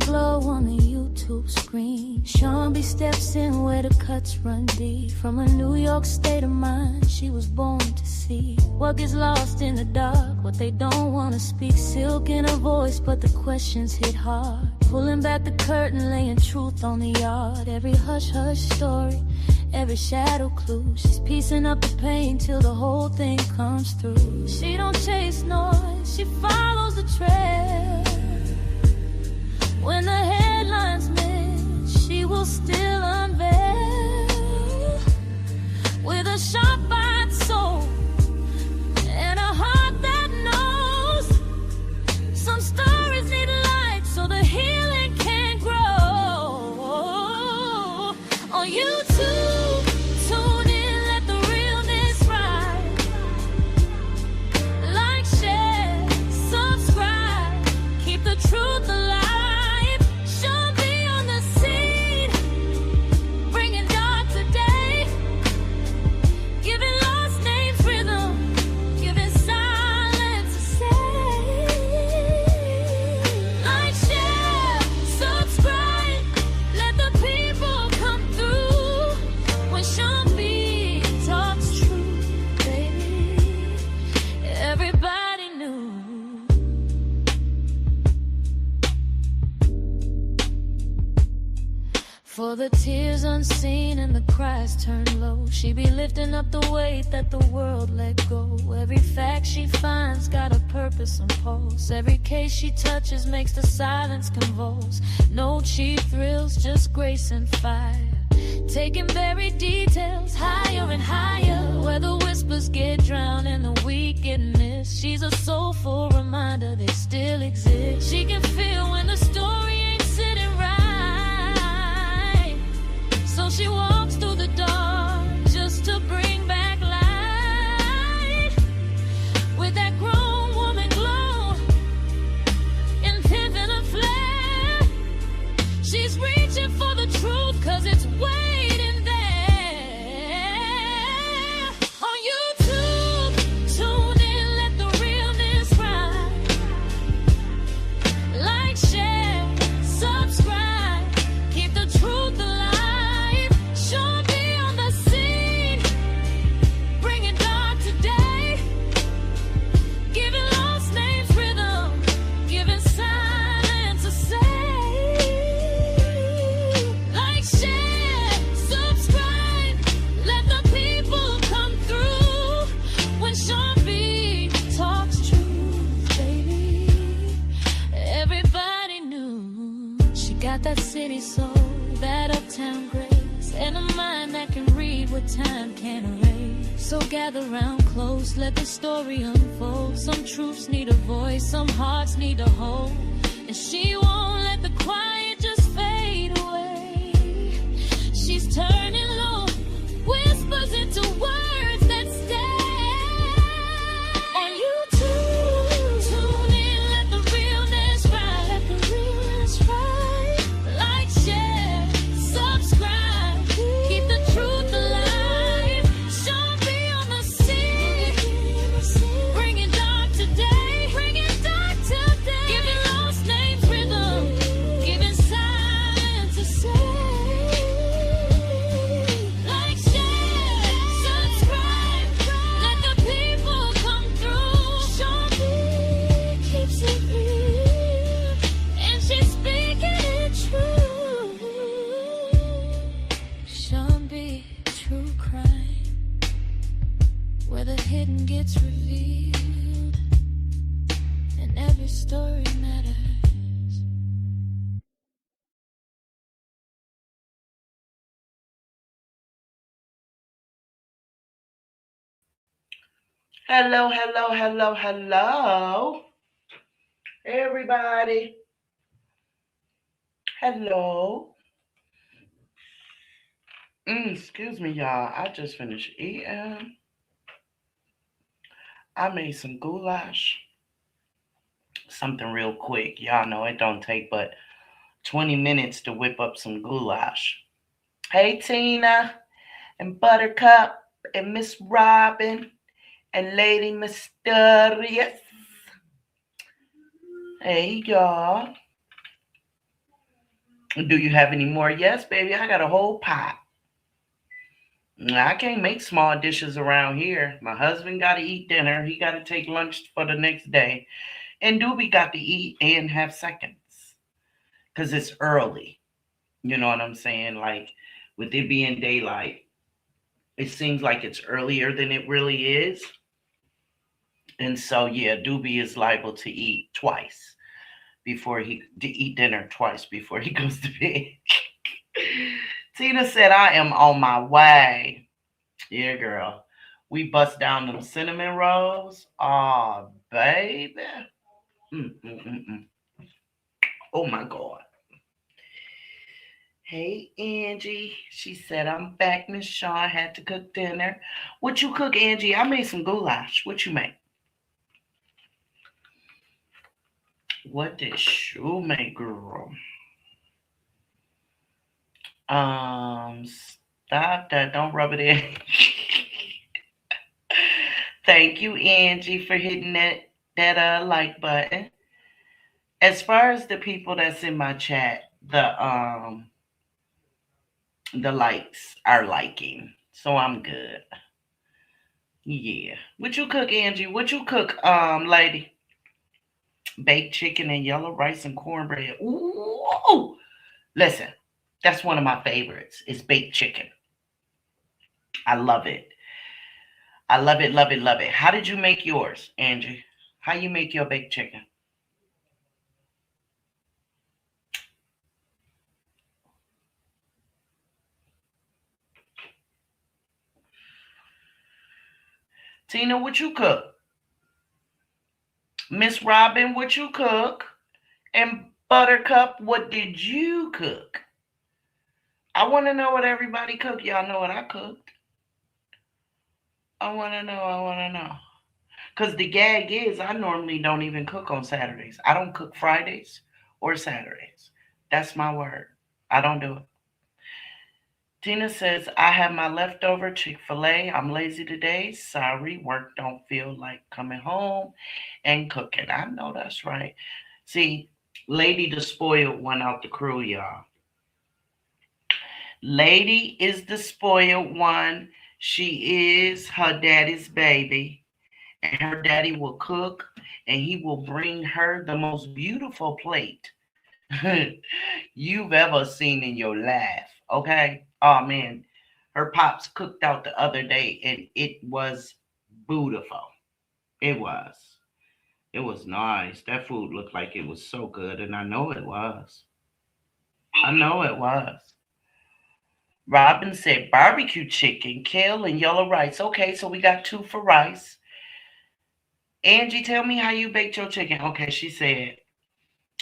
glow on the YouTube screen. Sean B steps in where the cuts run deep. From a New York state of mind, she was born to see what gets lost in the dark, what they don't want to speak. Silk in her voice, but the questions hit hard. Pulling back the curtain, laying truth on the yard. Every hush-hush story, every shadow clue. She's piecing up the pain till the whole thing comes through. She don't chase noise, she follows the trail. When the headlines miss, she will still unveil. With a sharp-eyed soul and a heart that knows some stories need light so the healing can grow. On YouTube, tune in, let the realness ride. Like, share, subscribe, keep the truth alive. For the tears unseen and the cries turned low, she be lifting up the weight that the world let go. Every fact she finds got a purpose and pulse. Every case she touches makes the silence convulse. No cheap thrills, just grace and fire. Taking buried details higher and higher, where the whispers get drowned and the weak get missed. She's a soulful reminder they still exist. She can feel when the story ain't sitting right. So she walks through the dark just to bring back light. With that grown woman glow and pimping a flare, she's reaching for the truth 'cause it's waiting there. On YouTube, tune in, let the realness ride. Like, share, subscribe, keep the truth alive. That city soul, that uptown grace, and a mind that can read what time can't erase. So gather round close, let the story unfold. Some truths need a voice, some hearts need a hold, and she won't let the quiet just fade away. She's turning low, whispers into words that stay. And you too, tune in, let the realness ride. Let the realness ride. Revealed, and every story matters. Hello, hello, hello, hello, everybody. Hello. Excuse me, y'all. I just finished eating. I made some goulash. Something real quick. Y'all know it don't take but 20 minutes to whip up some goulash. Hey, Tina and Buttercup and Miss Robin and Lady Mysterious. Hey, y'all. Do you have any more? Yes, baby. I got a whole pot. I can't make small dishes around here. My husband got to eat dinner. He got to take lunch for the next day. And Doobie got to eat and have seconds because it's early. You know what I'm saying? Like with it being daylight, it seems like it's earlier than it really is. And so, yeah, Doobie is liable to eat twice before he to eat dinner twice before he goes to bed. Tina said, I am on my way. Yeah, girl. We bust down them cinnamon rolls. Oh, baby. Mm-mm-mm-mm. Oh, my God. Hey, Angie. She said, I'm back. Miss Shaw had to cook dinner. What you cook, Angie? I made some goulash. What you make? What did you make, girl? Stop that. Don't rub it in. Thank you, Angie, for hitting that like button. As far as the people that's in my chat, the likes are liking. So I'm good. Yeah. What you cook, Angie? What you cook, lady? Baked chicken and yellow rice and cornbread. Ooh. Listen, that's one of my favorites. Is baked chicken. I love it. I love it, love it, love it. How did you make yours, Angie? How you make your baked chicken? Tina, what you cook? Miss Robin, what you cook? And Buttercup, what did you cook? I want to know what everybody cooked. Y'all know what I cooked. I want to know. I want to know. Because the gag is, I normally don't even cook on Saturdays. I don't cook Fridays or Saturdays. That's my word. I don't do it. Tina says, I have my leftover Chick-fil-A. I'm lazy today. Sorry, work don't feel like coming home and cooking. I know that's right. See, Lady the spoiled one out the crew, y'all. Lady is the spoiled one. She is her daddy's baby. And her daddy will cook and he will bring her the most beautiful plate you've ever seen in your life. Okay? Oh man. Her pops cooked out the other day and it was beautiful. It was. It was nice. That food looked like it was so good, and I know it was. I know it was. Robin said barbecue chicken, kale, and yellow rice. Okay, so we got two for rice. Angie, tell me how you baked your chicken. Okay, she said,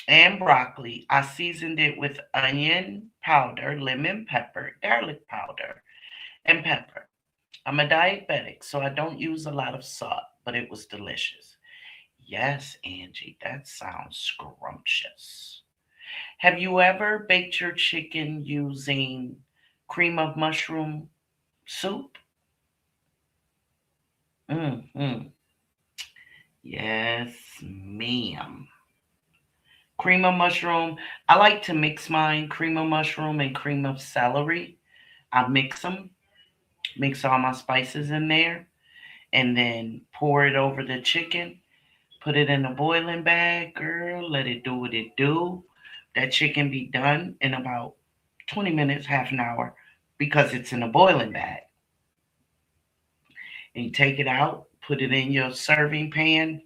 and broccoli. I seasoned it with onion powder, lemon pepper, garlic powder, and pepper. I'm a diabetic, so I don't use a lot of salt, but it was delicious. Yes, Angie, that sounds scrumptious. Have you ever baked your chicken using cream of mushroom soup? Mm-hmm. Yes, ma'am. Cream of mushroom. I like to mix mine, cream of mushroom and cream of celery. I mix them, mix all my spices in there, and then pour it over the chicken. Put it in a boiling bag, girl. Let it do what it do. That chicken be done in about 20 minutes, half an hour, because it's in a boiling bag. And you take it out, put it in your serving pan,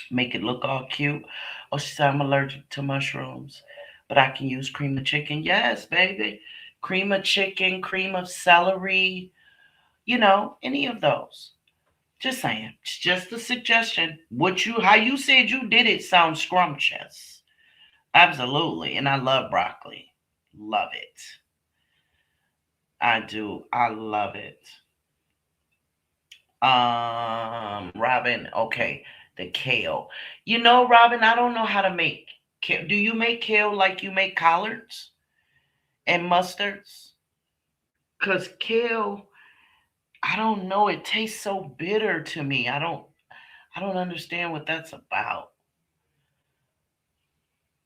make it look all cute. Oh, she said I'm allergic to mushrooms, but I can use cream of chicken. Yes, baby. Cream of chicken, cream of celery, any of those. Just saying. It's just a suggestion. How you said you did it sounds scrumptious. Absolutely. And I love broccoli. Love it. I do. I love it. Robin, okay. The kale. Robin, I don't know how to make kale. Do you make kale like you make collards and mustards? Because kale, I don't know. It tastes so bitter to me. I don't understand what that's about.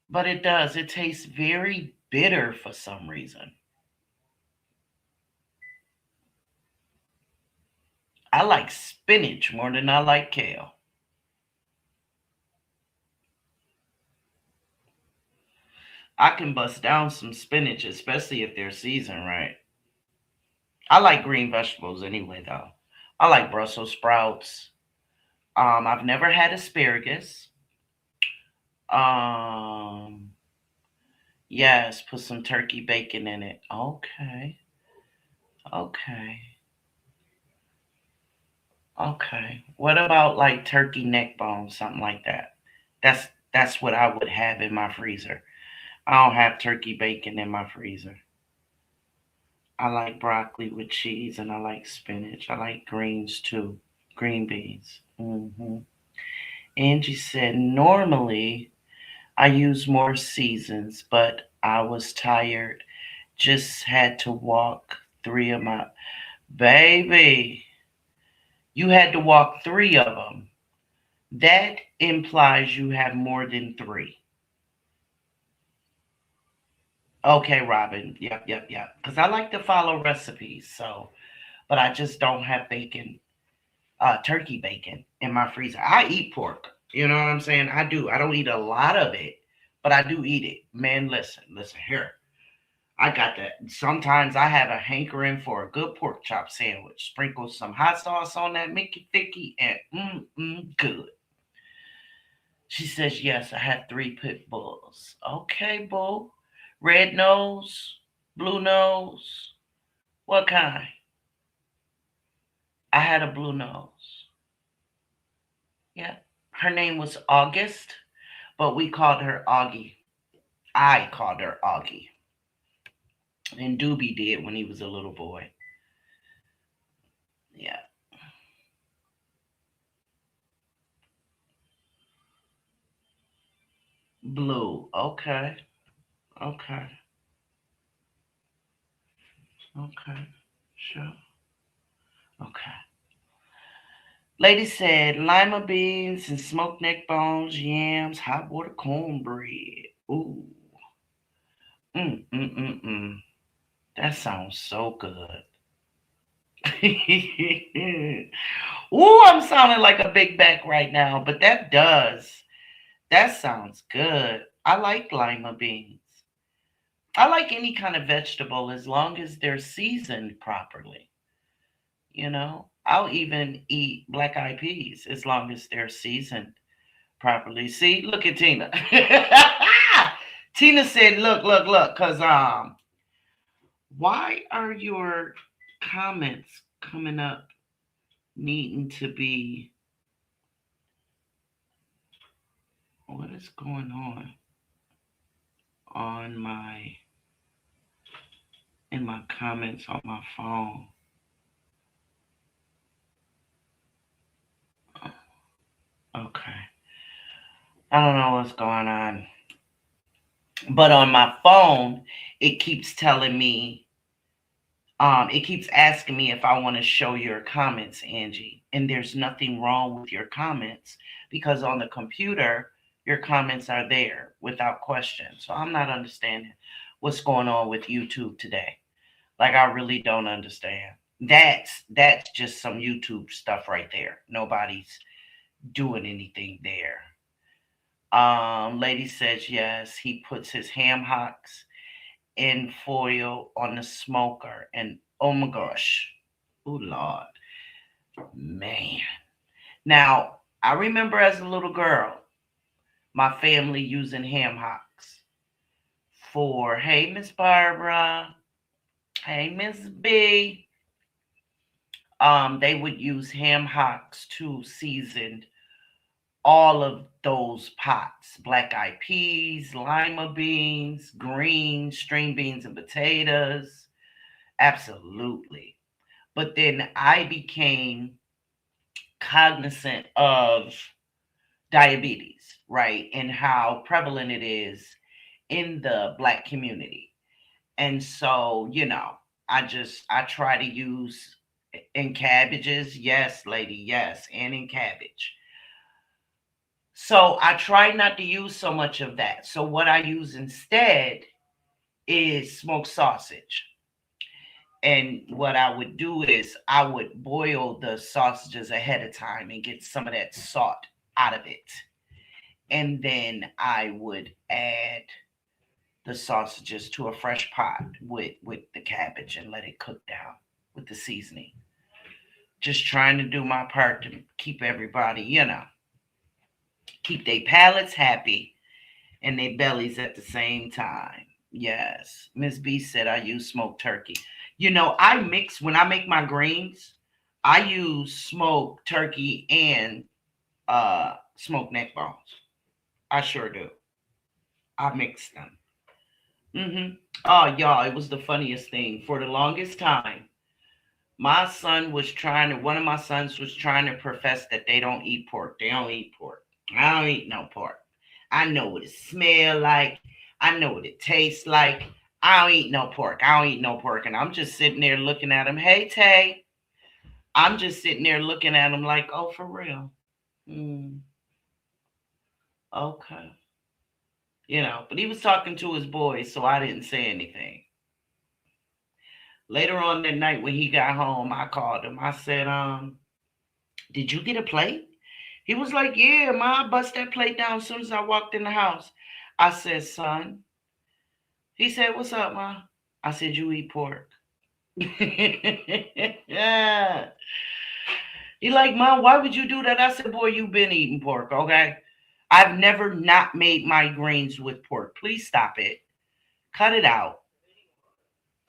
But it does. It tastes very bitter for some reason. I like spinach more than I like kale. I can bust down some spinach, especially if they're seasoned right. I like green vegetables anyway, though. I like Brussels sprouts. I've never had asparagus. Um, yes, put some turkey bacon in it. Okay, okay, okay. What about like turkey neck bones, something like that? That's what I would have in my freezer. I don't have turkey bacon in my freezer. I like broccoli with cheese and I like spinach. I like greens too. Green beans. Angie said, normally I use more seasons, but I was tired. Just had to walk three of my. Baby, you had to walk three of them. That implies you have more than three. Okay, Robin. Yep, yep, yep. Because I like to follow recipes. So, but I just don't have bacon, turkey bacon in my freezer. I eat pork. You know what I'm saying? I do. I don't eat a lot of it, but I do eat it. Man, listen here. I got that. Sometimes I have a hankering for a good pork chop sandwich. Sprinkle some hot sauce on that Mickey Thicky and good. She says, yes, I have three pit bulls. Okay, bull. Red nose, blue nose. What kind? I had a blue nose. Yeah. Her name was August, but we called her Augie. I called her Augie. And Doobie did when he was a little boy. Yeah. Blue. Okay. Okay. Okay. Sure. Okay. Lady said lima beans and smoked neck bones, yams, hot water cornbread. Ooh. Mm. That sounds so good. Ooh, I'm sounding like a big back right now, but that does. That sounds good. I like lima beans. I like any kind of vegetable as long as they're seasoned properly. I'll even eat black eyed peas as long as they're seasoned properly. See, look at Tina. Tina said, look, because why are your comments coming up needing to be, what is going on my in my comments on my phone? Okay. I don't know what's going on. But on my phone, it keeps telling me, it keeps asking me if I want to show your comments, Angie. And there's nothing wrong with your comments because on the computer, your comments are there without question. So I'm not understanding what's going on with YouTube today. Like I really don't understand. That's just some YouTube stuff right there. Nobody's doing anything there. Lady says yes. He puts his ham hocks in foil on the smoker, and oh my gosh, oh Lord, man. Now I remember as a little girl, my family using ham hocks for. Hey, Miss Barbara. Hey, Miss B. They would use ham hocks to season all of those pots: black eyed peas, lima beans, greens, string beans, and potatoes. Absolutely. But then I became cognizant of diabetes, right? And how prevalent it is in the Black community. And so, I try to use in cabbages. Yes, lady, yes, and in cabbage. So I try not to use so much of that. So what I use instead is smoked sausage. And what I would do is I would boil the sausages ahead of time and get some of that salt out of it. And then I would add the sausages to a fresh pot with the cabbage and let it cook down with the seasoning. Just trying to do my part to keep everybody, keep their palates happy and their bellies at the same time. Yes. Miss B said I use smoked turkey. I mix when I make my greens, I use smoked turkey and smoked neck bones. I sure do. I mix them. Oh, y'all, it was the funniest thing. For the longest time, one of my sons was trying to profess that they don't eat pork. They don't eat pork. I don't eat no pork. I know what it smells like. I know what it tastes like. I don't eat no pork. I don't eat no pork. And I'm just sitting there looking at him. Hey, Tay. I'm just sitting there looking at him like, oh, for real. Okay. But he was talking to his boys, so I didn't say anything. Later on that night when he got home, I called him. I said, did you get a plate? He was like, yeah, Ma, I bust that plate down as soon as I walked in the house. I said, son. He said, what's up, Ma? I said, you eat pork. Yeah. He like, Mom, why would you do that? I said, boy, you've been eating pork, okay? I've never not made my greens with pork. Please stop it. Cut it out.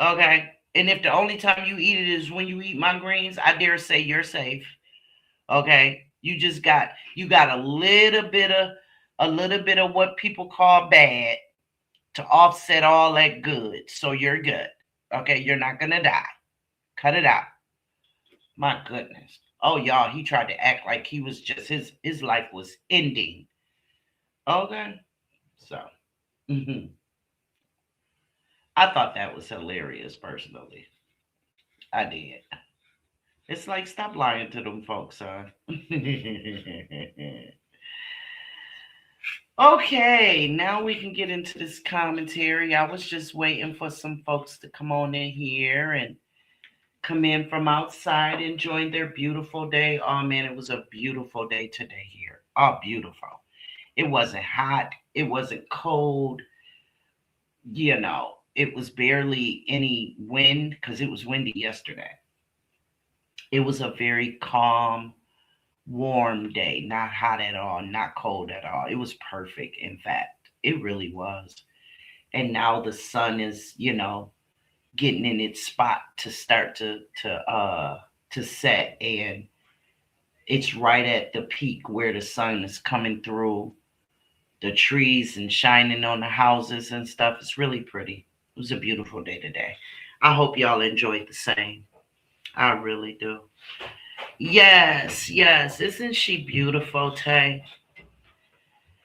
Okay? And if the only time you eat it is when you eat my greens, I dare say you're safe. Okay? You got a little bit of what people call bad to offset all that good. So you're good. Okay? You're not going to die. Cut it out. My goodness. Oh, y'all, he tried to act like he was just his life was ending. Okay. So, I thought that was hilarious personally. I did. It's like, stop lying to them folks, son. Okay, now we can get into this commentary. I was just waiting for some folks to come on in here and come in from outside and join their beautiful day. Oh man, it was a beautiful day today here. Oh, beautiful. It wasn't hot. It wasn't cold. It was barely any wind because it was windy yesterday. It was a very calm, warm day. Not hot at all, not cold at all. It was perfect. In fact, it really was. And now the sun is, getting in its spot to start to set, and it's right at the peak where the sun is coming through the trees and shining on the houses and stuff. It's really pretty. It was a beautiful day today. I hope y'all enjoyed the same. I really do. Yes. Isn't she beautiful, Tay?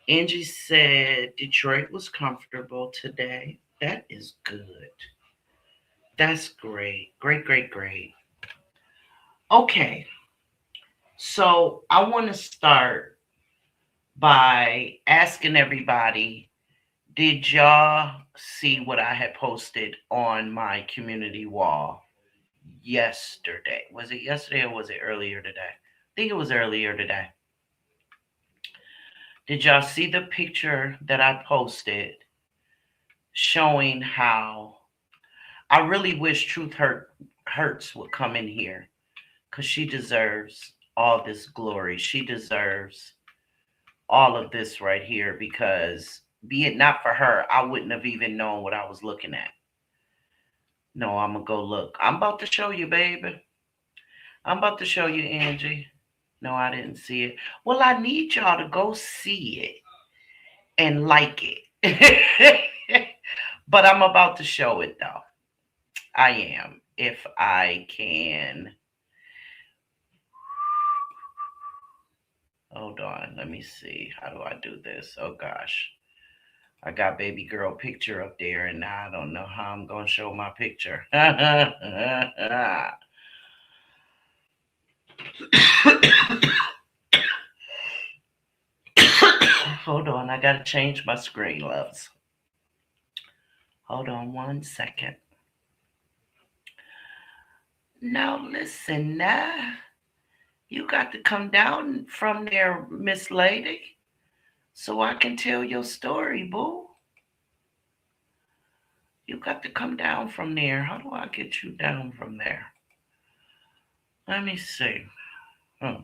Angie said Detroit was comfortable today. That is good. That's great. Great. Okay. So I want to start by asking everybody, did y'all see what I had posted on my community wall yesterday? Was it yesterday or was it earlier today? I think it was earlier today. Did y'all see the picture that I posted showing how I really wish Truth Hurts would come in here because she deserves all this glory. She deserves all of this right here, because be it not for her, I wouldn't have even known what I was looking at. No, I'm going to go look. I'm about to show you, baby. I'm about to show you, Angie. No, I didn't see it. Well, I need y'all to go see it and like it. But I'm about to show it, though. I am, if I can. Hold on, let me see. How do I do this? Oh gosh. I got baby girl picture up there and now I don't know how I'm going to show my picture. Hold on, I got to change my screen, loves. Hold on one second. Now listen now. You got to come down from there, Miss Lady, so I can tell your story, boo. You got to come down from there. How do I get you down from there? Let me see. Hmm.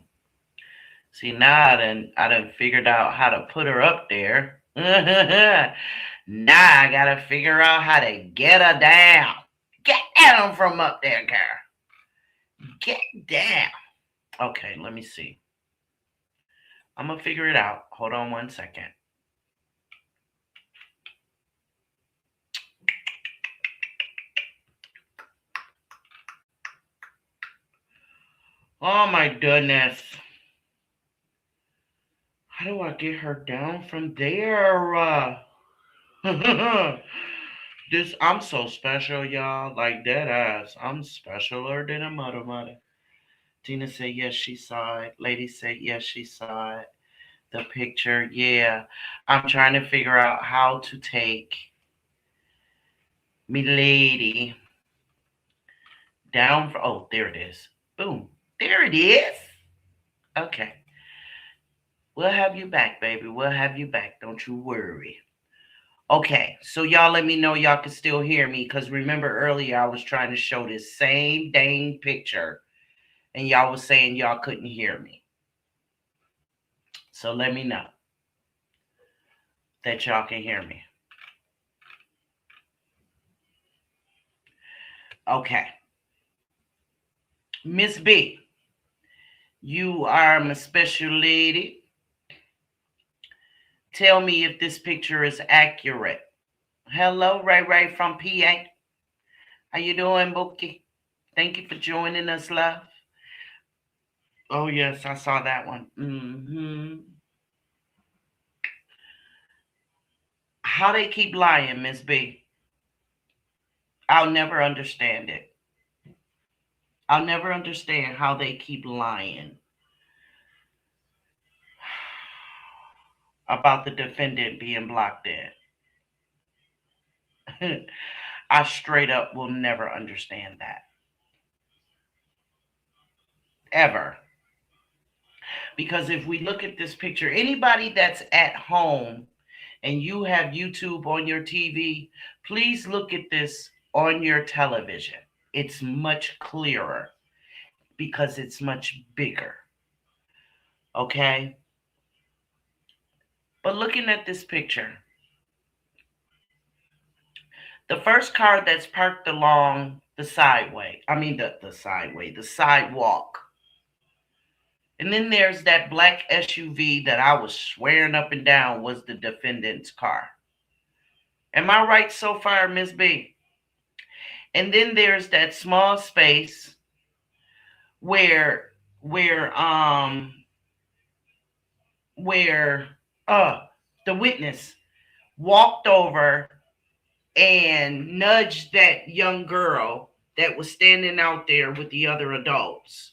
See, now I done figured out how to put her up there. Now I gotta figure out how to get her down. Get down from up there, girl. Get down. Okay, let me see. I'm gonna figure it out. Hold on one second. Oh my goodness. How do I get her down from there? This I'm so special, y'all. Like dead ass. I'm specialer than a mother. Tina said yes, she saw it. Lady said yes, she saw it. The picture, yeah. I'm trying to figure out how to take me lady down. Oh, there it is. Boom. There it is. Okay. We'll have you back, baby. We'll have you back. Don't you worry. Okay, so y'all let me know y'all can still hear me, because remember earlier I was trying to show this same dang picture and y'all was saying y'all couldn't hear me. So let me know that y'all can hear me. Okay. Miss B, you are my special lady. Tell me if this picture is accurate. Hello, Ray from PA. How you doing, Bookie? Thank you for joining us, love. Oh, yes, I saw that one. How they keep lying, Miss B? I'll never understand it. I'll never understand how they keep lying about the defendant being blocked in. I straight up will never understand that. Ever. Because if we look at this picture, anybody that's at home and you have YouTube on your TV, please look at this on your television. It's much clearer because it's much bigger. Okay? But looking at this picture, the first car that's parked along the sidewalk. And then there's that black SUV that I was swearing up and down was the defendant's car. Am I right so far, Miss B? And then there's that small space where the witness walked over and nudged that young girl that was standing out there with the other adults.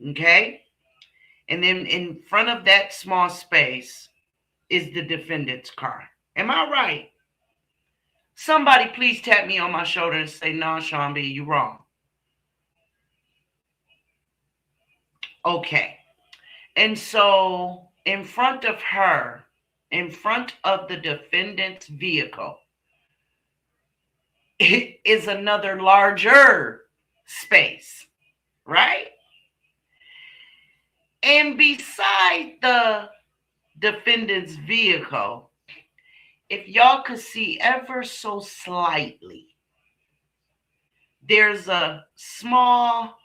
Okay? And then in front of that small space is the defendant's car. Am I right? Somebody please tap me on my shoulder and say, no, Sean B, you wrong. Okay. And so in front of her, in front of the defendant's vehicle, it is another larger space, right? And beside the defendant's vehicle, if y'all could see ever so slightly, there's a small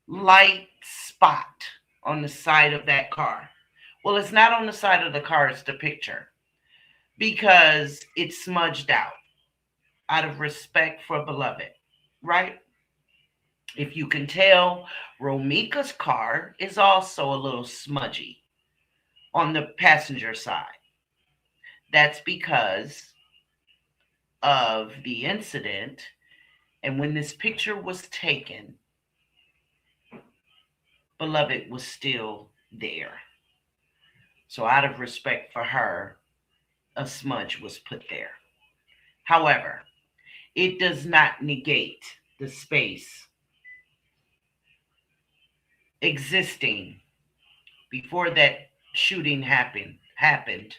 light spot on the side of that car. Well, it's not on the side of the car, it's the picture, because it's smudged out of respect for beloved, right? If you can tell, Romika's car is also a little smudgy on the passenger side. That's because of the incident. And when this picture was taken, beloved was still there. So out of respect for her, a smudge was put there. However, it does not negate the space existing before that shooting happened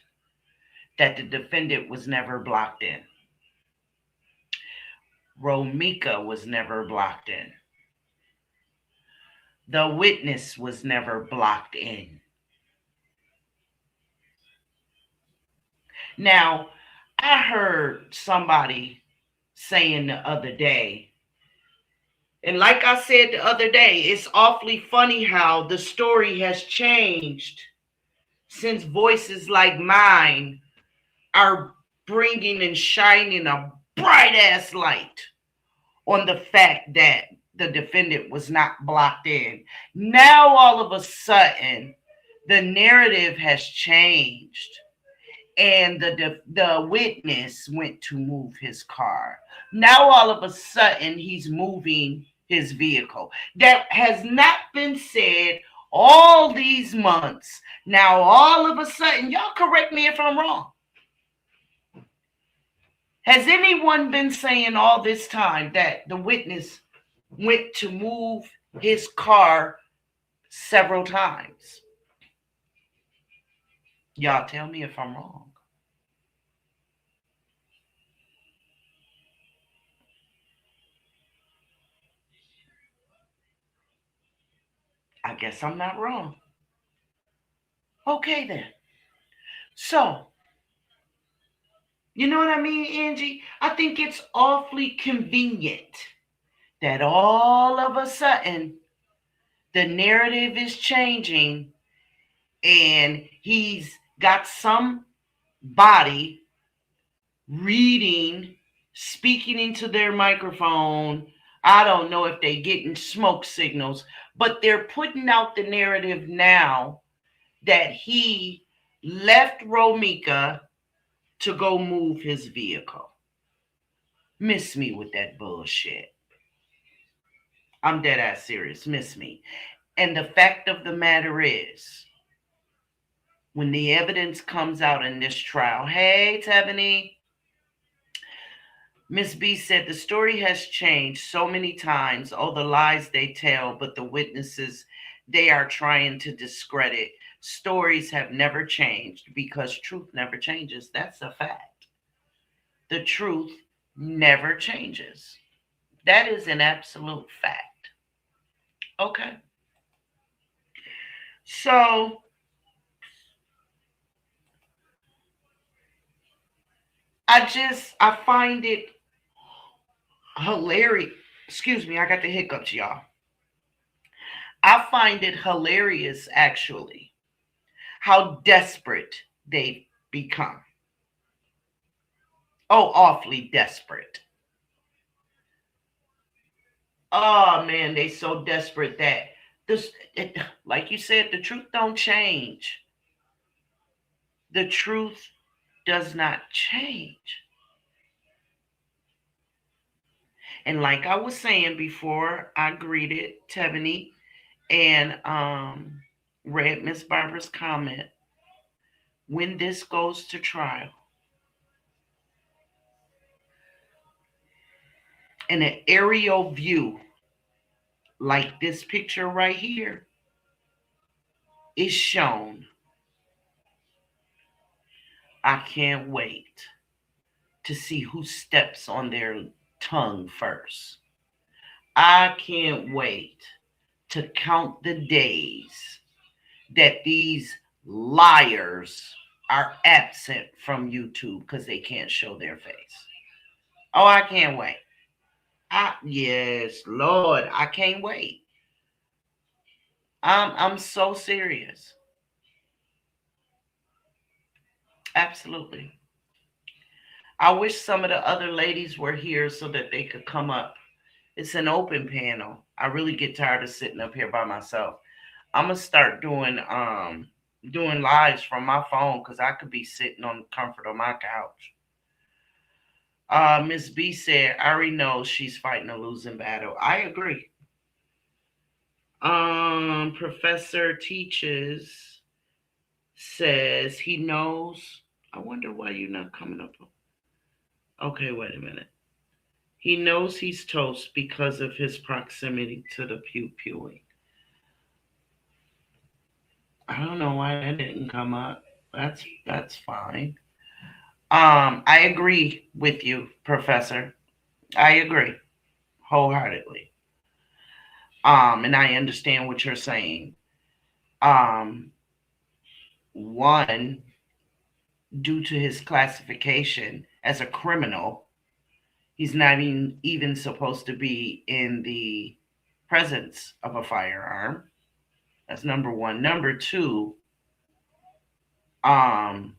that the defendant was never blocked in. Romika was never blocked in. The witness was never blocked in. Now, I heard somebody saying the other day, and like I said the other day, it's awfully funny how the story has changed since voices like mine are bringing and shining a bright ass light on the fact that the defendant was not blocked in. Now, all of a sudden, the narrative has changed, and the witness went to move his car. Now, all of a sudden, he's moving his vehicle. That has not been said all these months. Now, all of a sudden, y'all correct me if I'm wrong. Has anyone been saying all this time that the witness went to move his car several times? Y'all tell me if I'm wrong. I guess I'm not wrong. Okay then. So, you know what I mean, Angie? I think it's awfully convenient that all of a sudden the narrative is changing and he's got somebody reading, speaking into their microphone. I don't know if they're getting smoke signals, but they're putting out the narrative now that he left Romika to go move his vehicle. Miss me with that bullshit. I'm dead ass serious. Miss me. And the fact of the matter is, when the evidence comes out in this trial, hey, Tebony, Miss B said the story has changed so many times. Oh, the lies they tell, but the witnesses they are trying to discredit. Stories have never changed because truth never changes. That's a fact. The truth never changes. That is an absolute fact. Okay. So, I find it hilarious. Excuse me, I got the hiccups, y'all. I find it hilarious, actually, how desperate they've become. Oh, awfully desperate. Oh, man, they so desperate that like you said, the truth don't change. The truth does not change. And like I was saying before, I greeted Tebony and read Miss Barbara's comment. When this goes to trial, in an aerial view like this picture right here is shown, I can't wait to see who steps on their tongue first. I can't wait to count the days that these liars are absent from YouTube because they can't show their face. Oh, I can't wait. Yes, Lord, I can't wait. I'm so serious. Absolutely. I wish some of the other ladies were here so that they could come up. It's an open panel. I really get tired of sitting up here by myself. I'm gonna start doing lives from my phone because I could be sitting on the comfort of my couch. Miss B said, I already know she's fighting a losing battle. I agree. Professor Teaches says he knows. I wonder why you're not coming up. Okay, wait a minute. He knows he's toast because of his proximity to the pew pewing. I don't know why that didn't come up. That's fine. I agree with you, Professor. I agree wholeheartedly. And I understand what you're saying. Um, One, due to his classification as a criminal, he's not even supposed to be in the presence of a firearm. That's number one. Number two, um,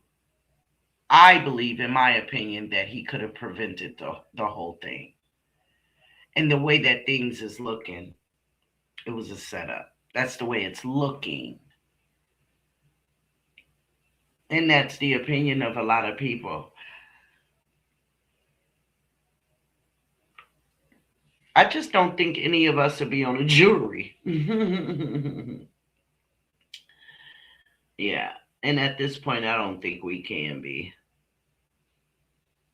I believe, in my opinion, that he could have prevented the whole thing. And the way that things is looking, it was a setup. That's the way it's looking. And that's the opinion of a lot of people. I just don't think any of us would be on a jury. Yeah. And at this point, I don't think we can be.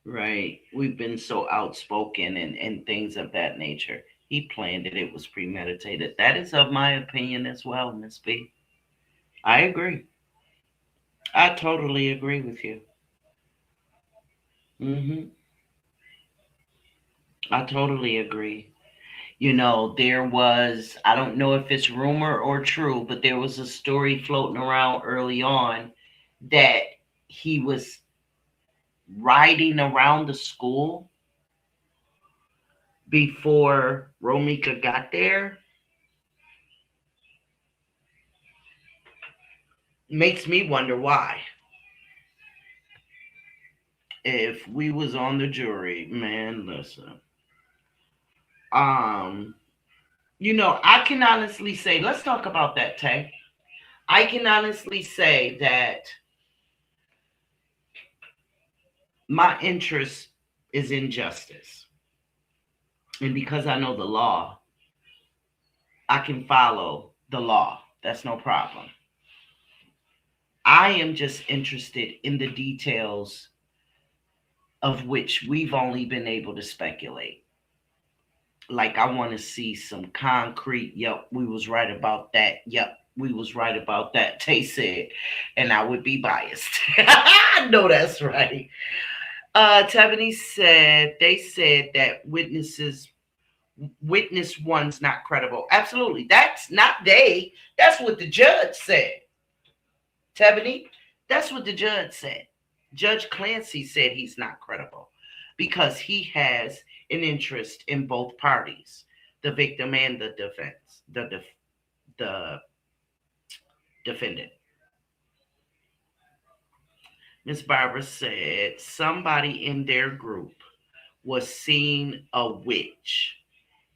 Right? We've been so outspoken and things of that nature. He planned it, it was premeditated. That is of my opinion as well, Miss B. I agree. I totally agree with you. Hmm. I totally agree. There was, I don't know if it's rumor or true, but there was a story floating around early on that he was riding around the school before Romika got there. Makes me wonder why. If we was on the jury, man, listen. Um, I can honestly say, let's talk about that, Tay. I can honestly say that my interest is in justice. And because I know the law, I can follow the law. That's no problem. I am just interested in the details of which we've only been able to speculate. Like, I want to see some concrete, yep, we was right about that. Yep, we was right about that. Tay said, and I would be biased. I know that's right. Tiffany said they said that witness one's not credible. Absolutely. That's not they. That's what the judge said. Tiffany, that's what the judge said. Judge Clancy said he's not credible because he has an interest in both parties, the victim and the defense, the defendant. Miss Barbara said somebody in their group was seeing a witch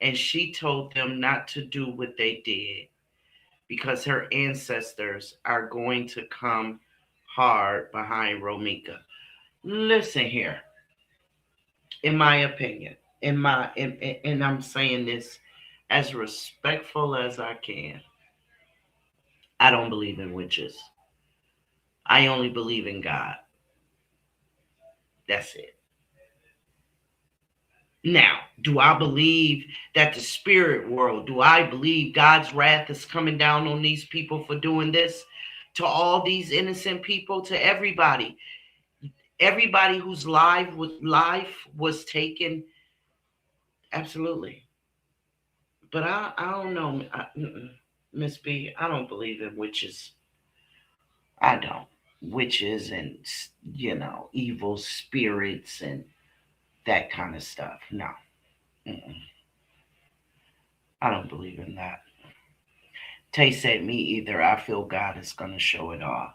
and she told them not to do what they did because her ancestors are going to come hard behind Romika. Listen here, in my opinion, and I'm saying this as respectful as I can. I don't believe in witches. I only believe in God. That's it. Now, do I believe that the spirit world, do I believe God's wrath is coming down on these people for doing this? To all these innocent people, to everybody whose life was taken, absolutely. But I don't know, Miss B. I don't believe in witches. I don't. Witches and evil spirits and that kind of stuff. No, mm-mm. I don't believe in that. Tay said me either. I feel God is going to show it all.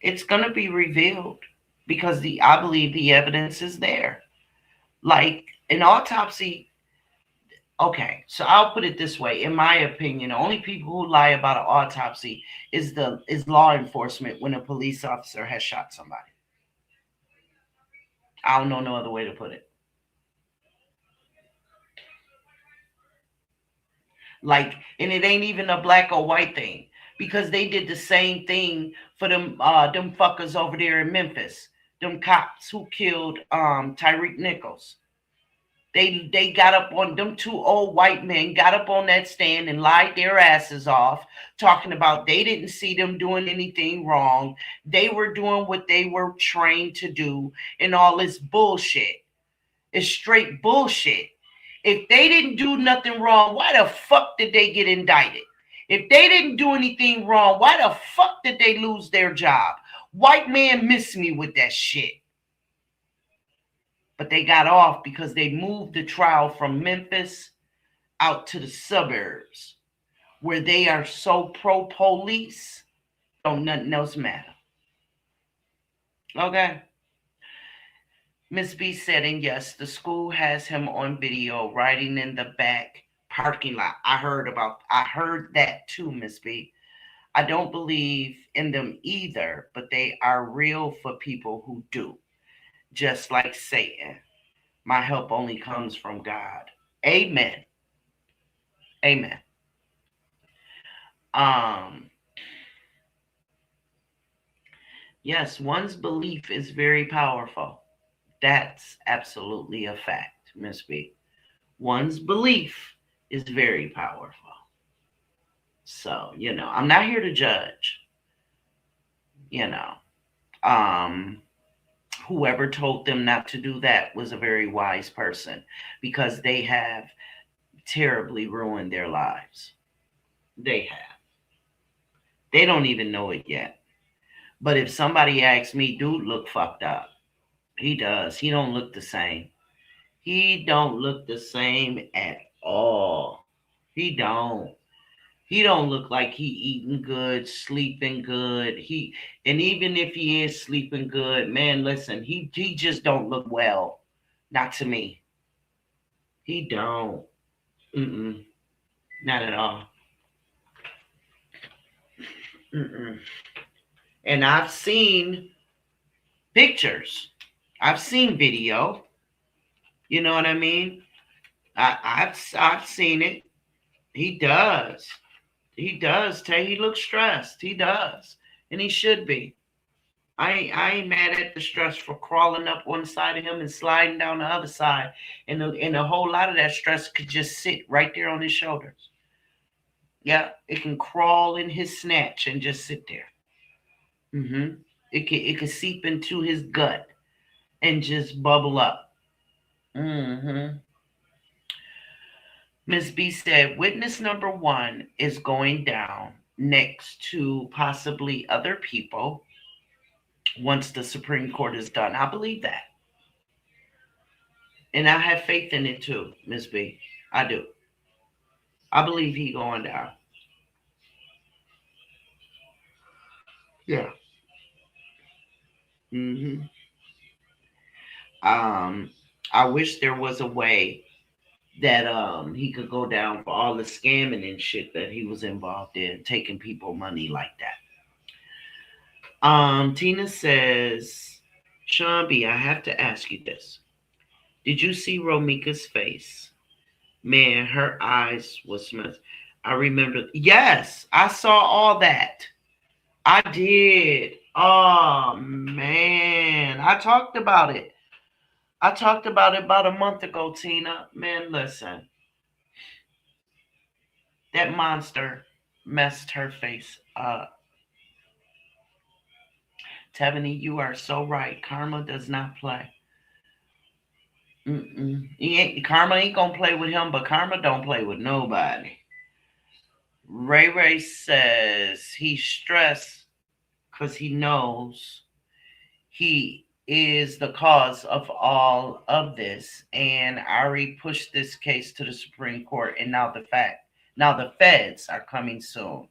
It's going to be revealed because I believe the evidence is there. Like an autopsy. Okay, so I'll put it this way. In my opinion, the only people who lie about an autopsy is law enforcement when a police officer has shot somebody. I don't know no other way to put it. Like, and it ain't even a black or white thing because they did the same thing for them fuckers over there in Memphis. Them cops who killed Tyreek Nichols. They got up on them two old white men got up on that stand and lied their asses off, talking about they didn't see them doing anything wrong. They were doing what they were trained to do, and all this bullshit. It's straight bullshit. If they didn't do nothing wrong, why the fuck did they get indicted? If they didn't do anything wrong, why the fuck did they lose their job? White man miss me with that shit. But they got off because they moved the trial from Memphis out to the suburbs where they are so pro-police, don't nothing else matter. Okay. Miss B said, and yes, the school has him on video riding in the back parking lot. I heard that too, Miss B. I don't believe in them either, but they are real for people who do. Just like Satan. My help only comes from God. Amen. Amen. Yes, one's belief is very powerful. That's absolutely a fact, Miss B. One's belief is very powerful. So, I'm not here to judge. Whoever told them not to do that was a very wise person because they have terribly ruined their lives. They have. They don't even know it yet. But if somebody asks me, dude look fucked up. He does. He don't look the same. He don't look the same at all. He don't. He don't look like he eating good, sleeping good. And even if he is sleeping good, man, listen, he just don't look well. Not to me. He don't. Not at all. And I've seen pictures. I've seen video. You know what I mean? I've seen it. He does. He does, Tay. He looks stressed. He does. And he should be. I ain't mad at the stress for crawling up one side of him and sliding down the other side. And a whole lot of that stress could just sit right there on his shoulders. Yeah, it can crawl in his snatch and just sit there. It could seep into his gut and just bubble up. Ms. B said, witness number 1 is going down next to possibly other people once the Supreme Court is done. I believe that. And I have faith in it too, Ms. B. I do. I believe he going down. Yeah. I wish there was a way that he could go down for all the scamming and shit that he was involved in, taking people money like that. Tina says, Sean B, I have to ask you this. Did you see Romika's face? Man, her eyes was smashed. I remember. Yes, I saw all that. I did. Oh, man. I talked about it. I talked about it about a month ago, Tina. Man, listen. That monster messed her face up. Tevany, you are so right. Karma does not play. Karma ain't gonna play with him, but Karma don't play with nobody. Ray says he's stressed because he knows he is the cause of all of this, and Ari pushed this case to the Supreme Court, and now the feds are coming soon.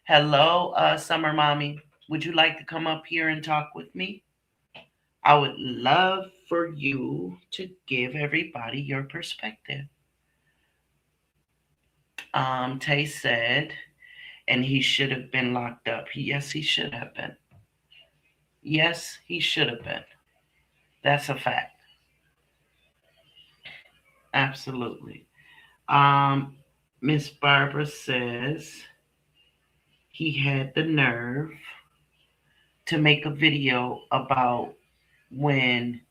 Hello, Summer Mommy. Would you like to come up here and talk with me? I would love for you to give everybody your perspective. Tay said, and he should have been locked up. Yes, he should have been. Yes, he should have been. That's a fact. Absolutely. Miss Barbara says he had the nerve to make a video about when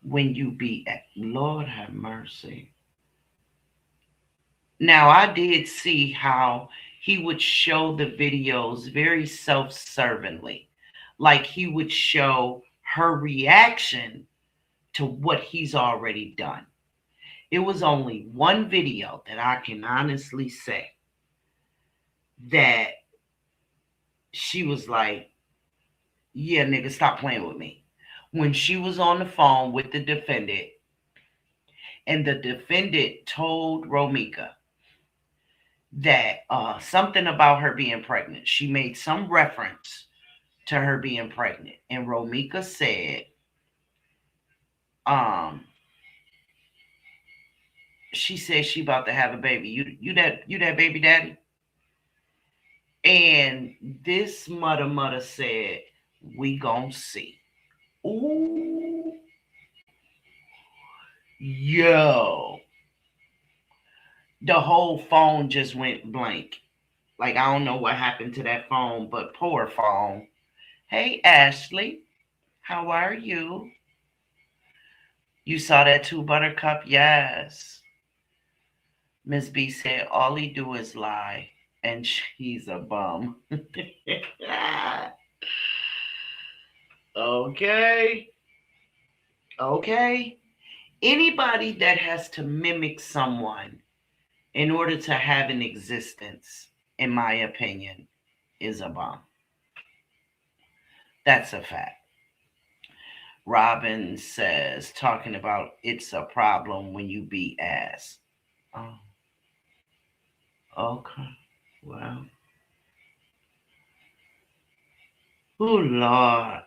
you be at, Lord have mercy. Now I did see how he would show the videos very self-servantly. Like he would show her reaction to what he's already done. It was only one video that I can honestly say that she was like, yeah, nigga, stop playing with me. When she was on the phone with the defendant, and the defendant told Romika that something about her being pregnant. She made some reference to her being pregnant. And Romika said, she said she about to have a baby. You that baby daddy? And this mother said, we gon' see. Ooh. Yo. The whole phone just went blank. Like, I don't know what happened to that phone, but poor phone. Hey, Ashley. How are you? You saw that too, Buttercup? Yes. Miss B said, all he do is lie. And she's a bum. Okay. Okay. Anybody that has to mimic someone in order to have an existence, in my opinion, is a bum. That's a fact. Robin says, talking about it's a problem when you be ass. Oh. Okay. Well. Oh, Lord.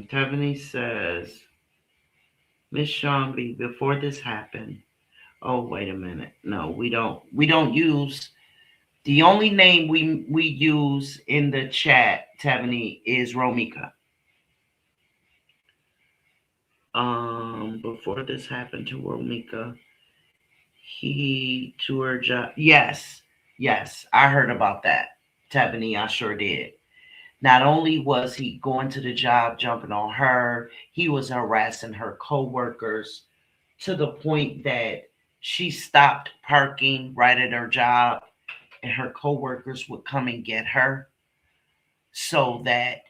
Tiffany says, Miss Sean B, before this happened. Oh, wait a minute. No, we don't use the only name we use in the chat, Tiffany, is Romika. Before this happened to Romika, he to her job. Yes, I heard about that, Tiffany. I sure did. Not only was he going to the job, jumping on her, he was harassing her coworkers to the point that she stopped parking right at her job and her coworkers would come and get her so that,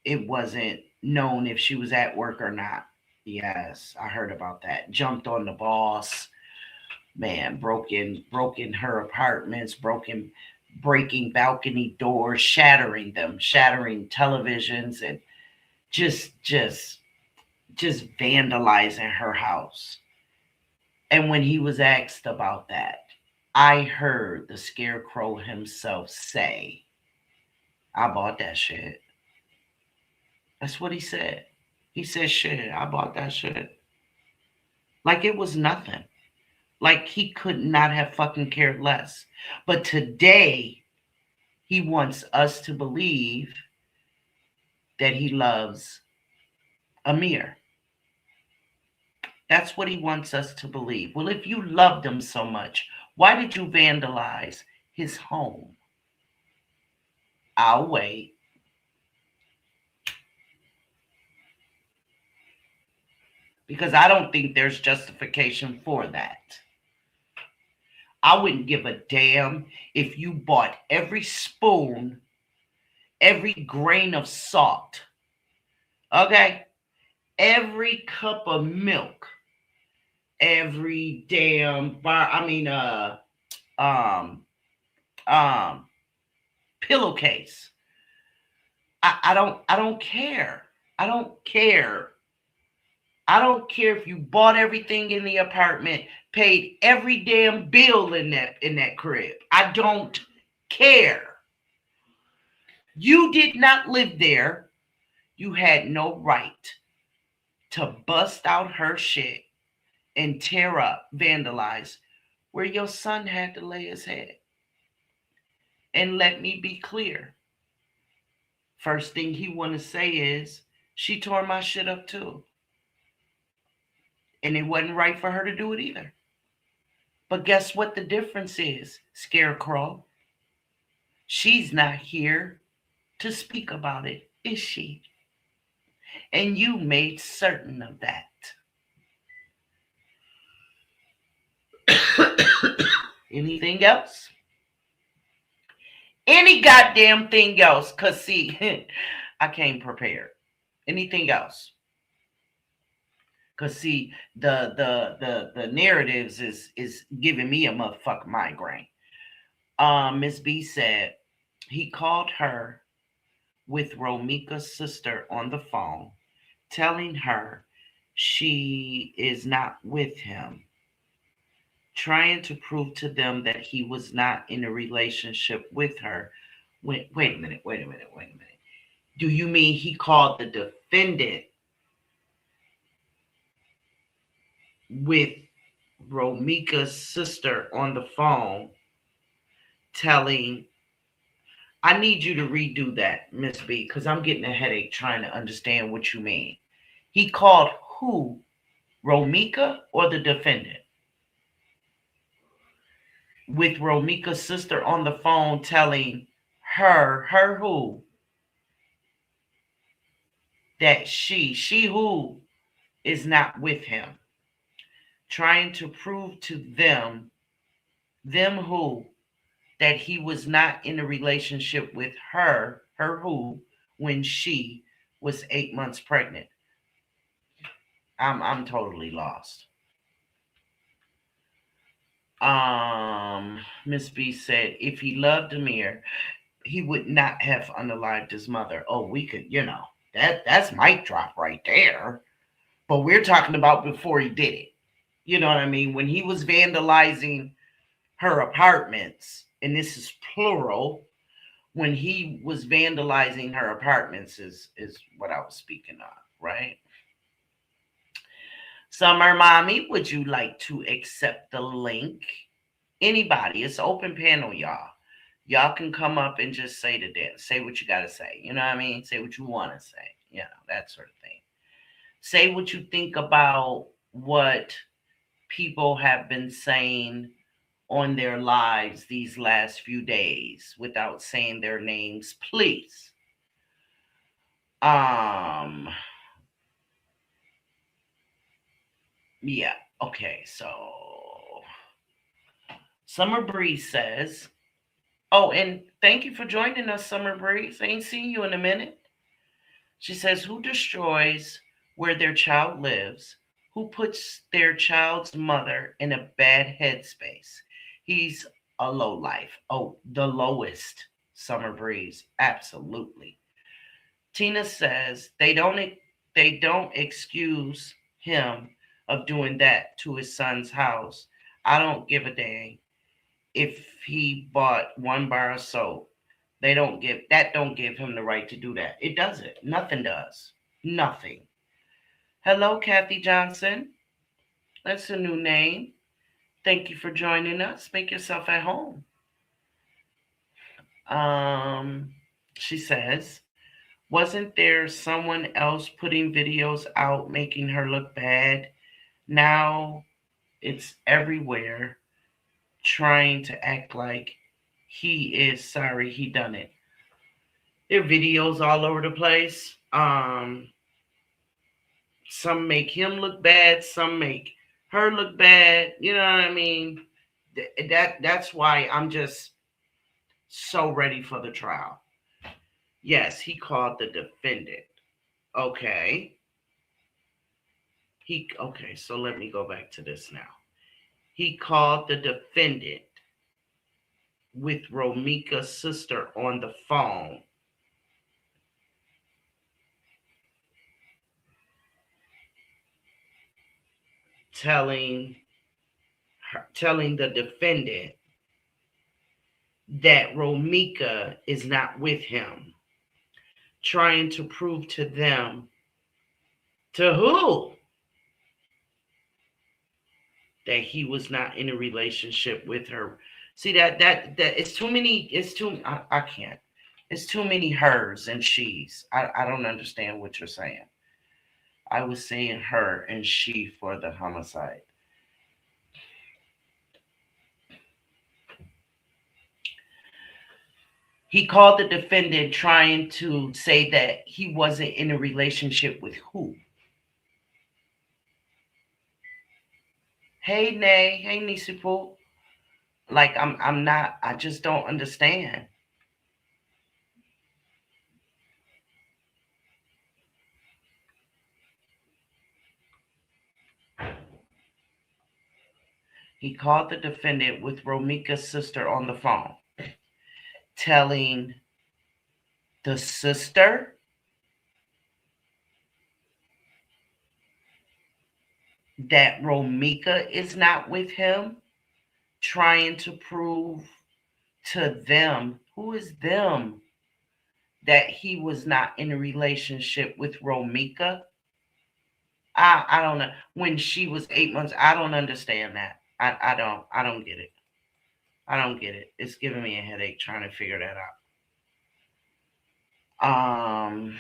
it wasn't known if she was at work or not. Yes, I heard about that. Jumped on the boss. Man, broken her apartments, breaking balcony doors, shattering them, shattering televisions, and just vandalizing her house. And when he was asked about that, I heard the Scarecrow himself say, I bought that shit. That's what he said. He said, shit, I bought that shit. Like it was nothing. Like he could not have fucking cared less. But today, he wants us to believe that he loves Amir. That's what he wants us to believe. Well, if you loved him so much, why did you vandalize his home? I'll wait. Because I don't think there's justification for that. I wouldn't give a damn if you bought every spoon, every grain of salt, okay? Every cup of milk, every damn pillowcase. I don't care. I don't care. I don't care if you bought everything in the apartment, paid every damn bill in that crib. I don't care. You did not live there. You had no right to bust out her shit and tear up, vandalize where your son had to lay his head. And let me be clear. First thing he want to say is, she tore my shit up too. And it wasn't right for her to do it either. But guess what the difference is, Scarecrow? She's not here to speak about it, is she? And you made certain of that. Anything else? Any goddamn thing else? Cause see, I came prepared. Anything else? Cause see, the narratives is giving me a motherfucking migraine. Miss B said he called her with Romika's sister on the phone, telling her she is not with him, trying to prove to them that he was not in a relationship with her. Wait a minute, wait a minute, wait a minute. Do you mean he called the defendant with Romika's sister on the phone telling, I need you to redo that, Miss B, because I'm getting a headache trying to understand what you mean. He called who? Romika or the defendant? With Romika's sister on the phone telling her who? That she who is not with him. Trying to prove to them who, that he was not in a relationship with her who, when she was 8 months pregnant. I'm totally lost. Miss B said if he loved Amir, he would not have unalived his mother. Oh, we could, that's mic drop right there. But we're talking about before he did it. You know what I mean? When he was vandalizing her apartments, and this is plural, when he was vandalizing her apartments is what I was speaking of, right? Summer Mommy, would you like to accept the link? Anybody, it's open panel, y'all. Y'all can come up and just say to them, say what you got to say. You know what I mean? Say what you want to say, that sort of thing. Say what you think about what people have been saying on their lives these last few days without saying their names, please. Yeah, okay, so Summer Breeze says, oh, and thank you for joining us, Summer Breeze. I ain't seen you in a minute. She says, who destroys where their child lives? Who puts their child's mother in a bad headspace? He's a low life. Oh, the lowest, Summer Breeze. Absolutely. Tina says they don't excuse him of doing that to his son's house. I don't give a dang if he bought one bar of soap. Don't give him the right to do that. It doesn't. Nothing does. Nothing. Hello, Kathy Johnson. That's a new name. Thank you for joining us. Make yourself at home. She says, wasn't there someone else putting videos out making her look bad? Now it's everywhere trying to act like he is sorry he done it. There are videos all over the place. Some make him look bad, some make her look bad. You know what I mean? That's why I'm just so ready for the trial. Yes, he called the defendant. Okay. So let me go back to this now. He called the defendant with Romika's sister on the phone, telling the defendant that Romika is not with him, trying to prove to them, to who? That he was not in a relationship with her. See, that it's too many. I can't. It's too many hers and she's. I don't understand what you're saying. I was saying her and she for the homicide. He called the defendant trying to say that he wasn't in a relationship with who? Hey, Nay. Hey, Nisipu. Like, I'm not, I just don't understand. He called the defendant with Romika's sister on the phone, telling the sister that Romika is not with him, trying to prove to them, who is them, that he was not in a relationship with Romika. I don't know. When she was 8 months, I don't understand that. I don't get it. I don't get it. It's giving me a headache trying to figure that out.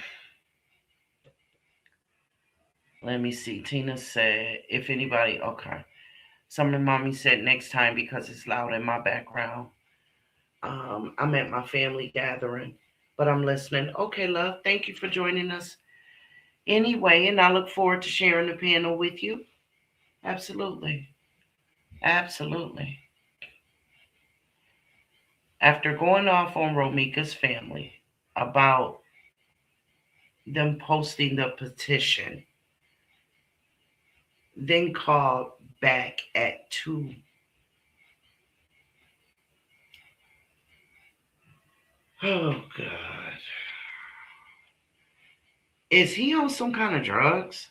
Let me see. Tina said, if anybody, okay. Summer Mommy said next time because it's loud in my background. I'm at my family gathering, but I'm listening. Okay, love. Thank you for joining us anyway, and I look forward to sharing the panel with you. Absolutely. Absolutely. After going off on Romika's family about them posting the petition, then called back at 2. Oh, God. Is he on some kind of drugs?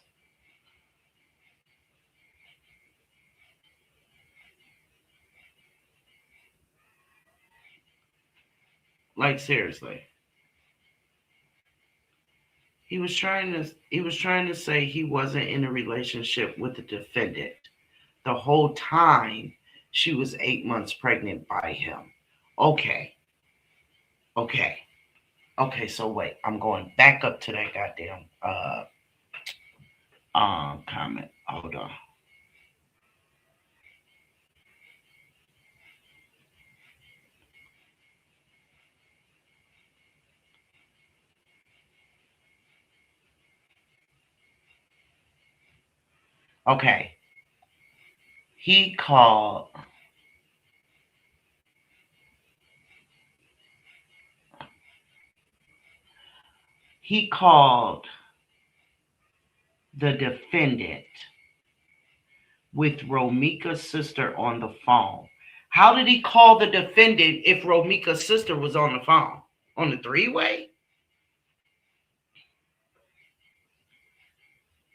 Like, seriously. He was trying to say he wasn't in a relationship with the defendant the whole time she was 8 months pregnant by him. Okay. So wait, I'm going back up to that goddamn comment. Hold on. Okay. He called the defendant with Romika's sister on the phone. How did he call the defendant if Romika's sister was on the phone? On the three-way?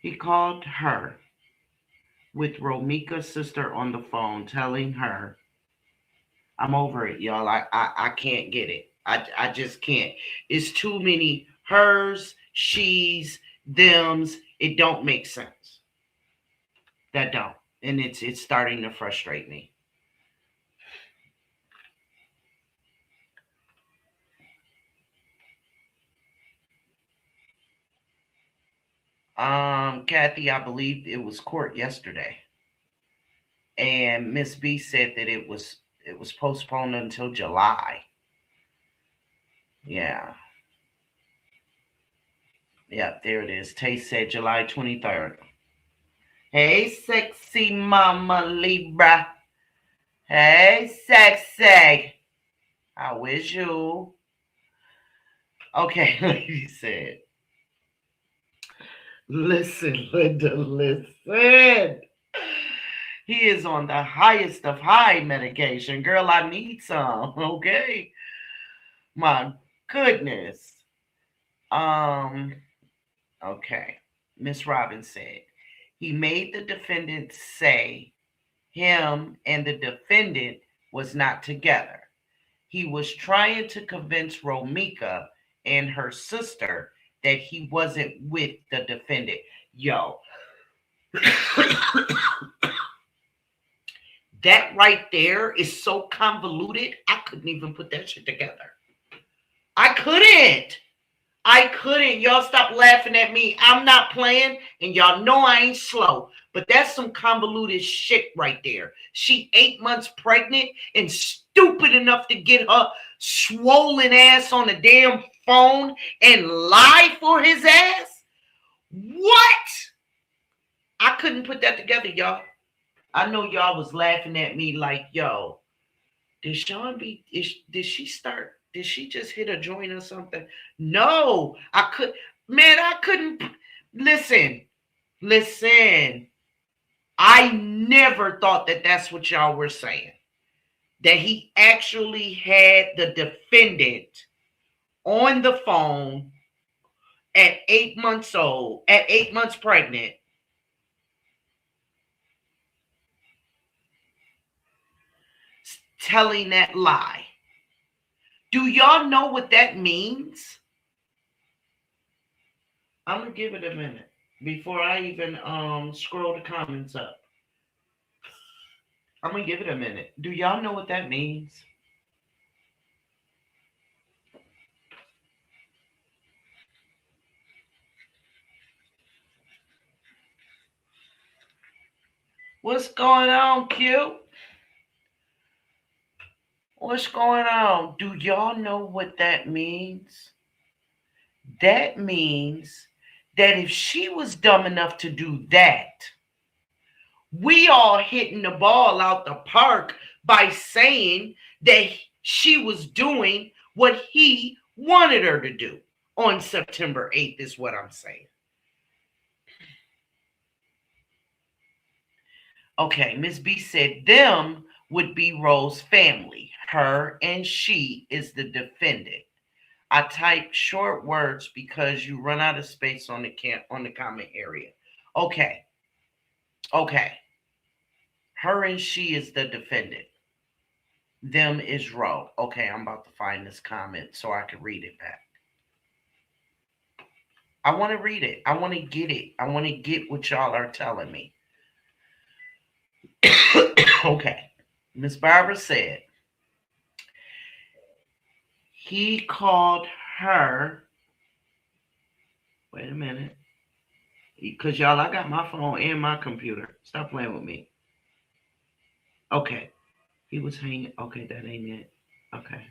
He called her with Romika's sister on the phone, telling her, I'm over it, y'all. I can't get it. I just can't. It's too many hers, she's, thems. It don't make sense. That don't. And it's starting to frustrate me. Kathy, I believe it was court yesterday. And Miss B said that it was postponed until July. Yeah. Yep, there it is. Tay said July 23rd. Hey, sexy mama Libra. Hey, sexy. How is you? Okay, lady said. Listen, Linda, listen. He is on the highest of high medication. Girl, I need some, okay? My goodness. Okay. Miss Robbins said, he made the defendant say him and the defendant was not together. He was trying to convince Romika and her sister that he wasn't with the defendant. Yo. That right there is so convoluted, I couldn't even put that shit together. I couldn't. Y'all stop laughing at me. I'm not playing, and y'all know I ain't slow. But that's some convoluted shit right there. She 8 months pregnant and stupid enough to get her swollen ass on the damn phone and lie for his ass? What? I couldn't put that together, y'all. I know y'all was laughing at me like, yo, did Sean be, did she start, did she just hit a joint or something? No, I couldn't, listen. I never thought that that's what y'all were saying. That he actually had the defendant on the phone at 8 months old, at 8 months pregnant, telling that lie. Do y'all know what that means? I'm going to give it a minute before I even scroll the comments up. I'm going to give it a minute. Do y'all know what that means? What's going on, Q? What's going on? Do y'all know what that means? That means that if she was dumb enough to do that, we all hitting the ball out the park by saying that she was doing what he wanted her to do on September 8th is what I'm saying. Okay, Miss B said them would be Rose's family. Her and she is the defendant. I type short words because you run out of space on the comment area. Okay. Her and she is the defendant. Them is Ro. Okay, I'm about to find this comment so I can read it back. I want to read it. I want to get it. I want to get what y'all are telling me. Okay. Miss Barbara said, he called her. Wait a minute. Because y'all, I got my phone and my computer. Stop playing with me. Okay. He was hanging. Okay, that ain't it. Okay.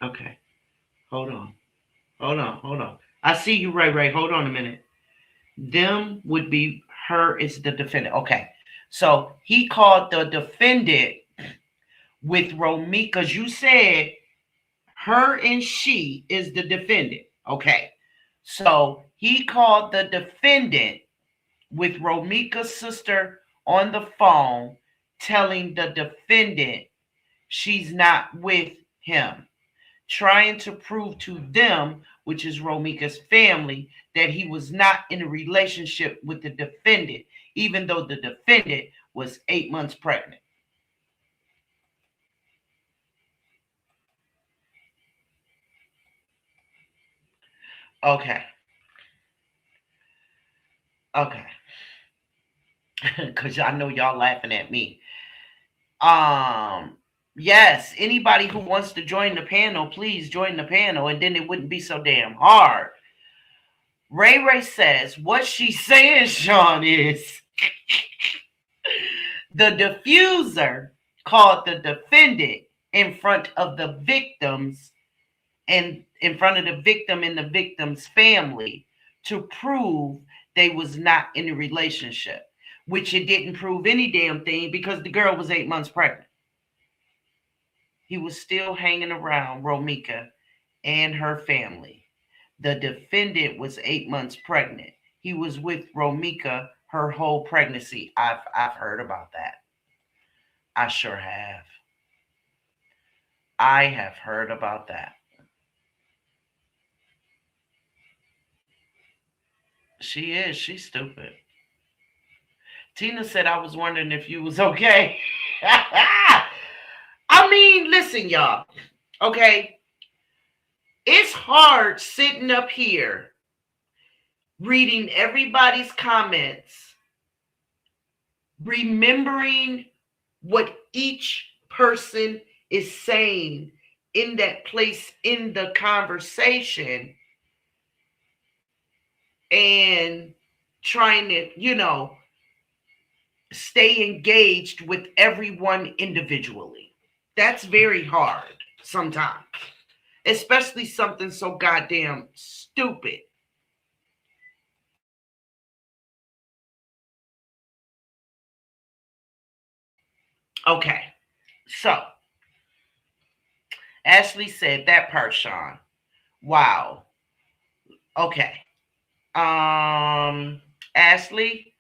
Okay. Hold on. I see you, Ray. Hold on a minute. Them would be her is the defendant. Okay. So he called the defendant with Romika, because you said her and she is the defendant. Okay. So he called the defendant with Romika's sister on the phone, telling the defendant she's not with him, trying to prove to them, which is Romika's family, that he was not in a relationship with the defendant, even though the defendant was 8 months pregnant. Okay. Because I know y'all laughing at me. Yes, anybody who wants to join the panel, please join the panel, and then it wouldn't be so damn hard. Ray says, what she's saying, Sean, is the diffuser called the defendant in front of the victims and in front of the victim and the victim's family to prove they was not in a relationship, which it didn't prove any damn thing because the girl was 8 months pregnant. He was still hanging around Romika and her family. The defendant was 8 months pregnant. He was with Romika her whole pregnancy. I've heard about that. I sure have. I have heard about that. She is. She's stupid. Tina said, I was wondering if you was okay. I mean, listen, y'all. Okay. It's hard sitting up here reading everybody's comments, remembering what each person is saying in that place in the conversation, and trying to, stay engaged with everyone individually. That's very hard sometimes, especially something so goddamn stupid. Okay, so Ashley said that part, Sean. Wow. Okay. Ashley,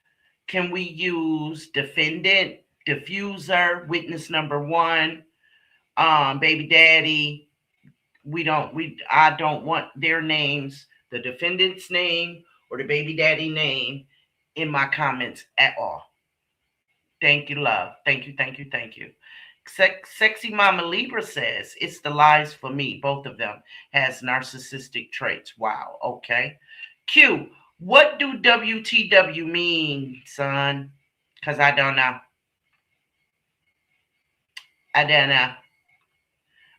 can we use defendant, diffuser, witness number one, baby daddy? I don't want their names, the defendant's name or the baby daddy name in my comments at all. Thank you, love. Thank you, thank you, thank you. Sexy Mama Libra says it's the lies for me. Both of them has narcissistic traits. Wow. Okay. Q. What do WTW mean, son? Because I don't know. I don't know.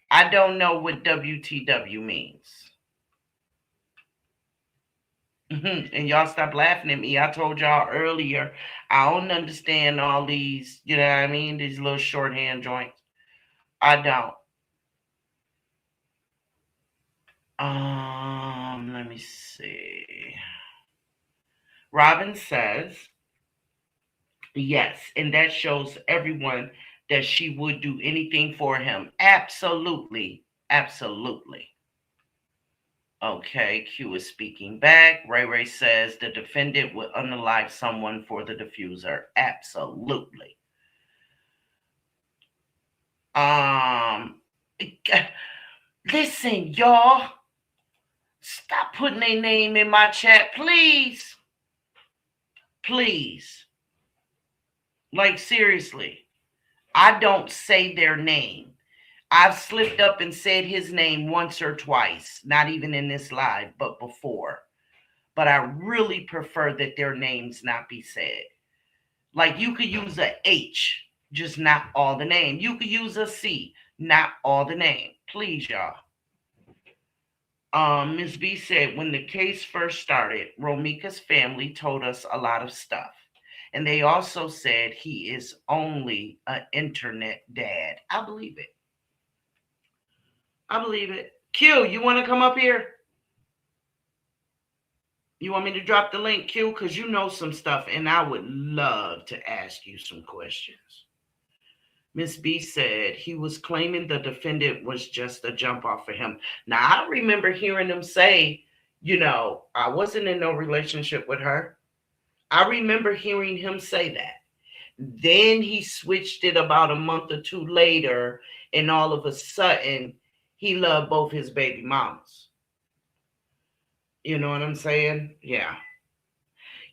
I don't know what WTW means. And y'all stop laughing at me. I told y'all earlier, I don't understand all these, you know what I mean? These little shorthand joints. I don't. Let me see. Robin says, yes, and that shows everyone that she would do anything for him. Absolutely. Absolutely. Okay, Q is speaking back. Ray Ray says the defendant would unalive someone for the diffuser. Absolutely. Listen, y'all. Stop putting their name in my chat, please. Please. Like, seriously. I don't say their name. I've slipped up and said his name once or twice, not even in this live, but before. But I really prefer that their names not be said. Like, you could use a H, just not all the name. You could use a C, not all the name. Please, y'all. Ms. B said, when the case first started, Romika's family told us a lot of stuff. And they also said he is only an internet dad. I believe it. I believe it. Q, you want to come up here? You want me to drop the link, Q? Because you know some stuff, and I would love to ask you some questions. Miss B said he was claiming the defendant was just a jump off for him. Now, I remember hearing him say, I wasn't in no relationship with her. I remember hearing him say that. Then he switched it about a month or two later, and all of a sudden, he loved both his baby mamas. You know what I'm saying? Yeah.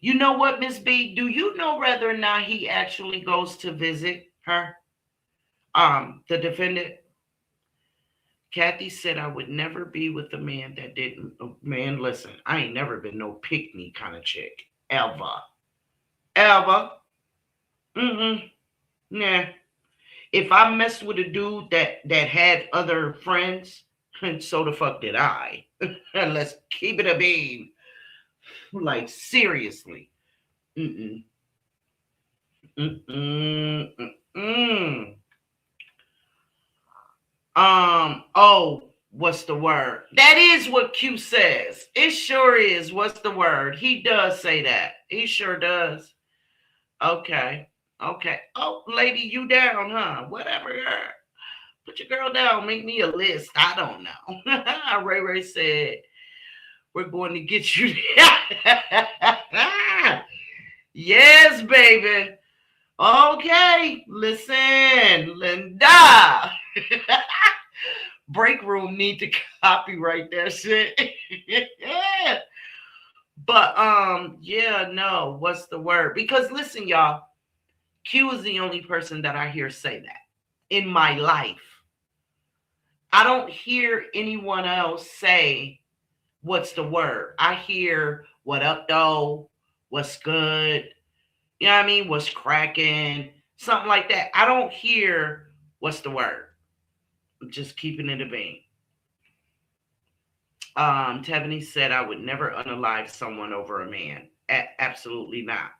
You know what, Miss B? Do you know whether or not he actually goes to visit her? The defendant? Kathy said, I would never be with a man that didn't. Man, listen, I ain't never been no pick-me kind of chick. Ever. Ever. Nah. If I messed with a dude that had other friends, so the fuck did I. Let's keep it a beam. Like, seriously. Mm-mm. Mm-mm. Mm-mm. What's the word? That is what Q says. It sure is. What's the word? He does say that. He sure does. Okay. Okay. Oh, lady, you down, huh? Whatever, girl. Put your girl down. Make me a list. I don't know. Ray Ray said, we're going to get you. Yes, baby. Okay. Listen, Linda. Break room need to copyright that shit. But yeah, no, what's the word? Because listen, y'all, Q is the only person that I hear say that in my life. I don't hear anyone else say what's the word. I hear what up though, what's good, you know what I mean, what's cracking, something like that. I don't hear what's the word. I'm just keeping it a bean. Tevany said I would never unalive someone over a man. Absolutely not.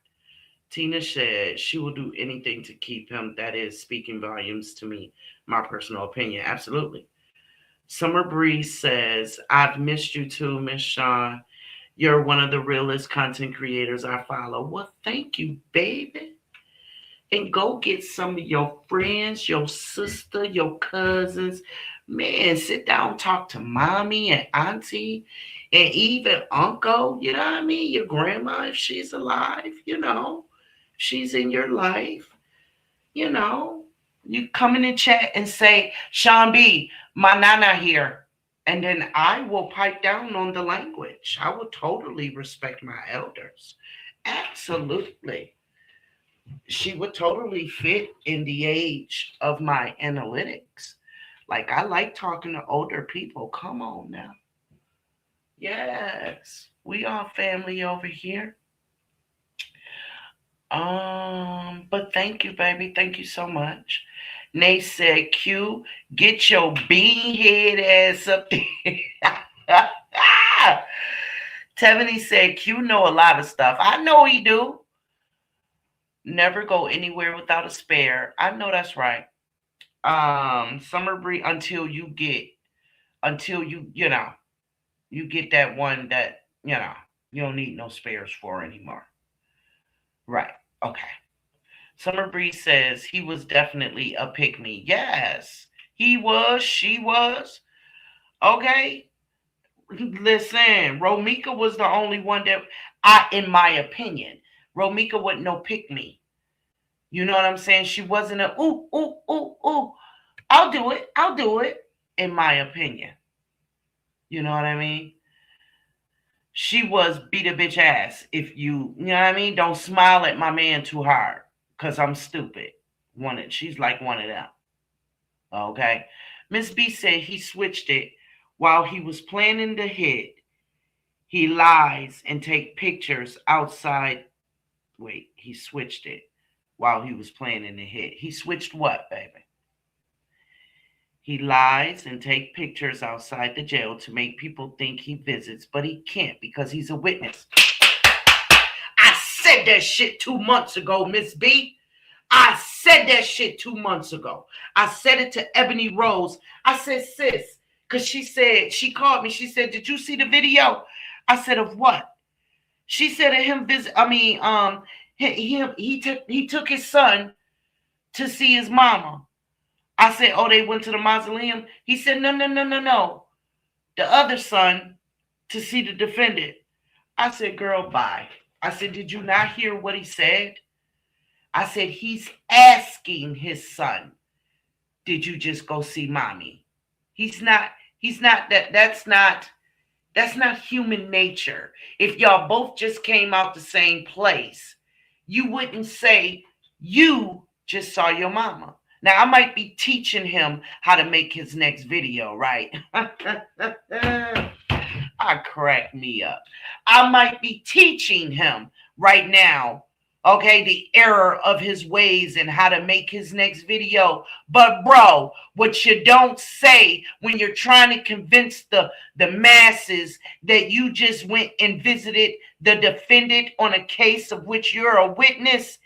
Tina said she will do anything to keep him. That is speaking volumes to me. My personal opinion. Absolutely. Summer Breeze says, I've missed you too, Miss Shawn. You're one of the realest content creators I follow. Well, thank you, baby. And go get some of your friends, your sister, your cousins. Man, sit down, talk to mommy and auntie and even uncle. You know what I mean? Your grandma, if she's alive, she's in your life, you know. You come in the chat and say, Sean B, my nana here. And then I will pipe down on the language. I will totally respect my elders. Absolutely. She would totally fit in the age of my analytics. Like, I like talking to older people. Come on now. Yes, we are family over here. But thank you, baby. Thank you so much. Nate said, Q, get your bean head ass up there. Tevany said, Q know a lot of stuff. I know he do. Never go anywhere without a spare. I know that's right. Summer Bree, until you get that one that, you don't need no spares for anymore. Right. Okay. Summer Breeze says he was definitely a pick me. Yes, he was. She was. Okay. Listen, Romika was the only one that in my opinion, Romika wasn't no pick me. You know what I'm saying? She wasn't a ooh, ooh, ooh, ooh. I'll do it. I'll do it. In my opinion. You know what I mean? She was beat a bitch ass. If you know what I mean? Don't smile at my man too hard. Cause I'm stupid. She's like one of them. Okay. Miss B said he switched it while he was planning the hit. He lies and take pictures outside. Wait, he switched it while he was planning the hit. He switched what, baby? He lies and take pictures outside the jail to make people think he visits, but he can't because he's a witness. I said that shit 2 months ago, Miss B. I said that shit 2 months ago. I said it to Ebony Rose. I said, sis, because she called me. She said, did you see the video? I said, of what? She said of him he took his son to see his mama. I said, oh, they went to the mausoleum? He said, no. The other son to see the defendant. I said, girl, bye. I said, did you not hear what he said? I said, he's asking his son, did you just go see mommy? That's not human nature. If y'all both just came out the same place, you wouldn't say you just saw your mama. Now, I might be teaching him how to make his next video, right? I crack me up. I might be teaching him right now, okay, the error of his ways and how to make his next video. But, bro, what you don't say when you're trying to convince the masses that you just went and visited the defendant on a case of which you're a witness,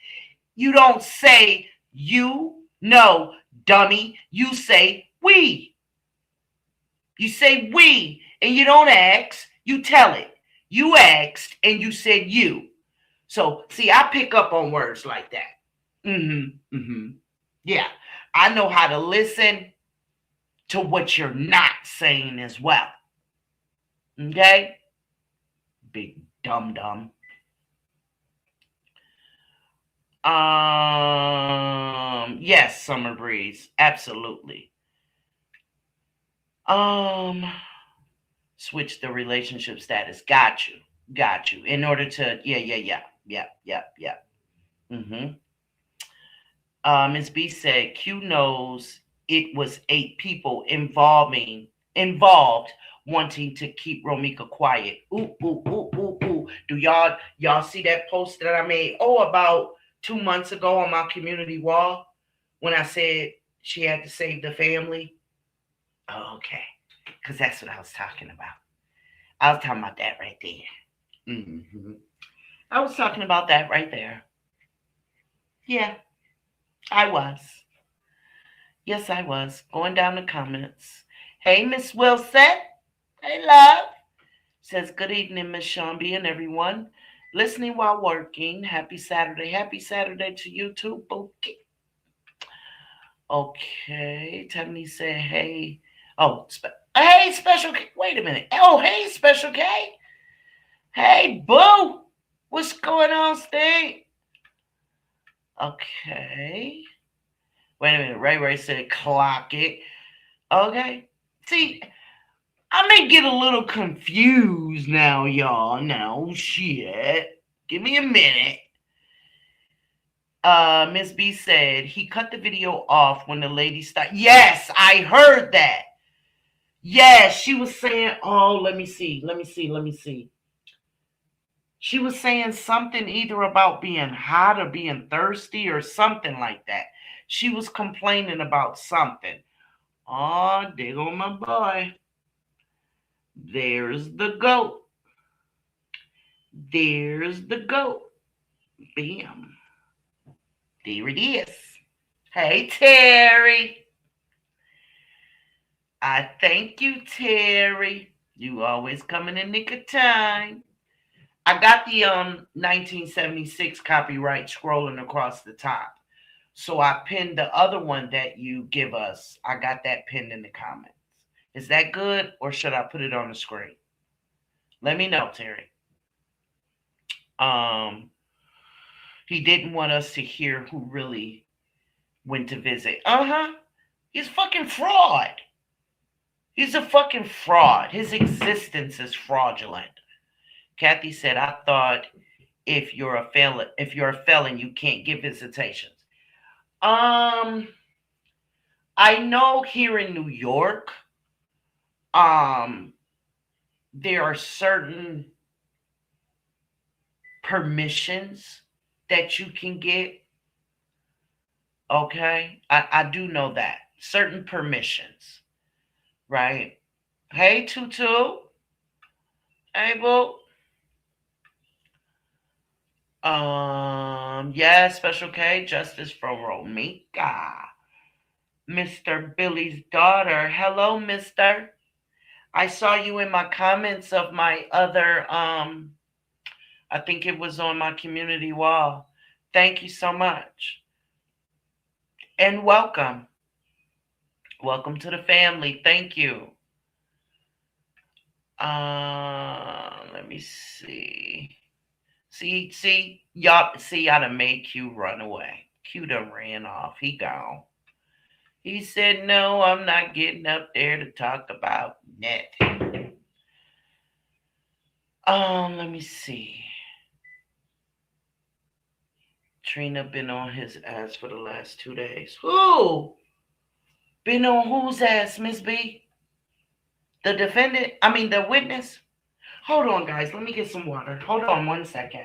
you don't say you. No, dummy, you say we. You say we, and you don't ask, you tell it. You asked, and you said you. So, see, I pick up on words like that. Yeah, I know how to listen to what you're not saying as well. Okay? Big dum-dum. Yes, Summer Breeze, absolutely. Switch the relationship status. Got you. In order to, yeah. Ms. B said Q knows it was 8 people involved wanting to keep Romika quiet. Ooh. Do y'all see that post that I made? About 2 months ago on my community wall when I said she had to save the family? Oh, okay. Because that's what I was talking about. I was talking about that right there. I was talking about that right there. Yeah, I was. Yes, I was. Going down the comments. Hey, Miss Wilson. Hey, love. Says, good evening, Miss Shambi and everyone. Listening while working. Happy Saturday. Happy Saturday to you too, Bookie. Okay. Tiffany said, hey. Oh, hey, Special K. Wait a minute. Oh, hey, Special K. Hey, Boo. What's going on, Steve? Okay. Wait a minute. Ray said, clock it. Okay. See, I may get a little confused now, y'all. Now, shit. Give me a minute. Miss B said he cut the video off when the lady stopped. Yes, I heard that. Yes, she was saying, oh, let me see. She was saying something either about being hot or being thirsty or something like that. She was complaining about something. Oh, there go my boy. There's the goat. There's the goat. Bam. There it is. Hey, Terry. I thank you, Terry. You always coming in nick of time. I got the 1976 copyright scrolling across the top. So I pinned the other one that you give us. I got that pinned in the comments. Is that good or should I put it on the screen? Let me know, Terry. He didn't want us to hear who really went to visit. He's fucking fraud. He's a fucking fraud. His existence is fraudulent. Kathy said, I thought if you're a felon, you can't give visitations. I know here in New York, there are certain permissions that you can get. Okay, I do know that. Certain permissions, right? Hey, Tutu. Hey, boo. Yeah, Special K, Justice from Romika. Mr. Billy's daughter. Hello, mister. I saw you in my comments of my other, I think it was on my community wall. Thank you so much. And welcome. Welcome to the family. Thank you. Let me see. See, y'all see how to make Q run away. Q done ran off. He gone. He said, no, I'm not getting up there to talk about nothing. Let me see. Trina been on his ass for the last 2 days. Who? Been on whose ass, Miss B? The defendant? I mean, the witness? Hold on, guys. Let me get some water. Hold on 1 second.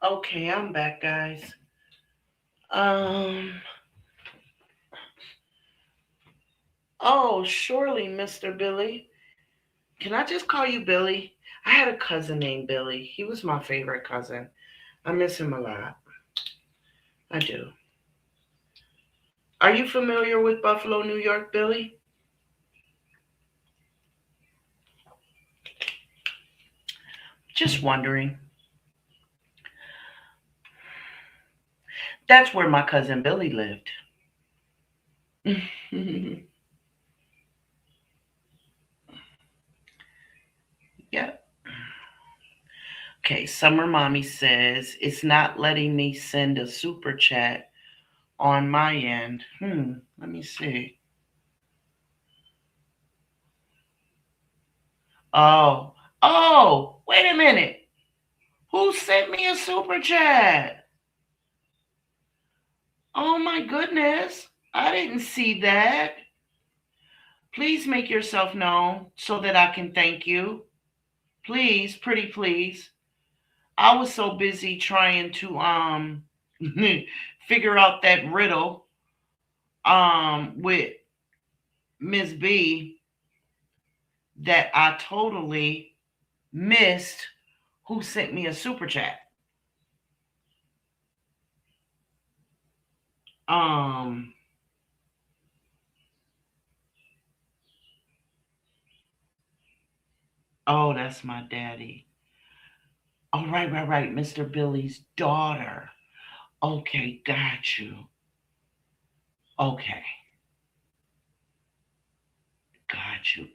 Okay, I'm back, guys. Oh, surely, Mr. Billy. Can I just call you Billy? I had a cousin named Billy. He was my favorite cousin. I miss him a lot. I do. Are you familiar with Buffalo, New York, Billy? Just wondering. That's where my cousin Billy lived. Yep. Okay, Summer Mommy says it's not letting me send a super chat on my end. Let me see. Oh, wait a minute. Who sent me a super chat? Oh my goodness. I didn't see that. Please make yourself known so that I can thank you. Please, pretty please. I was so busy trying to figure out that riddle with Miss B that I totally missed who sent me a super chat. Um oh, that's my daddy. Oh, right. Mr. Billy's daughter. Okay, got you. Okay, got you.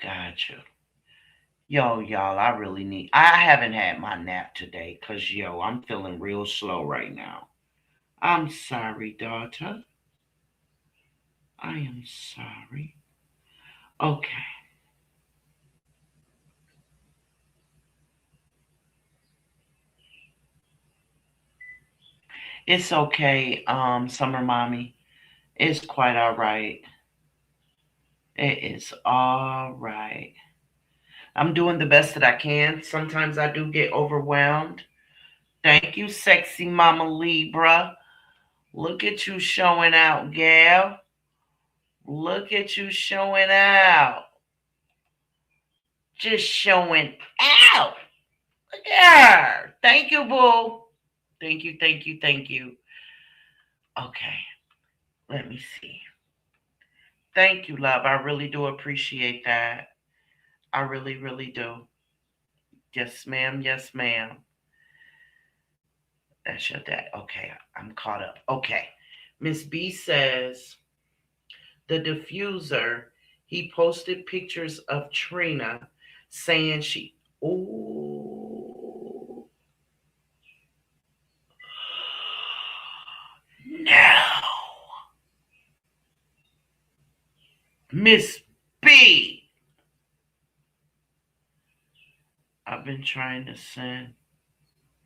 Yo, y'all, I haven't had my nap today because, yo, I'm feeling real slow right now. I'm sorry, daughter. I am sorry. Okay. It's okay, Summer Mommy. It's quite all right. It is all right. I'm doing the best that I can. Sometimes I do get overwhelmed. Thank you, sexy Mama Libra. Look at you showing out, gal. Look at you showing out. Just showing out. Look at her. Thank you, boo. Thank you. Okay, let me see. Thank you, love. I really do appreciate that. I really do. Yes, ma'am. Yes, ma'am. That's your dad. Okay, I'm caught up. Okay. Miss B says the diffuser, he posted pictures of Trina saying she, ooh, no. Miss B. I've been trying to send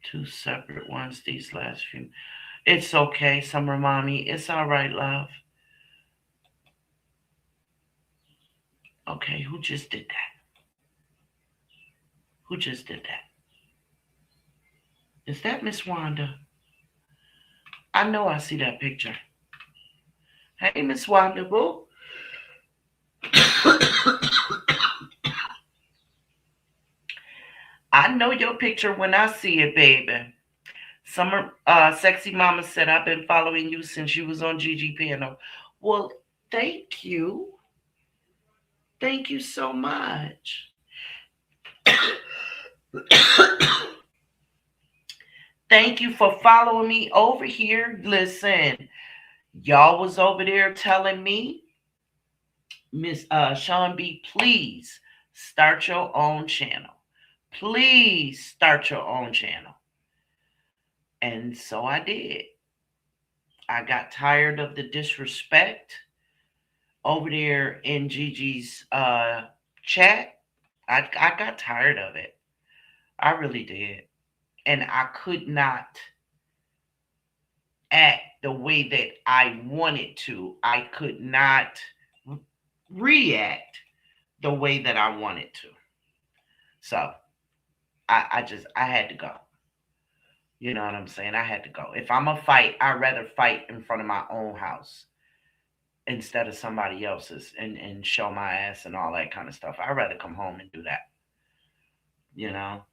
two separate ones these last few. It's okay, Summer Mommy. It's all right, love. Okay, who just did that? Who just did that? Is that Miss Wanda? I know I see that picture. Hey, Miss Wanda, boo. I know your picture when I see it, baby. Summer, sexy mama said, I've been following you since you was on Gigi Piano. Well, thank you. Thank you so much. Thank you for following me over here. Listen, y'all was over there telling me, Miss Sean B, please start your own channel. Please start your own channel. And so I did. I got tired of the disrespect over there in Gigi's chat. I got tired of it. I really did. And I could not act the way that I wanted to. I could not react the way that I wanted to. So I had to go. You know what I'm saying? I had to go. If I'm a fight, I'd rather fight in front of my own house instead of somebody else's and show my ass and all that kind of stuff. I'd rather come home and do that. You know?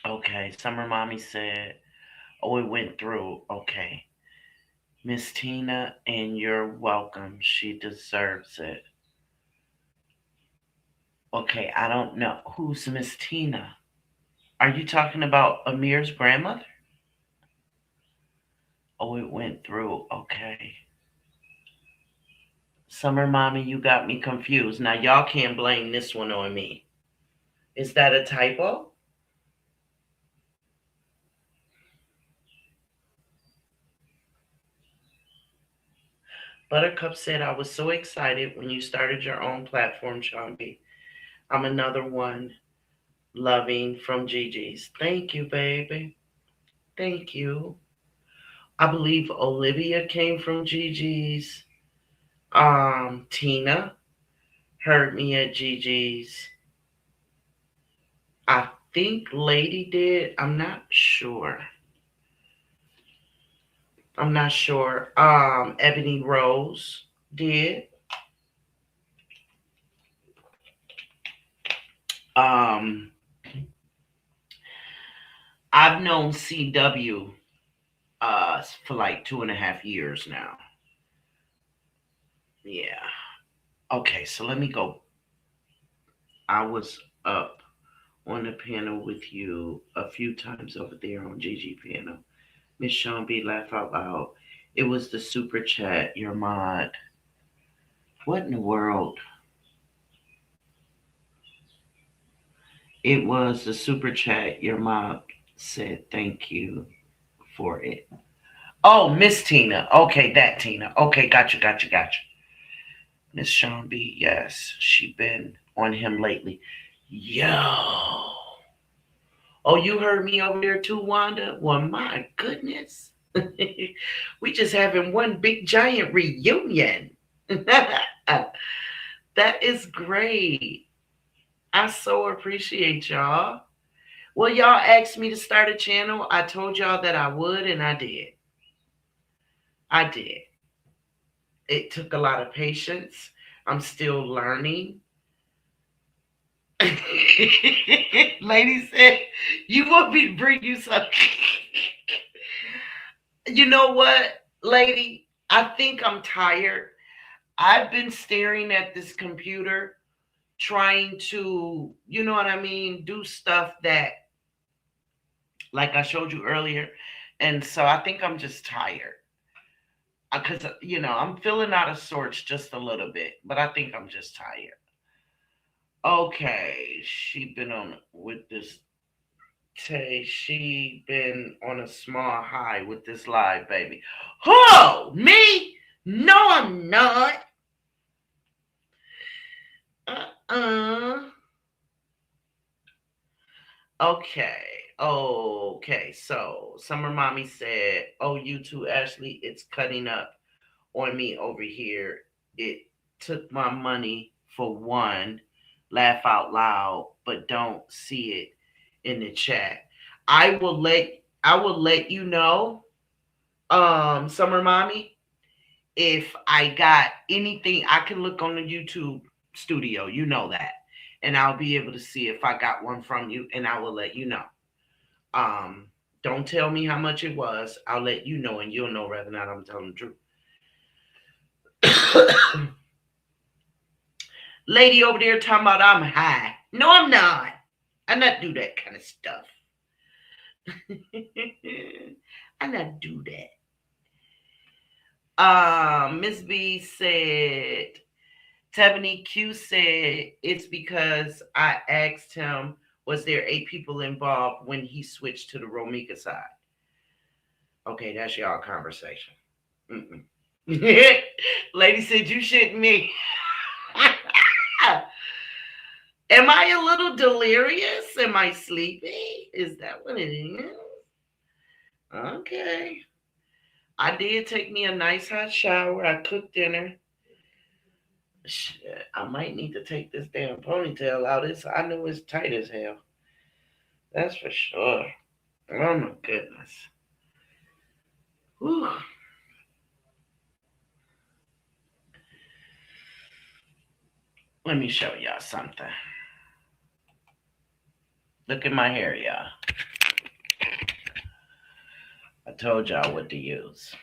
Okay, Summer Mommy said, oh, it went through. Okay. Miss Tina, and you're welcome. She deserves it. Okay, I don't know. Who's Miss Tina? Are you talking about Amir's grandmother? Oh, it went through. Okay. Summer Mommy, you got me confused. Now, y'all can't blame this one on me. Is that a typo? Buttercup said, I was so excited when you started your own platform, Sean B. I'm another one Loving from Gigi's. Thank you, baby. Thank you. I believe Olivia came from Gigi's. Tina heard me at Gigi's. I think Lady did. I'm not sure. I'm not sure. Ebony Rose did. Um, I've known CW for like 2.5 years now. Yeah. Okay, so let me go. I was up on the panel with you a few times over there on Gigi panel. Miss Sean B. Laugh Out Loud. It was the super chat, your mod. What in the world? It was the super chat, your mod said thank you for it. Oh, Miss Tina. Okay, that Tina. Okay, gotcha. Miss Sean B. Yes, she been on him lately. Yo. Oh, you heard me over there too, Wanda? Well, my goodness. We just having one big giant reunion. That is great. I so appreciate y'all. Well, y'all asked me to start a channel. I told y'all that I would, and I did. I did. It took a lot of patience. I'm still learning. Lady said, you want me to bring you some? You know what, lady? I think I'm tired. I've been staring at this computer, trying to, you know what I mean, do stuff that, like I showed you earlier. And so I think I'm just tired. Because, I'm feeling out of sorts just a little bit, but I think I'm just tired. Okay, she been on with this Tay, she been on a small high with this live, baby. Who? Me? No, I'm not. Uh-uh. Okay. So Summer Mommy said, oh, you too, Ashley, it's cutting up on me over here. It took my money for one. Laugh out loud, but don't see it in the chat. I will let you know, Summer Mommy, if I got anything. I can look on the YouTube studio, you know that. And I'll be able to see if I got one from you, and I will let you know. Um, don't tell me how much it was. I'll let you know, and you'll know whether or not I'm telling the truth. Lady over there talking about I'm high. No, I'm not. I not do that kind of stuff. I not do that. Miss B said, Tebony Q said it's because I asked him, was there 8 people involved when he switched to the Romika side? Okay, that's y'all conversation. Lady said, you shitting me. Am I a little delirious? Am I sleepy? Is that what it is? Okay. I did take me a nice hot shower. I cooked dinner. Shit, I might need to take this damn ponytail out. I know it's tight as hell. That's for sure. Oh my goodness. Whew. Let me show y'all something. Look at my hair, y'all. I told y'all what to use.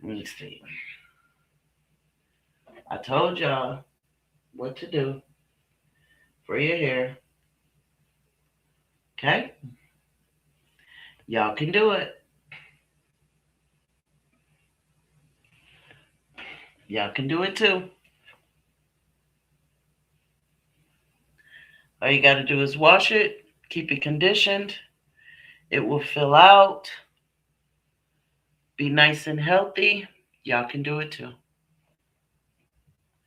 Let me see. I told y'all what to do for your hair. Okay? Y'all can do it. Y'all can do it too. All you got to do is wash it, keep it conditioned. It will fill out, be nice and healthy. Y'all can do it too.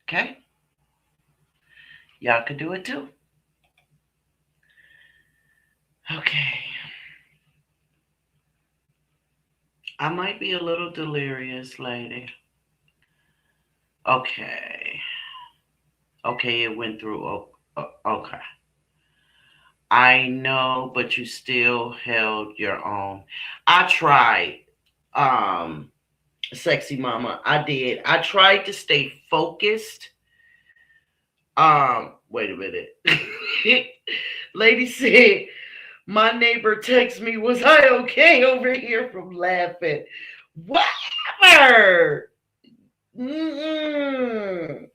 Okay? Y'all can do it too. Okay. I might be a little delirious, lady. Okay. Okay, it went through. Okay. I know, but you still held your own. I tried, um, sexy mama. I did. I tried to stay focused. Wait a minute. Lady said, my neighbor texted me, was I okay over here from laughing? Whatever. Mm-mm.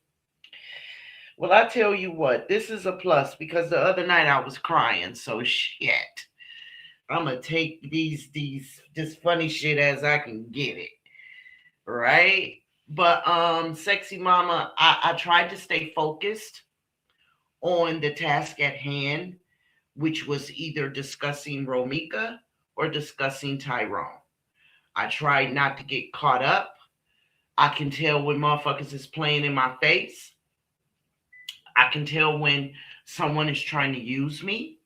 Well, I tell you what, this is a plus because the other night I was crying. So shit. I'm gonna take these this funny shit as I can get it. Right? But sexy mama, I tried to stay focused on the task at hand, which was either discussing Romika or discussing Tyrone. I tried not to get caught up. I can tell when motherfuckers is playing in my face. I can tell when someone is trying to use me.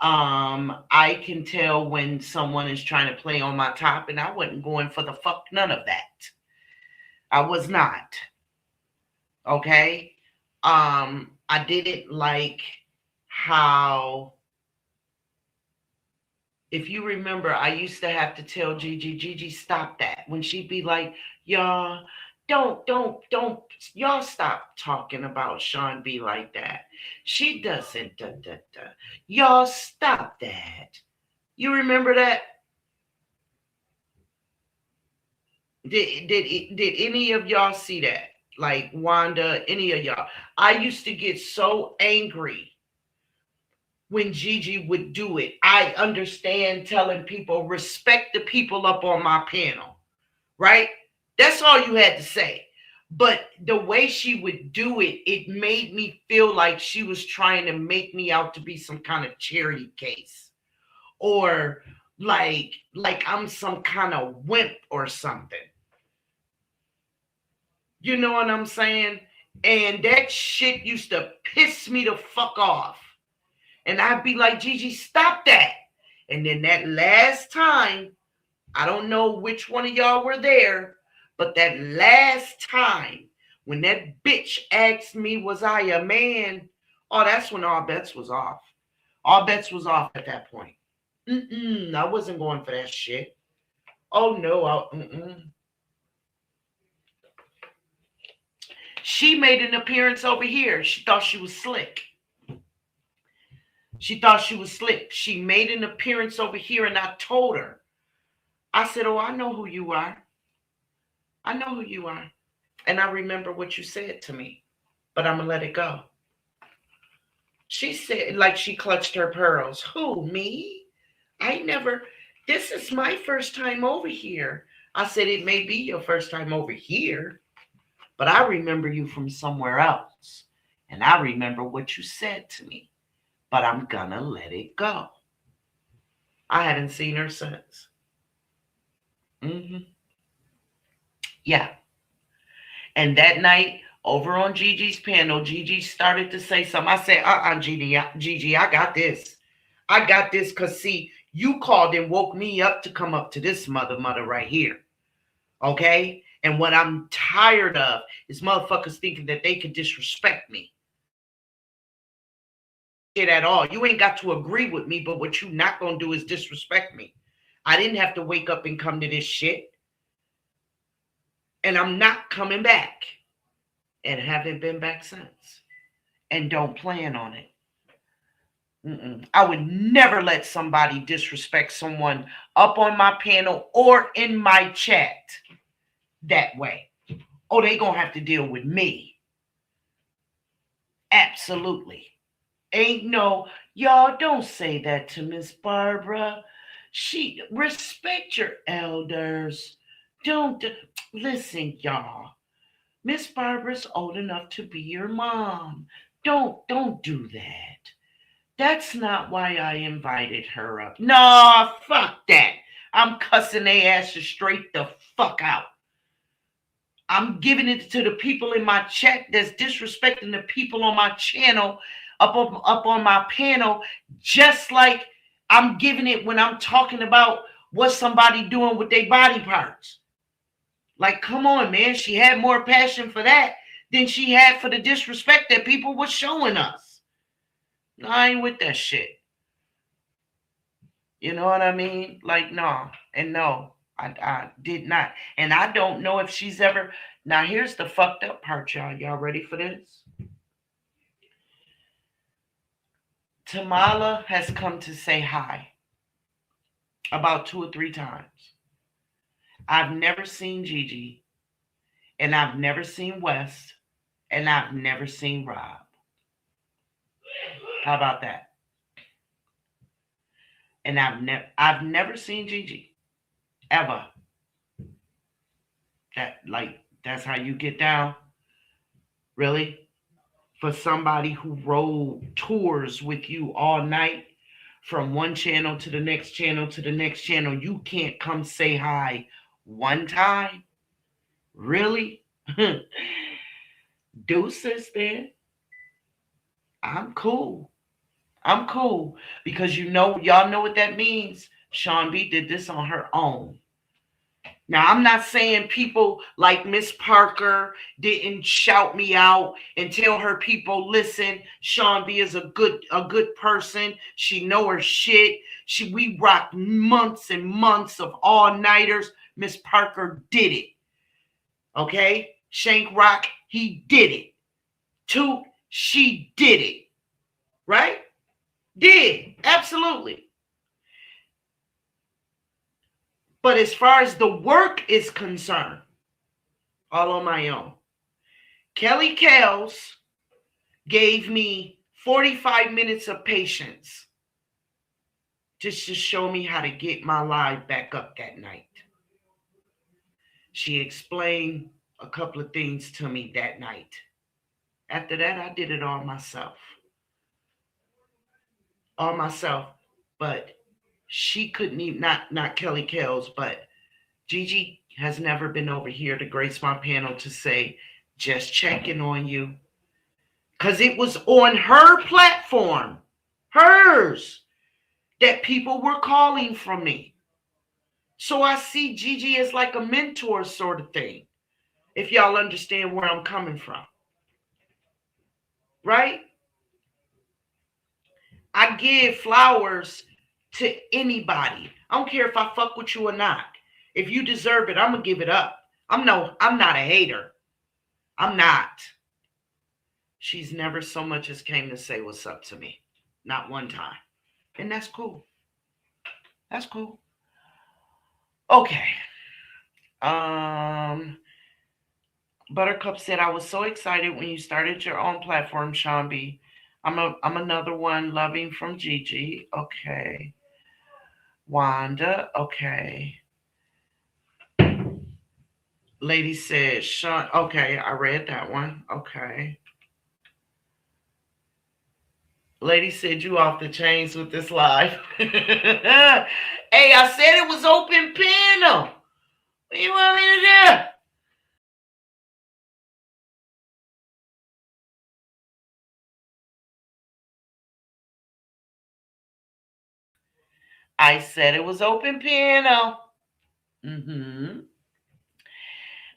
I can tell when someone is trying to play on my top, and I wasn't going for the fuck none of that. I was not. Okay. I didn't like how, if you remember, I used to have to tell Gigi, stop that. When she'd be like, y'all, don't, y'all stop talking about Sean B like that. She doesn't, y'all stop that. You remember that? Did any of y'all see that? Like Wanda, any of y'all? I used to get so angry when Gigi would do it. I understand telling people respect the people up on my panel, right? That's all you had to say. But the way she would do it, it made me feel like she was trying to make me out to be some kind of charity case, or like I'm some kind of wimp or something. You know what I'm saying? And that shit used to piss me the fuck off. And I'd be like, Gigi, stop that. And then that last time, I don't know which one of y'all were there, but that last time when that bitch asked me, was I a man? Oh, that's when all bets was off. All bets was off at that point. I wasn't going for that shit. Oh, no. She made an appearance over here. She thought she was slick. She thought she was slick. She made an appearance over here, and I told her. I said, oh, I know who you are. I know who you are. And I remember what you said to me, but I'm going to let it go. She said, like she clutched her pearls. Who, me? I never, this is my first time over here. I said, it may be your first time over here, but I remember you from somewhere else. And I remember what you said to me, but I'm going to let it go. I haven't seen her since. Yeah. And that night, over on Gigi's panel, Gigi started to say something. I said, Gigi, I got this. I got this because, see, you called and woke me up to come up to this mother right here. Okay? And what I'm tired of is motherfuckers thinking that they can disrespect me. It at all. You ain't got to agree with me, but what you not going to do is disrespect me. I didn't have to wake up and come to this shit. And I'm not coming back. And haven't been back since. And don't plan on it. I would never let somebody disrespect someone up on my panel or in my chat that way. Oh, they gonna have to deal with me. Absolutely. Ain't no, y'all don't say that to Miss Barbara. She respect your elders. Don't listen, y'all. Miss Barbara's old enough to be your mom. Don't do that. That's not why I invited her up. No, fuck that. I'm cussing their asses straight the fuck out. I'm giving it to the people in my chat that's disrespecting the people on my channel, up on my panel, just like I'm giving it when I'm talking about what somebody doing with their body parts. Like, come on, man. She had more passion for that than she had for the disrespect that people were showing us. No, I ain't with that shit. You know what I mean? Like, no. And no, I did not. And I don't know if she's ever. Now, here's the fucked up part, y'all. Y'all ready for this? Tamala has come to say hi about 2 or 3 times. I've never seen Gigi, and I've never seen West, and I've never seen Rob. How about that? And I've never seen Gigi ever. That's how you get down? Really? For somebody who rode tours with you all night from one channel to the next channel to the next channel, you can't come say hi one time? Really? Deuces then. I'm cool. I'm cool because y'all know what that means. Sean B did this on her own. Now, I'm not saying people like Miss Parker didn't shout me out and tell her people, listen, Sean B is a good person. She know her shit. We rocked months and months of all-nighters. Miss Parker did it. Okay? Shank Rock, he did it. Toot, she did it. Right? Did. Absolutely. But as far as the work is concerned, all on my own. Kelly Kales gave me 45 minutes of patience just to show me how to get my live back up that night. She explained a couple of things to me that night. After that, I did it all myself. All myself. But she couldn't even, not Kelly Kales, but Gigi has never been over here to grace my panel to say, just checking on you. Because it was on her platform, hers, that people were calling from me. So I see Gigi as like a mentor sort of thing, if y'all understand where I'm coming from. Right? I give flowers to anybody. I don't care if I fuck with you or not. If you deserve it, I'm going to give it up. I'm not a hater. I'm not. She's never so much as came to say what's up to me. Not one time. And that's cool. That's cool. Okay. Buttercup said, I was so excited when you started your own platform, Sean B. I'm another one loving from Gigi. Okay. Wanda. Okay. Lady said, Sean. Okay, I read that one. Okay. Lady said, you off the chains with this live. Hey, I said it was open panel. What do you want me to do? I said it was open panel.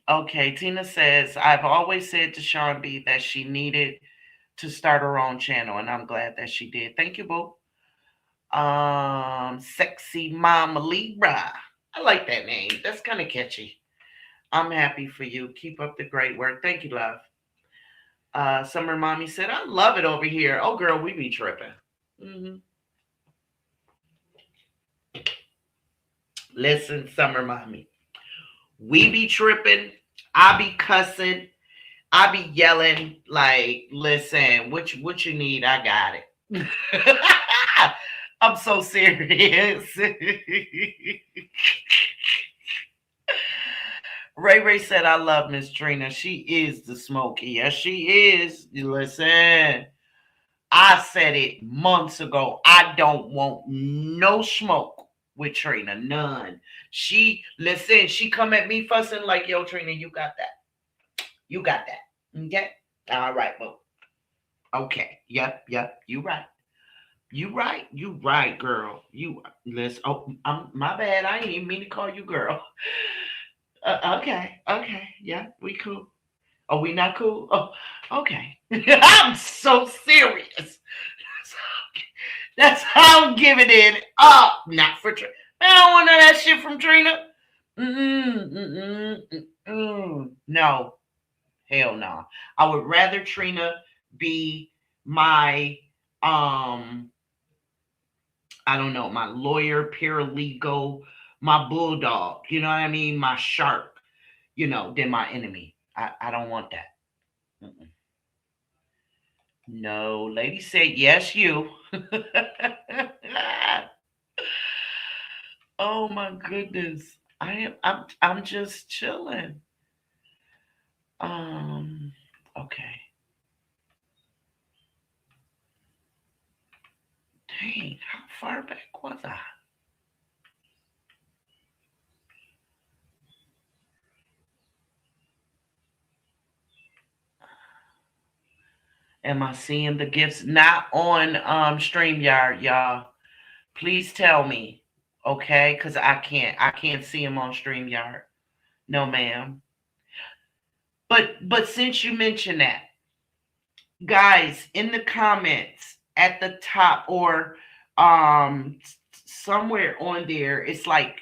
Okay, Tina says, I've always said to Sean B that she needed to start her own channel, and I'm glad that she did. Thank you, boo. Sexy Mama Libra. I like that name. That's kind of catchy. I'm happy for you. Keep up the great work. Thank you, love. Summer Mommy said, I love it over here. Oh, girl, we be tripping. Listen, Summer Mommy. We be tripping. I be cussing. I be yelling. Like, listen, what you need? I got it. I'm so serious. Ray said, I love Miss Trina. She is the smoky. Yes, she is. Listen, I said it months ago. I don't want no smoke with Trina. None. She come at me fussing like, yo, Trina, you got that. You got that. Okay? All right, well. Okay. Yep. You right. You right. You right, girl. You let's. Oh, my bad. I ain't even mean to call you girl. Okay. Okay. Yeah, we cool. Are we not cool? Oh, okay. I'm so serious. That's how I'm giving it up. Not for Trina. I don't want none of that shit from Trina. No. Hell no. I would rather Trina be my I don't know, my lawyer, paralegal, my bulldog, you know what I mean? My shark, than my enemy. I don't want that. Mm-mm. No, lady said yes, you. Oh my goodness. I'm just chilling. Um okay. Dang, how far back was I? Am I seeing the gifts? Not on StreamYard, y'all. Please tell me. Okay? Because I can't see them on StreamYard. No, ma'am. But since you mentioned that, guys, in the comments at the top or somewhere on there, it's like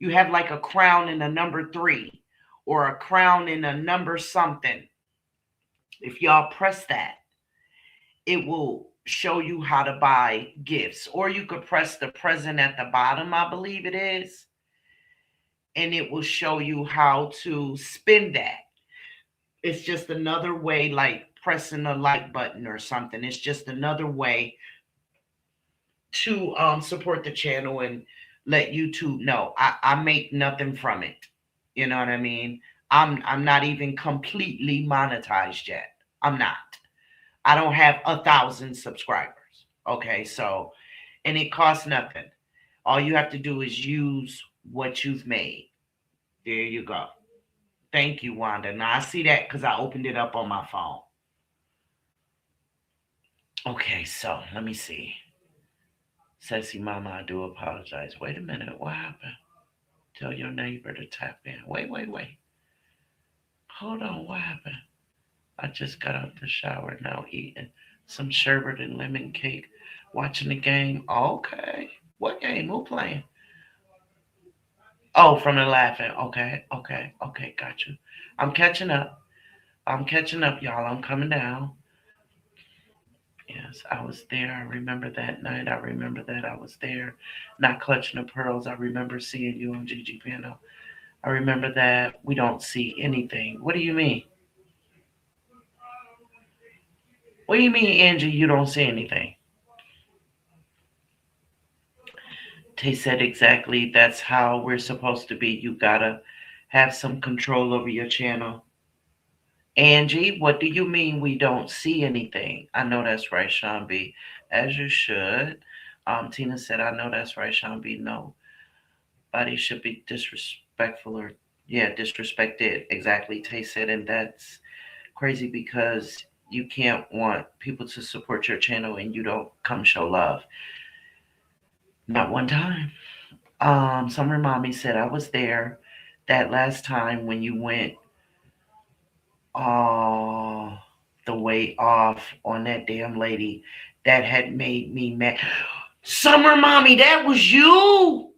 you have like a crown and a number 3 or a crown and a number something. If y'all press that, it will show you how to buy gifts. Or you could press the present at the bottom, I believe it is, and it will show you how to spend that. It's just another way, like pressing a like button or something. It's just another way to support the channel and let YouTube know I make nothing from it. You know what I mean? I'm not even completely monetized yet. I'm not. I don't have 1,000 subscribers. Okay, so, and it costs nothing. All you have to do is use what you've made. There you go. Thank you, Wanda. Now I see that because I opened it up on my phone. Okay, so let me see. Sassy Mama, I do apologize. Wait a minute. What happened? Tell your neighbor to tap in. Wait. Hold on. What happened? I just got out the shower now, eating some sherbet and lemon cake, watching the game. Okay. What game? Who playing? Oh, from the laughing. Okay. Got you. I'm catching up. Y'all. I'm coming down. Yes, I was there. I remember that night. I remember that I was there, not clutching the pearls. I remember seeing you on Gigi Pano. I remember that we don't see anything. What do you mean? What do you mean, Angie, you don't see anything? Tay said exactly. That's how we're supposed to be. You gotta have some control over your channel. Angie, what do you mean we don't see anything? I know that's right, Sean B. As you should. Tina said, I know that's right, Sean B. Nobody should be disrespectful or, disrespected. Exactly, Tay said, and that's crazy because you can't want people to support your channel and you don't come show love. Not one time. Summer Mommy said, I was there that last time when you went the way off on that damn lady that had made me mad. Summer Mommy, that was you.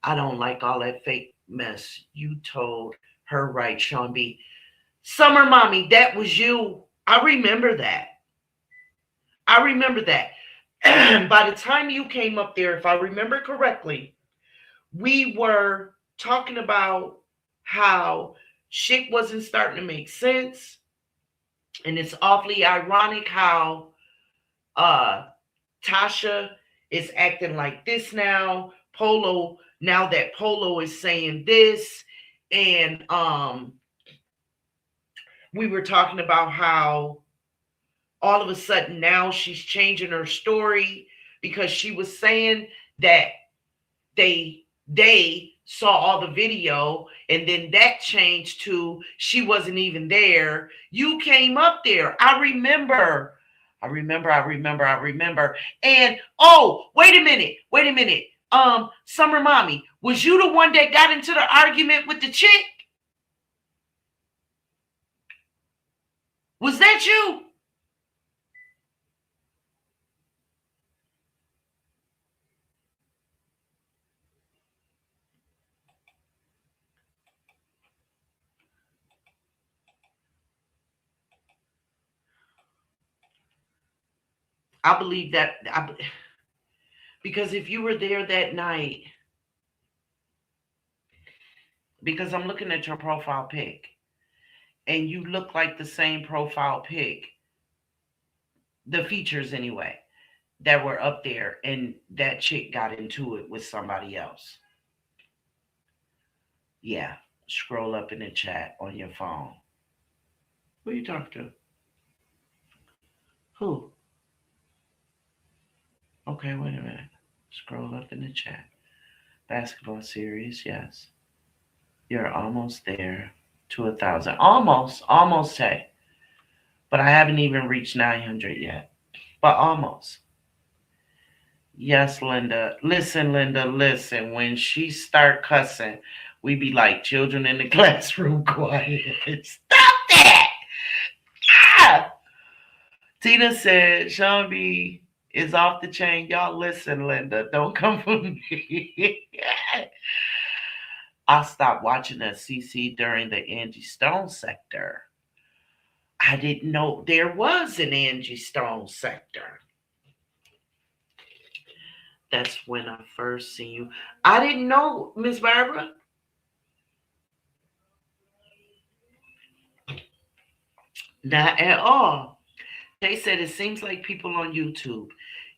I don't like all that fake mess. You told her right, Sean B. Summer Mommy, that was you. I remember that. By the time you came up there, if I remember correctly, we were talking about how shit wasn't starting to make sense. And it's awfully ironic how Tasha is acting like this now. Now that Polo is saying this. And we were talking about how all of a sudden now she's changing her story because she was saying that they saw all the video, and then that changed to she wasn't even there. You came up there. I remember I remember. And oh, wait a minute. Summer Mommy, was you the one that got into the argument with the chick? Was that you? I believe that. Because if you were there that night, because I'm looking at your profile pic, and you look like the same profile pic, the features anyway, that were up there, and that chick got into it with somebody else. Yeah, scroll up in the chat on your phone. Who you talking to? Who? Okay, wait a minute. Scroll up in the chat. Basketball series, yes. You're almost there to 1,000. Almost, hey. But I haven't even reached 900 yet. But almost. Yes, Linda. Listen, Linda, listen. When she start cussing, we be like children in the classroom, quiet. Stop that! Ah! Tina said, Sean B is off the chain. Y'all listen, Linda. Don't come for me. I stopped watching the CC during the Angie Stone sector. I didn't know there was an Angie Stone sector. That's when I first seen you. I didn't know, Miss Barbara. Not at all. They said it seems like people on YouTube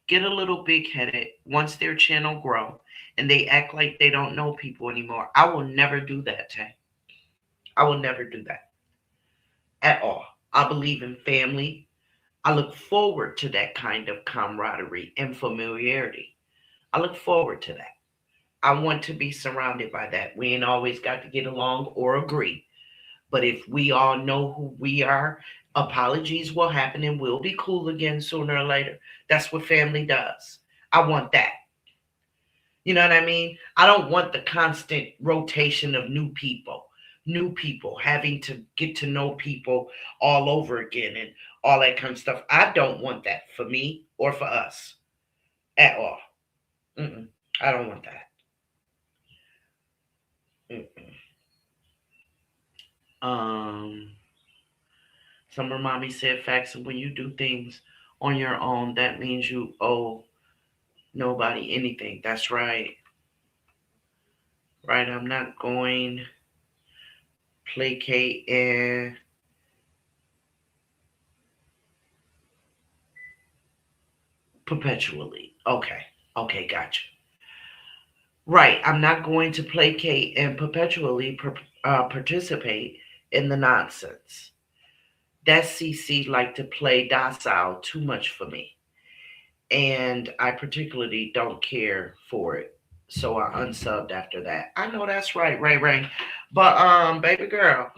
get a little big headed once their channel grow and they act like they don't know people anymore. I will never do that, Tay. I will never do that at all. I believe in family. I look forward to that kind of camaraderie and familiarity. I look forward to that. I want to be surrounded by that. We ain't always got to get along or agree. But if we all know who we are, apologies will happen and we'll be cool again sooner or later. That's what family does. I want that. You know what I mean? I don't want the constant rotation of new people having to get to know people all over again and all that kind of stuff. I don't want that for me or for us at all. I don't want that. Um, Summer Mommy said facts, and when you do things on your own, that means you owe nobody anything. That's right. Right, I'm not going placate and perpetually. Okay, gotcha. Right, I'm not going to placate and perpetually participate in the nonsense. That CC like to play docile too much for me. And I particularly don't care for it. So I unsubbed after that. I know that's right, Ray Ray. But baby girl,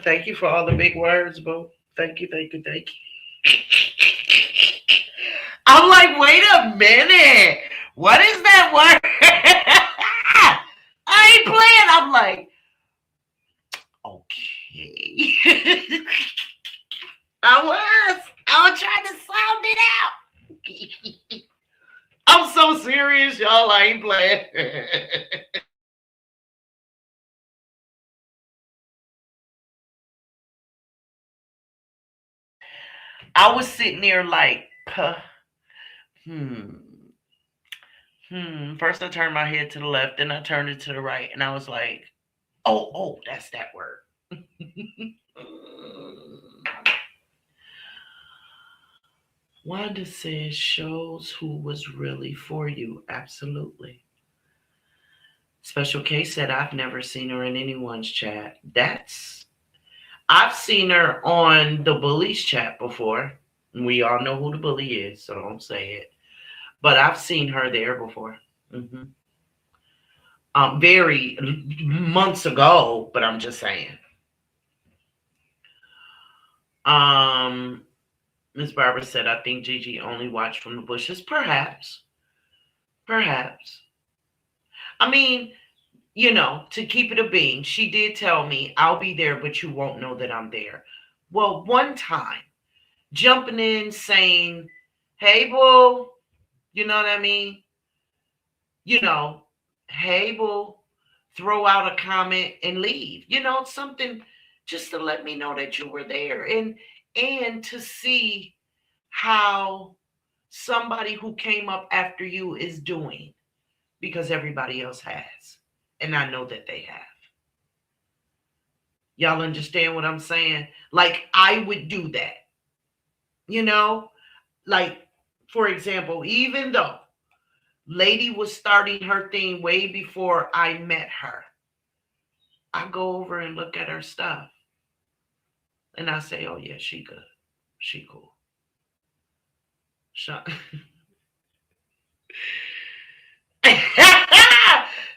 thank you for all the big words, boo. Thank you. I'm like, wait a minute. What is that word? I ain't playing. I'm like, okay. I was trying to sound it out. I'm so serious, y'all. I ain't playing. I was sitting there like, First I turned my head to the left, then I turned it to the right, and I was like, oh, that's that word. Wanda says shows who was really for you. Absolutely. Special K said, I've never seen her in anyone's chat. I've seen her on the bullies chat before. We all know who the bully is, so don't say it. But I've seen her there before. Very months ago, but I'm just saying. Miss Barbara said, I think Gigi only watched from the bushes. Perhaps. Perhaps. I mean, to keep it a bean, she did tell me, I'll be there, but you won't know that I'm there. Well, one time, jumping in saying, hey, boo, you know what I mean? You know, hey, boo, throw out a comment and leave. Something just to let me know that you were there. And to see how somebody who came up after you is doing, because everybody else has. And I know that they have. Y'all understand what I'm saying? Like, I would do that. Like, for example, even though Lady was starting her thing way before I met her, I go over and look at her stuff. And I say, oh, yeah, she good. She cool.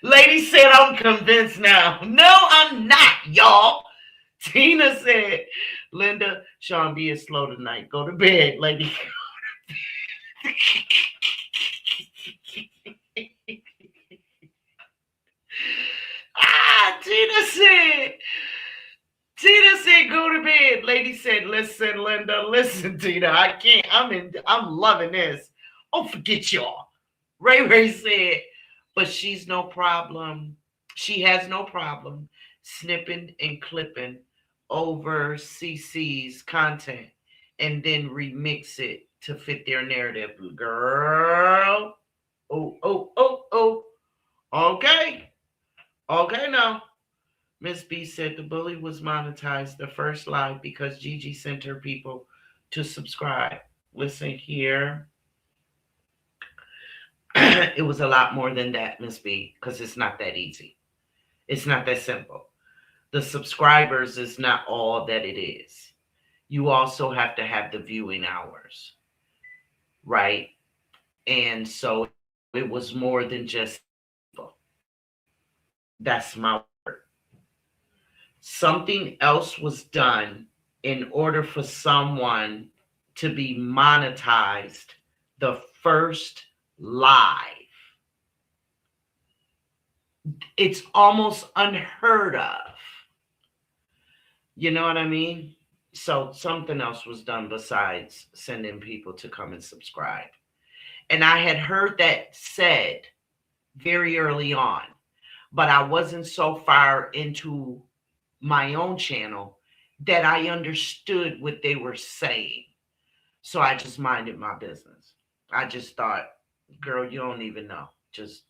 Lady said, I'm convinced now. No, I'm not, y'all. Tina said, Linda, Sean B is slow tonight. Go to bed, lady. Tina said, go to bed. Lady said, listen, Linda, listen, Tina. I can't. I'm loving this. Oh, forget y'all. Ray said, but she's no problem. She has no problem snipping and clipping over CC's content and then remix it to fit their narrative. Girl. Oh. Okay. Okay, now. Miss B said the bully was monetized the first live because Gigi sent her people to subscribe. Listen here. It was a lot more than that, Miss B, because it's not that easy. It's not that simple. The subscribers is not all that it is. You also have to have the viewing hours, right? And so it was more than just people. That's my word. Something else was done in order for someone to be monetized the first live. It's almost unheard of. You know what I mean? So something else was done besides sending people to come and subscribe. And I had heard that said very early on, but I wasn't so far into my own channel that I understood what they were saying. So I just minded my business. I just thought, girl, you don't even know. Just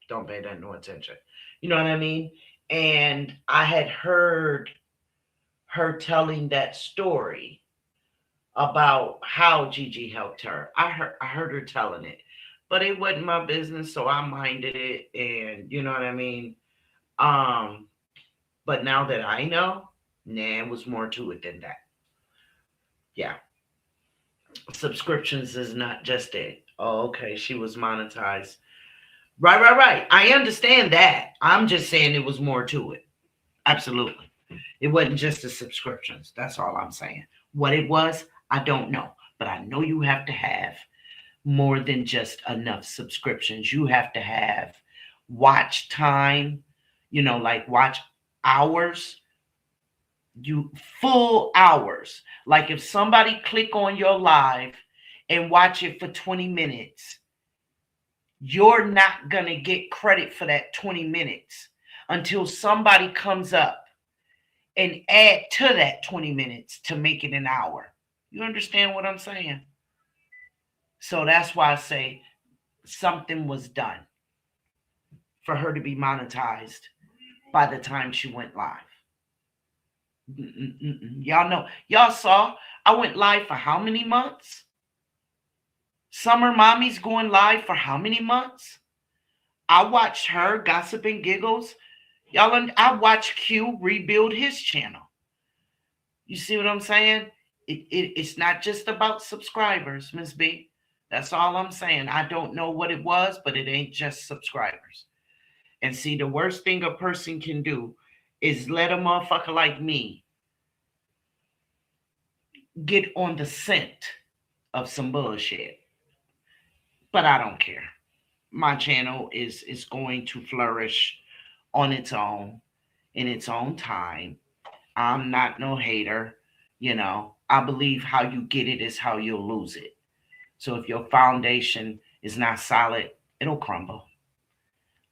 don't pay that no attention. You know what I mean? And I had heard her telling that story about how Gigi helped her. I heard her telling it, but it wasn't my business, so I minded it, and you know what I mean? But now that I know, it was more to it than that. Yeah. Subscriptions is not just it. Oh, okay, she was monetized. Right. I understand that. I'm just saying it was more to it. Absolutely. It wasn't just the subscriptions. That's all I'm saying. What it was, I don't know. But I know you have to have more than just enough subscriptions. You have to have watch time, like watch hours, full hours. Like if somebody click on your live and watch it for 20 minutes, you're not going to get credit for that 20 minutes until somebody comes up and add to that 20 minutes to make it an hour. You understand what I'm saying? So that's why I say something was done for her to be monetized by the time she went live. Y'all know. Y'all saw I went live for how many months? Summer Mommy's going live for how many months? I watched her Gossip and Giggles. Y'all, I watched Q rebuild his channel. You see what I'm saying? It's not just about subscribers, Miss B. That's all I'm saying. I don't know what it was, but it ain't just subscribers. And see, the worst thing a person can do is let a motherfucker like me get on the scent of some bullshit. But I don't care. My channel is going to flourish on its own in its own time. I'm not no hater. I believe how you get it is how you'll lose it. So if your foundation is not solid, it'll crumble.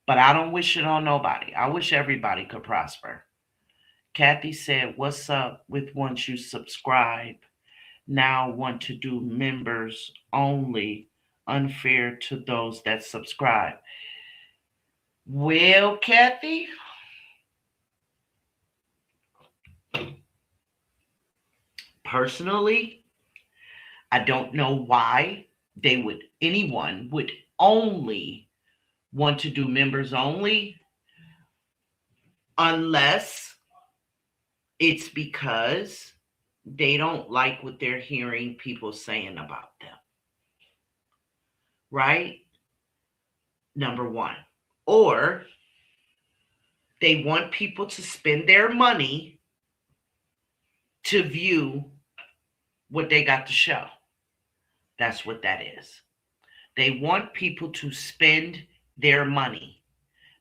But I don't wish it on nobody. I wish everybody could prosper. Kathy said, "What's up with once you subscribe? Now want to do members only. Unfair to those that subscribe." Well, Kathy, personally, I don't know why anyone would only want to do members only unless it's because they don't like what they're hearing people saying about them. Right? Number one. Or they want people to spend their money to view what they got to show. That's what that is. They want people to spend their money.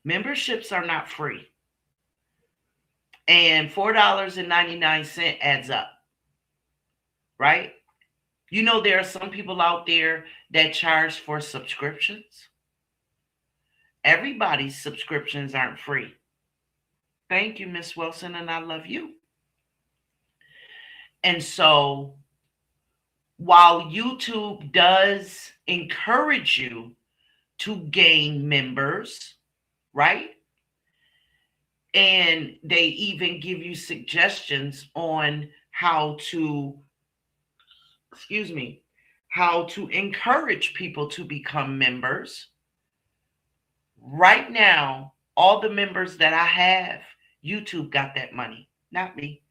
Memberships are not free. And $4.99 adds up. Right? There are some people out there that charge for subscriptions. Everybody's subscriptions aren't free. Thank you, Miss Wilson, and I love you. And so, while YouTube does encourage you to gain members, right? And they even give you suggestions on how to encourage people to become members. Right now, all the members that I have, YouTube got that money, not me.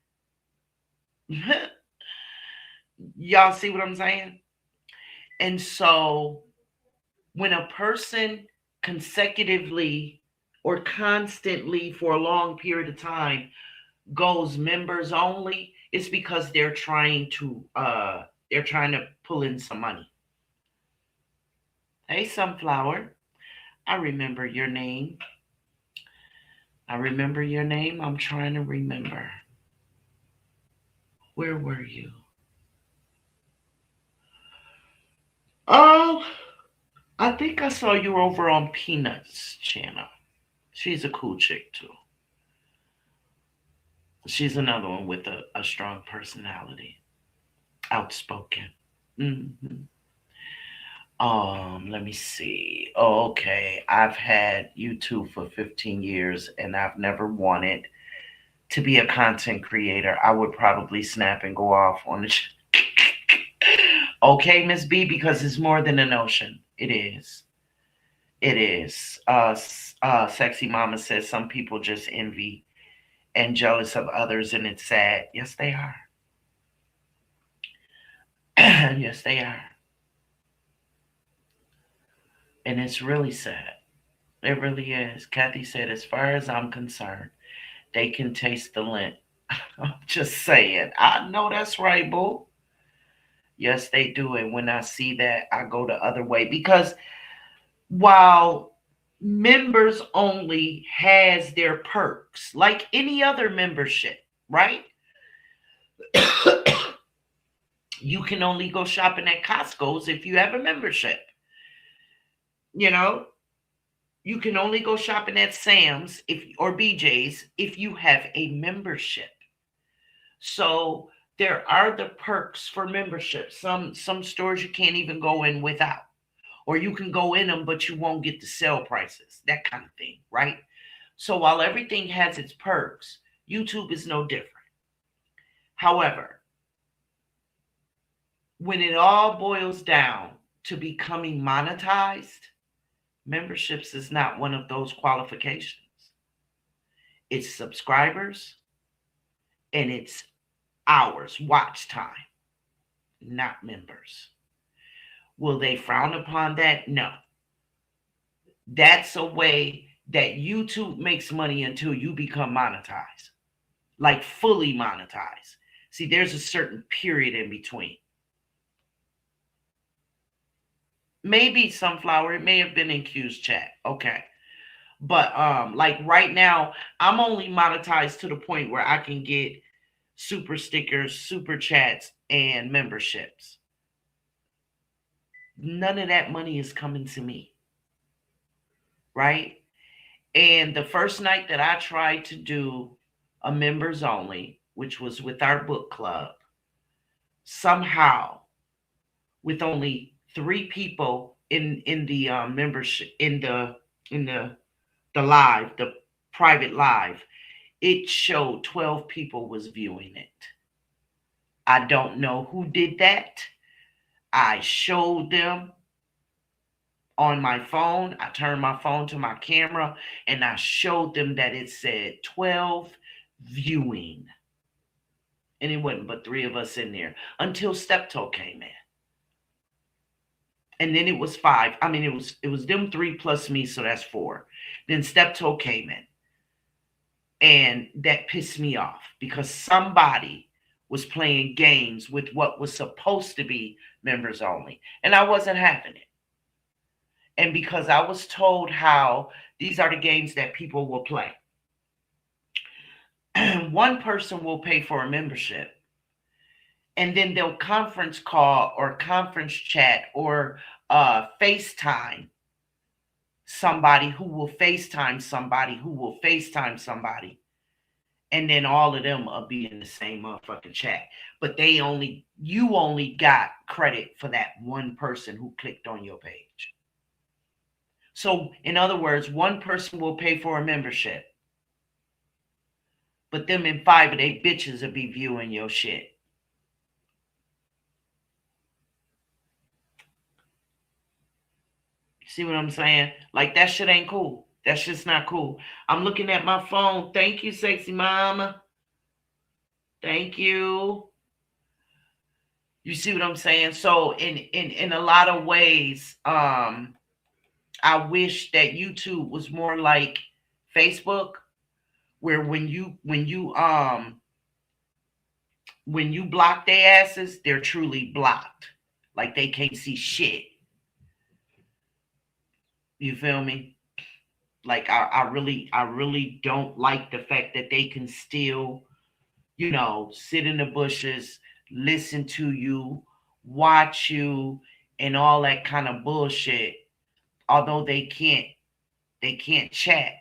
Y'all see what I'm saying? And so when a person consecutively or constantly for a long period of time goes members only, it's because they're trying to pull in some money. Hey, Sunflower, I remember your name. I'm trying to remember. Where were you? Oh, I think I saw you over on Peanuts channel. She's a cool chick too. She's another one with a strong personality. Outspoken. Mm-hmm. Let me see. Oh, okay. I've had YouTube for 15 years and I've never wanted to be a content creator. I would probably snap and go off on the Okay, Miss B, because it's more than a notion. It is. Sexy Mama says some people just envy and jealous of others, and it's sad. Yes, they are. Yes, they are. And it's really sad. It really is. Kathy said, as far as I'm concerned, they can taste the lint. I'm just saying. I know that's right, boo. Yes, they do. And when I see that, I go the other way. Because while members only has their perks, like any other membership, right? You can only go shopping at Costco's if you have a membership. You can only go shopping at Sam's or BJ's if you have a membership. So there are the perks for membership. Some stores you can't even go in without. Or you can go in them, but you won't get the sale prices. That kind of thing, right? So while everything has its perks, YouTube is no different. However, when it all boils down to becoming monetized, memberships is not one of those qualifications. It's subscribers and it's hours, watch time, not members. Will they frown upon that? No. That's a way that YouTube makes money until you become monetized, like fully monetized. See, there's a certain period in between. Maybe Sunflower, it may have been in Q's chat. Okay. But like right now, I'm only monetized to the point where I can get super stickers, super chats, and memberships. None of that money is coming to me. Right? And the first night that I tried to do a members only, which was with our book club, somehow with only 3 people in the membership in the live, the private live, it showed 12 people was viewing it. I don't know who did that. I showed them on my phone. I turned my phone to my camera and I showed them that it said 12 viewing. And it wasn't but 3 of us in there until Steptoe came in. And then it was 5. I mean, it was them 3 plus me, so that's 4. Then Steptoe came in. And that pissed me off because somebody was playing games with what was supposed to be members only. And I wasn't having it. And because I was told how these are the games that people will play. One person will pay for a membership. And then they'll conference call or conference chat or FaceTime somebody who will FaceTime somebody who will FaceTime somebody. And then all of them will be in the same motherfucking chat. But you only got credit for that one person who clicked on your page. So in other words, one person will pay for a membership. But them and 5 of they bitches will be viewing your shit. See what I'm saying? Like, that shit ain't cool. That's just not cool. I'm looking at my phone. Thank you, sexy mama. Thank you. You see what I'm saying? So in a lot of ways, I wish that YouTube was more like Facebook, where when you block their asses, they're truly blocked. Like they can't see shit. You feel me? Like I really don't like the fact that they can still, sit in the bushes, listen to you, watch you, and all that kind of bullshit. Although they can't chat,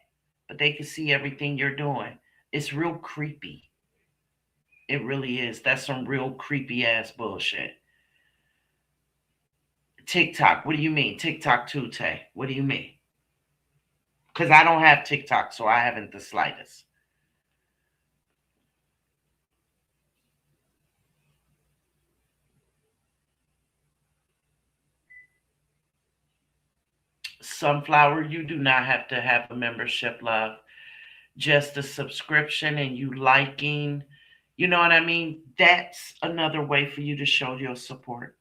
but they can see everything you're doing. It's real creepy. It really is. That's some real creepy ass bullshit. TikTok, what do you mean? TikTok too, Tay. What do you mean? Because I don't have TikTok, so I haven't the slightest. Sunflower, you do not have to have a membership, love. Just a subscription and you liking, you know what I mean? That's another way for you to show your support.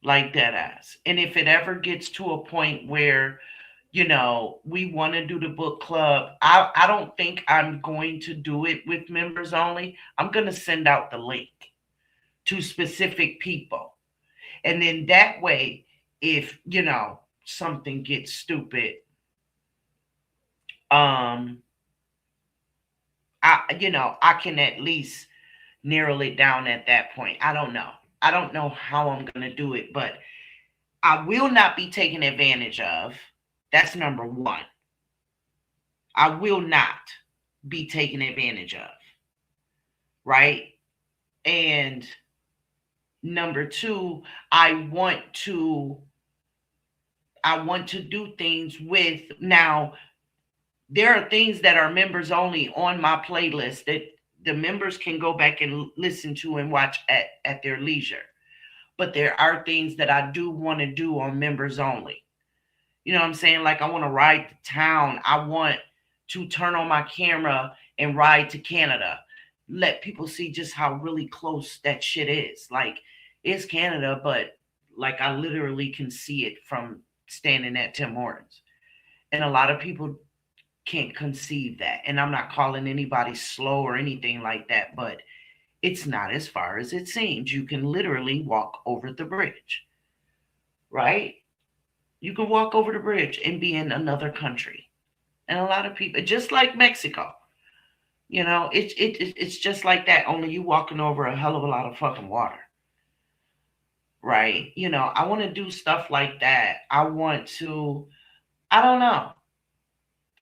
Like that ass. And if it ever gets to a point where, we want to do the book club, I don't think I'm going to do it with members only. I'm going to send out the link to specific people. And then that way, if, something gets stupid, I can at least narrow it down at that point. I don't know how I'm going to do it, but I will not be taken advantage of. That's number 1. I will not be taken advantage of. Right? And number 2, I want to do things with. Now, there are things that are members only on my playlist that the members can go back and listen to and watch at their leisure. But there are things that I do want to do on members only. You know what I'm saying? Like I want to ride to town. I want to turn on my camera and ride to Canada. Let people see just how really close that shit is. Like, it's Canada, but like I literally can see it from standing at Tim Hortons. And a lot of people can't conceive that. And I'm not calling anybody slow or anything like that, but It's not as far as it seems. You can literally walk over the bridge, right? You can walk over the bridge and be in another country. And a lot of people, just like Mexico, it's just like that. Only you walking over a hell of a lot of fucking water, right? I want to do stuff like that. I want to. I don't know.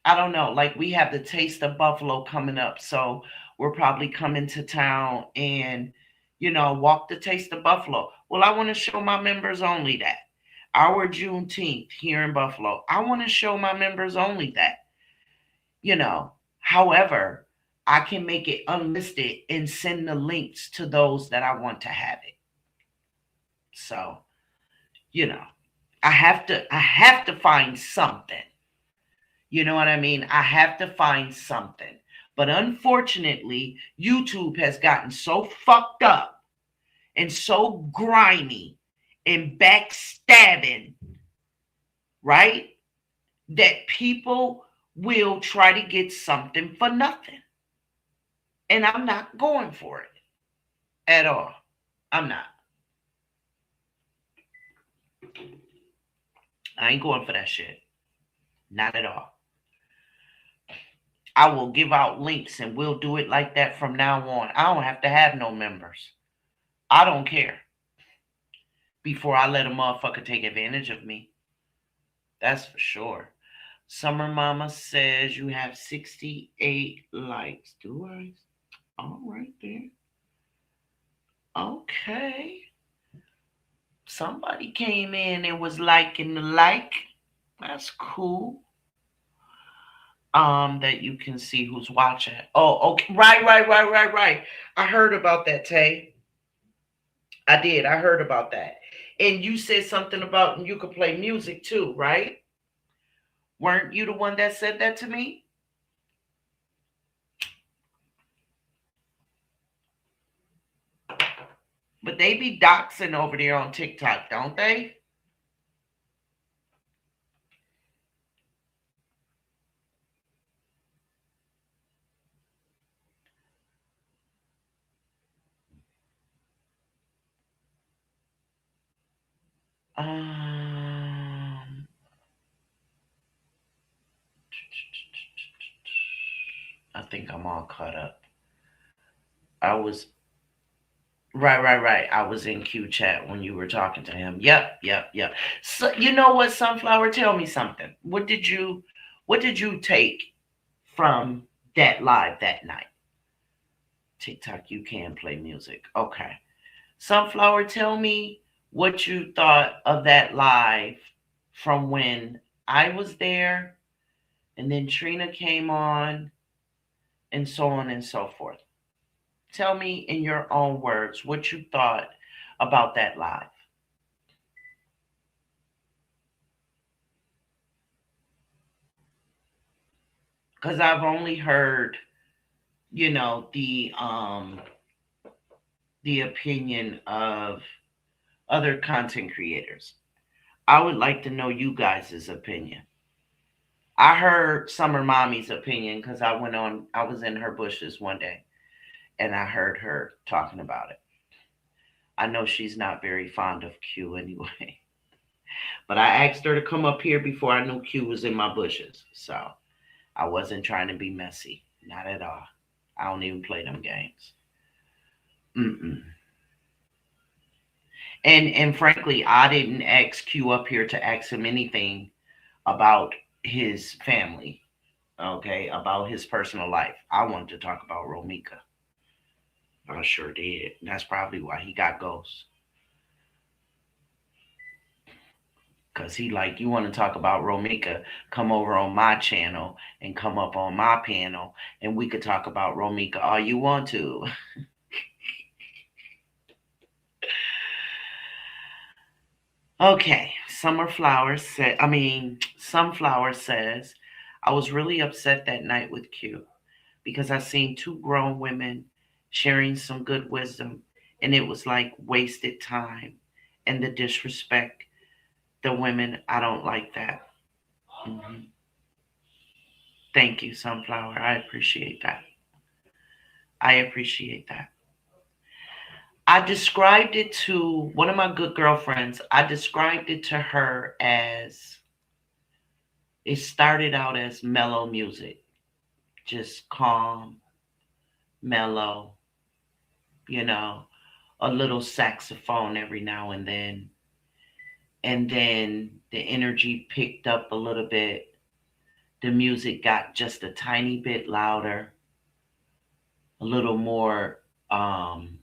I don't know. Like we have the Taste of Buffalo coming up, so we're probably coming to town and walk the Taste of Buffalo. Well, I want to show my members only that. Our Juneteenth here in Buffalo, I want to show my members only that. However, I can make it unlisted and send the links to those that I want to have it. So, I have to find something. You know what I mean? I have to find something. But unfortunately, YouTube has gotten so fucked up and so grimy and backstabbing, right? That people will try to get something for nothing. And I'm not going for it at all. I'm not. I ain't going for that shit. Not at all. I will give out links and we'll do it like that from now on. I don't have to have no members. I don't care. Before I let a motherfucker take advantage of me. That's for sure. Summer Mama says you have 68 likes. Do I? All right there. Okay. Somebody came in and was liking the like. That's cool. That you can see who's watching. Oh, okay. Right. I heard about that, Tay. I did. I heard about that. And you said something about you could play music too, right? Weren't you the one that said that to me? But they be doxing over there on TikTok, don't they? I think I'm all caught up. I was right. I was in Q chat when you were talking to him. Yep. So you know what, Sunflower? Tell me something. What did you take from that live that night? TikTok, you can play music. Okay. Sunflower, tell me what you thought of that live from when I was there and then Trina came on and so on and so forth. Tell me in your own words what you thought about that live. Because I've only heard, the opinion of other content creators. I would like to know you guys' opinion. I heard Summer Mommy's opinion because I was in her bushes one day and I heard her talking about it. I know she's not very fond of Q anyway. But I asked her to come up here before I knew Q was in my bushes. So I wasn't trying to be messy. Not at all. I don't even play them games. And frankly, I didn't ask Q up here to ask him anything about his family, okay, about his personal life. I wanted to talk about Romika. I sure did. That's probably why he got ghosts. Because he like, you want to talk about Romika, come over on my channel and come up on my panel and we could talk about Romika all you want to. Okay, Sunflower says, I was really upset that night with Q because I seen two grown women sharing some good wisdom and it was like wasted time and the disrespect. The women, I don't like that. Mm-hmm. Thank you, Sunflower. I appreciate that. I described it to one of my good girlfriends. I described it to her as it started out as mellow music, just calm, mellow, you know, a little saxophone every now and then. And then the energy picked up a little bit. The music got just a tiny bit louder, a little more, um,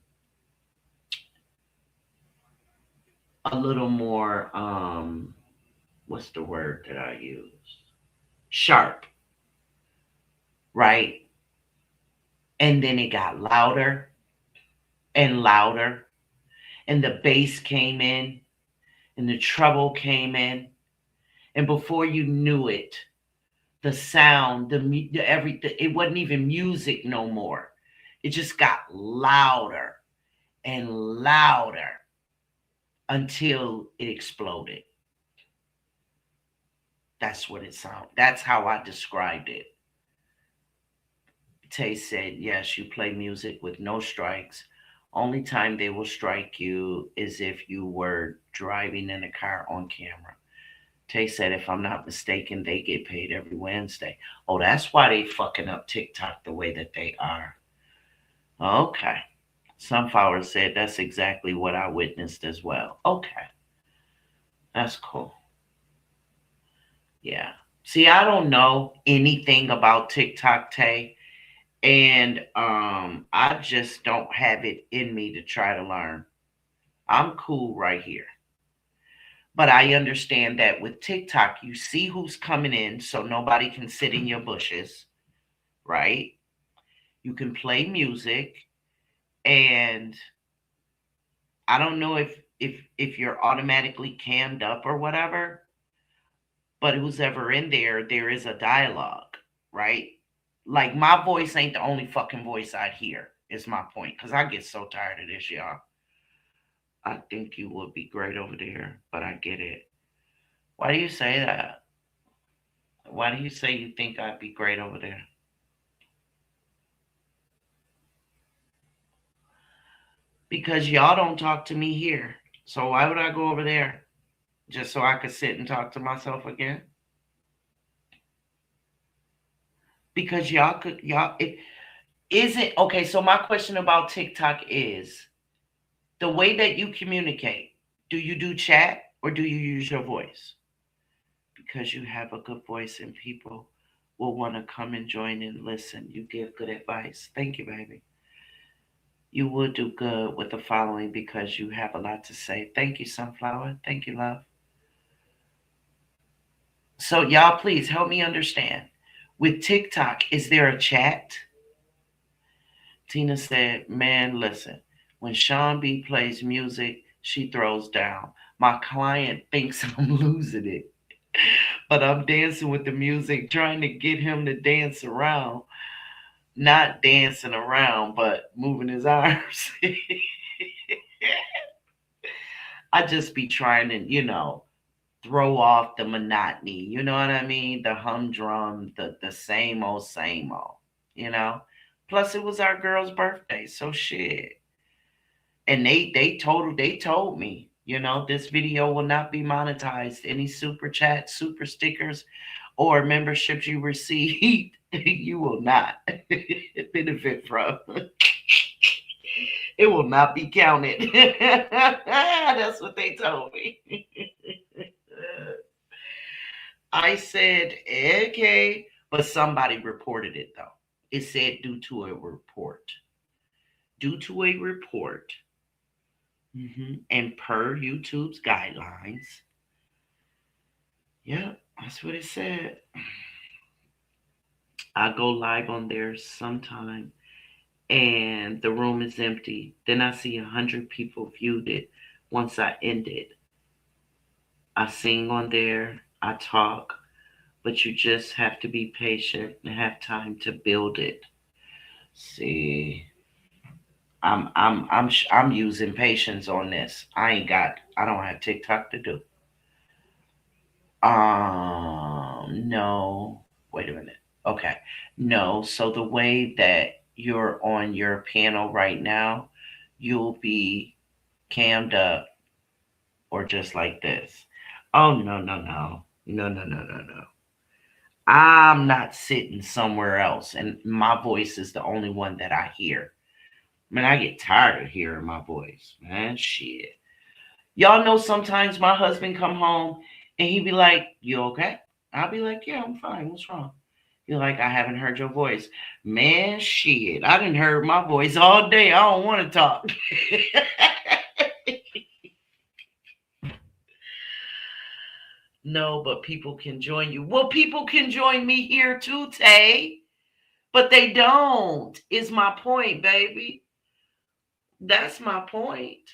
a little more, what's the word that I use? Sharp, right? And then it got louder and louder, and the bass came in, and the treble came in, and before you knew it, the sound, the everything, it wasn't even music no more. It just got louder and louder until it exploded. That's what it sounded. That's how I described it. Tay said, yes, you play music with no strikes. Only time they will strike you is if you were driving in a car on camera. Tay said, if I'm not mistaken, they get paid every Wednesday. Oh, that's why they fucking up TikTok the way that they are. Okay. Sunflower said, that's exactly what I witnessed as well. Okay. That's cool. Yeah. See, I don't know anything about TikTok, Tay, and I just don't have it in me to try to learn. I'm cool right here. But I understand that with TikTok, you see who's coming in so nobody can sit in your bushes, right? You can play music, and I don't know if you're automatically cammed up or whatever, but who's ever in there, there is a dialogue, right? Like my voice ain't the only fucking voice I hear, is my point. Because I get so tired of this, y'all. I think you would be great over there, but I get it. Why do you say that? Why do you say you think I'd be great over there? Because y'all don't talk to me here. So why would I go over there? Just so I could sit and talk to myself again? Because it isn't okay. So my question about TikTok is the way that you communicate. Do you do chat or do you use your voice? Because you have a good voice and people will want to come and join and listen. You give good advice. Thank you, baby. You would do good with the following because you have a lot to say. Thank you, Sunflower. Thank you, love. So, y'all, please help me understand. With TikTok, is there a chat? Tina said, man, listen, when Sean B plays music, she throws down. My client thinks I'm losing it, but I'm dancing with the music, trying to get him to dance around. Not dancing around, but moving his arms. I just be trying to, throw off the monotony. You know what I mean? The humdrum, the same old, you know? Plus it was our girl's birthday, so shit. And they told me, this video will not be monetized. Any super chat, super stickers, or memberships you received, you will not benefit from. It will not be counted. That's what they told me. I said, okay, but somebody reported it though. It said due to a report. Due to a report. And per YouTube's guidelines. Yeah, that's what it said. I go live on there sometime and the room is empty. Then I see 100 people viewed it once I end it. I sing on there, I talk, but you just have to be patient and have time to build it. See, I'm using patience on this. I don't have TikTok to do. No. Wait a minute. Okay. No, so the way that you're on your panel right now, you'll be cammed up or just like this. Oh, no, no, no. No, no, no, no, no. I'm not sitting somewhere else, and my voice is the only one that I hear. Man, I get tired of hearing my voice, man. Shit. Y'all know sometimes my husband come home and he be like, "You okay?" I'll be like, "Yeah, I'm fine. What's wrong?" You're like, "I haven't heard your voice." Man, shit. I didn't heard my voice all day. I don't want to talk. No, but people can join you. Well, people can join me here too, Tay. But they don't, is my point, baby. That's my point.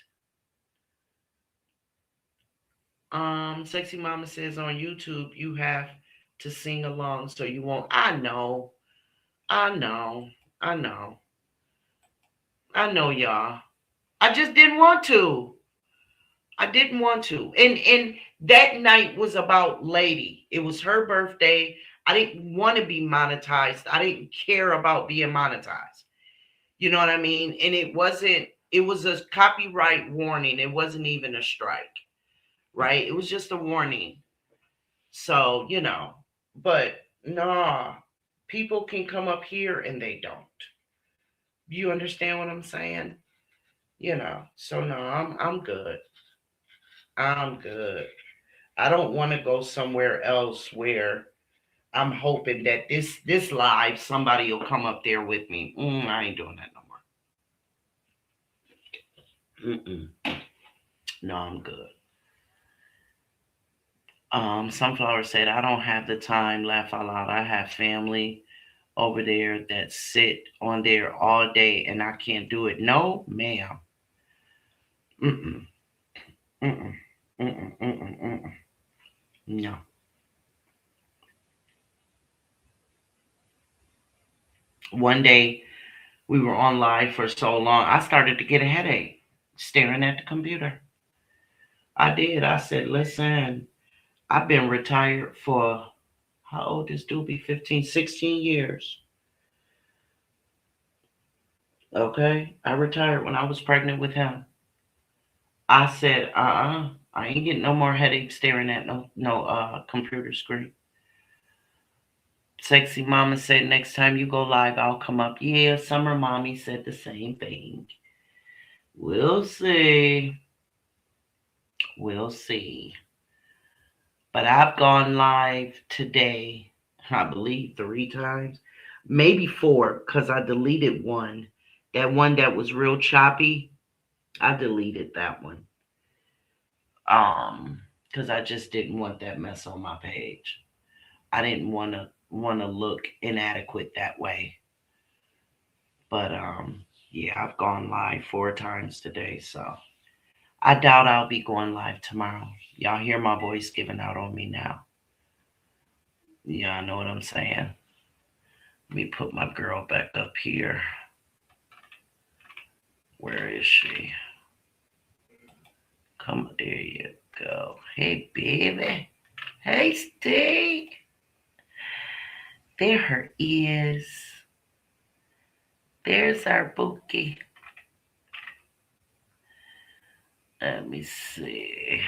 Sexy Mama says on YouTube you have to sing along so you won't. I know. I know. I know. I know, y'all. I just didn't want to. I didn't want to. And that night was about Lady. It was her birthday. I didn't want to be monetized. I didn't care about being monetized. You know what I mean? And it was a copyright warning. It wasn't even a strike, right? It was just a warning. So, but nah, people can come up here and they don't. You understand what I'm saying? So no, I'm good. I'm good. I don't want to go somewhere else where I'm hoping that this live somebody will come up there with me. I ain't doing that no more. No, I'm good. Sunflower said, I don't have the time, laugh out loud. I have family over there that sit on there all day and I can't do it. No, ma'am. Mm-mm. Mm-mm. Mm-mm. Mm-mm. Mm-mm. No. One day we were on live for so long, I started to get a headache staring at the computer. I did. I said, listen, I've been retired for how old is Doobie? 15, 16 years. Okay. I retired when I was pregnant with him. I said, I ain't getting no more headaches staring at no computer screen. Sexy Mama said, next time you go live, I'll come up. Yeah, Summer Mommy said the same thing. We'll see. We'll see. But I've gone live today, I believe 3 times, maybe 4, because I deleted one. That one that was real choppy, I deleted that one. Because I just didn't want that mess on my page. I didn't want to look inadequate that way. But yeah, I've gone live 4 times today, so I doubt I'll be going live tomorrow. Y'all hear my voice giving out on me now. Yeah, I know what I'm saying. Let me put my girl back up here. Where is she? Come, there you go. Hey, baby. Hey, Steve. There her is. There's our bookie. Let me see.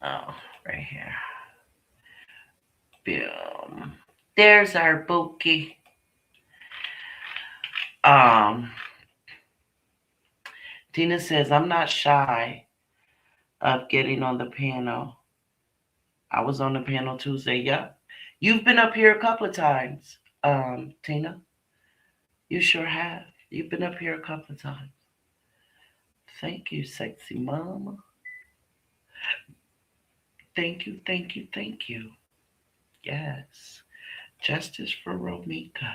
Oh, right here. Boom. There's our bookie. Tina says, I'm not shy of getting on the panel. I was on the panel Tuesday. Yeah. You've been up here a couple of times, Tina. You sure have. You've been up here a couple of times. Thank you, sexy mama. Thank you, thank you, thank you. Yes. Justice for Romika.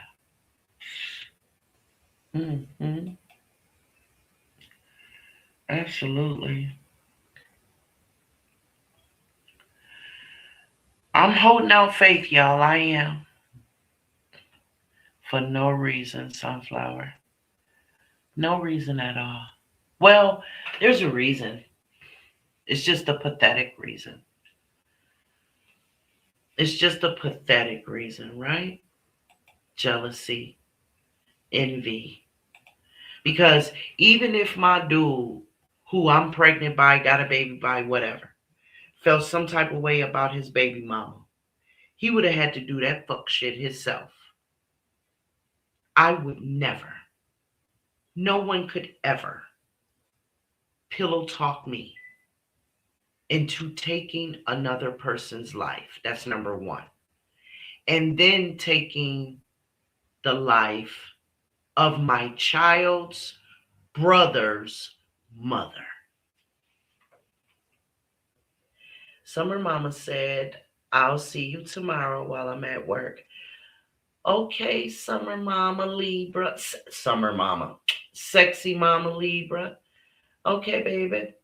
Mm-hmm. Absolutely. I'm holding out faith, y'all. I am. For no reason, Sunflower. No reason at all. Well, there's a reason. It's just a pathetic reason. It's just a pathetic reason, right? Jealousy, envy, Because even if my dude, who I'm pregnant by, got a baby by, whatever, felt some type of way about his baby mama, he would have had to do that fuck shit himself. I would never, no one could ever pillow talk me into taking another person's life. That's number one. And then taking the life of my child's brother's mother. Summer Mama said, I'll see you tomorrow while I'm at work. Okay, Summer Mama Libra. Summer Mama. Sexy Mama Libra. Okay, baby.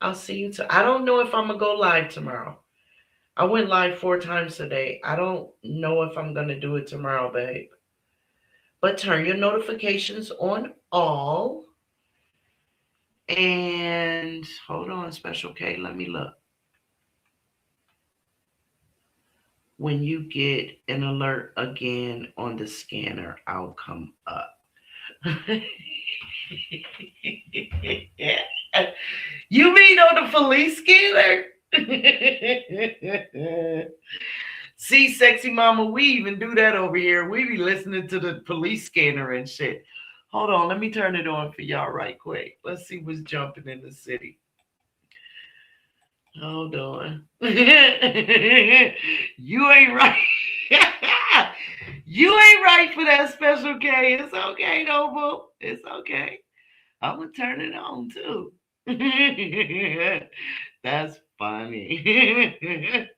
I'll see you. I don't know if I'm going to go live tomorrow. I went live 4 times today. I don't know if I'm going to do it tomorrow, babe. But turn your notifications on all. And hold on, Special K. Let me look. When you get an alert again on the scanner, I'll come up. You mean on the police scanner? See, Sexy Mama, we even do that over here. We be listening to the police scanner and shit. Hold on, let me turn it on for y'all right quick. Let's see what's jumping in the city. Hold on. You ain't right. You ain't right for that, Special K. It's okay, though, boo. It's okay. I'm going to turn it on, too. That's funny.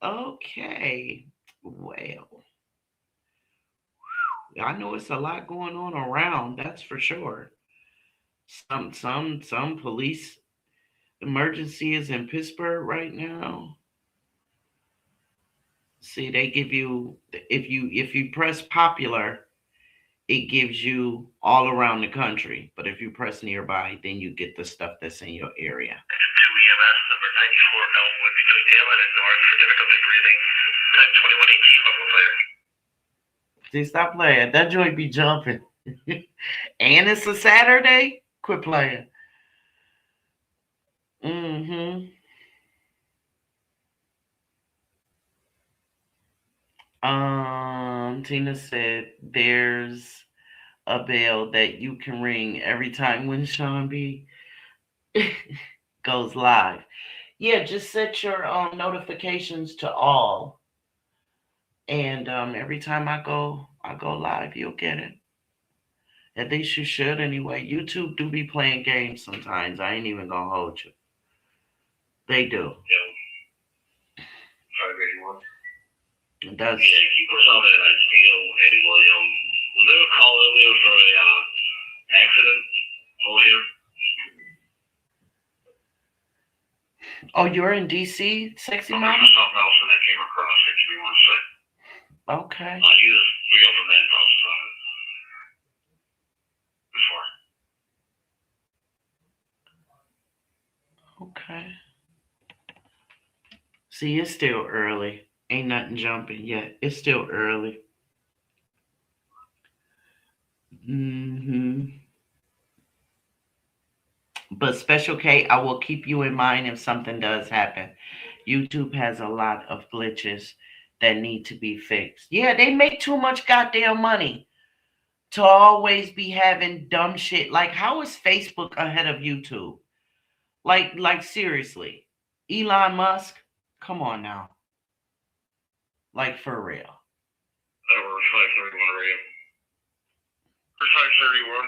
Okay. Well, I know it's a lot going on around, that's for sure. Some police emergency is in Pittsburgh right now. See, they give you, if you press popular, it gives you all around the country. But if you press nearby, then you get the stuff that's in your area. 2 EMS number 94 Elmwood between Daylight and North for difficulty breathing. Type 2118 local player. See, stop playing. That joint be jumping. And it's a Saturday? Quit playing. Tina said there's a bell that you can ring every time when Sean B goes live. Yeah, just set your notifications to all. And every time I go live, you'll get it. At least you should anyway. YouTube do be playing games sometimes. I ain't even gonna hold you. They do. Yeah. 581. It does. Yeah, keep us on that ideal, Eddie William. Was there a call earlier for a accident over here? Oh, you're in DC, Sexy Mama? Something else that came across. Give me 1 sec. Okay. You just we go from that process on it. Before. Okay. See, it's still early. Ain't nothing jumping yet. It's still early. But Special K, I will keep you in mind if something does happen. YouTube has a lot of glitches that need to be fixed. Yeah, they make too much goddamn money to always be having dumb shit. Like, how is Facebook ahead of YouTube? Like seriously. Elon Musk, come on now. Like, for real. That was 531 radio. For 531.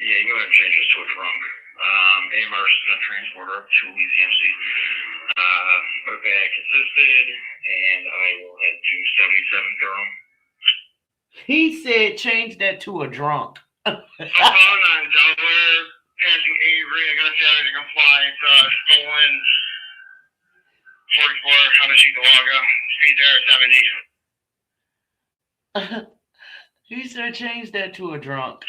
Yeah, you go ahead and change this to a drunk. AMR is a transporter up to ECMC. Back assisted, and I will head to 77 Durham. He said change that to a drunk. I'm calling on Delaware, passing Avery. I gotta see how they can fly. It's Stowens, 44, Hanashikawaga, speed there 70. He said change that to a drunk.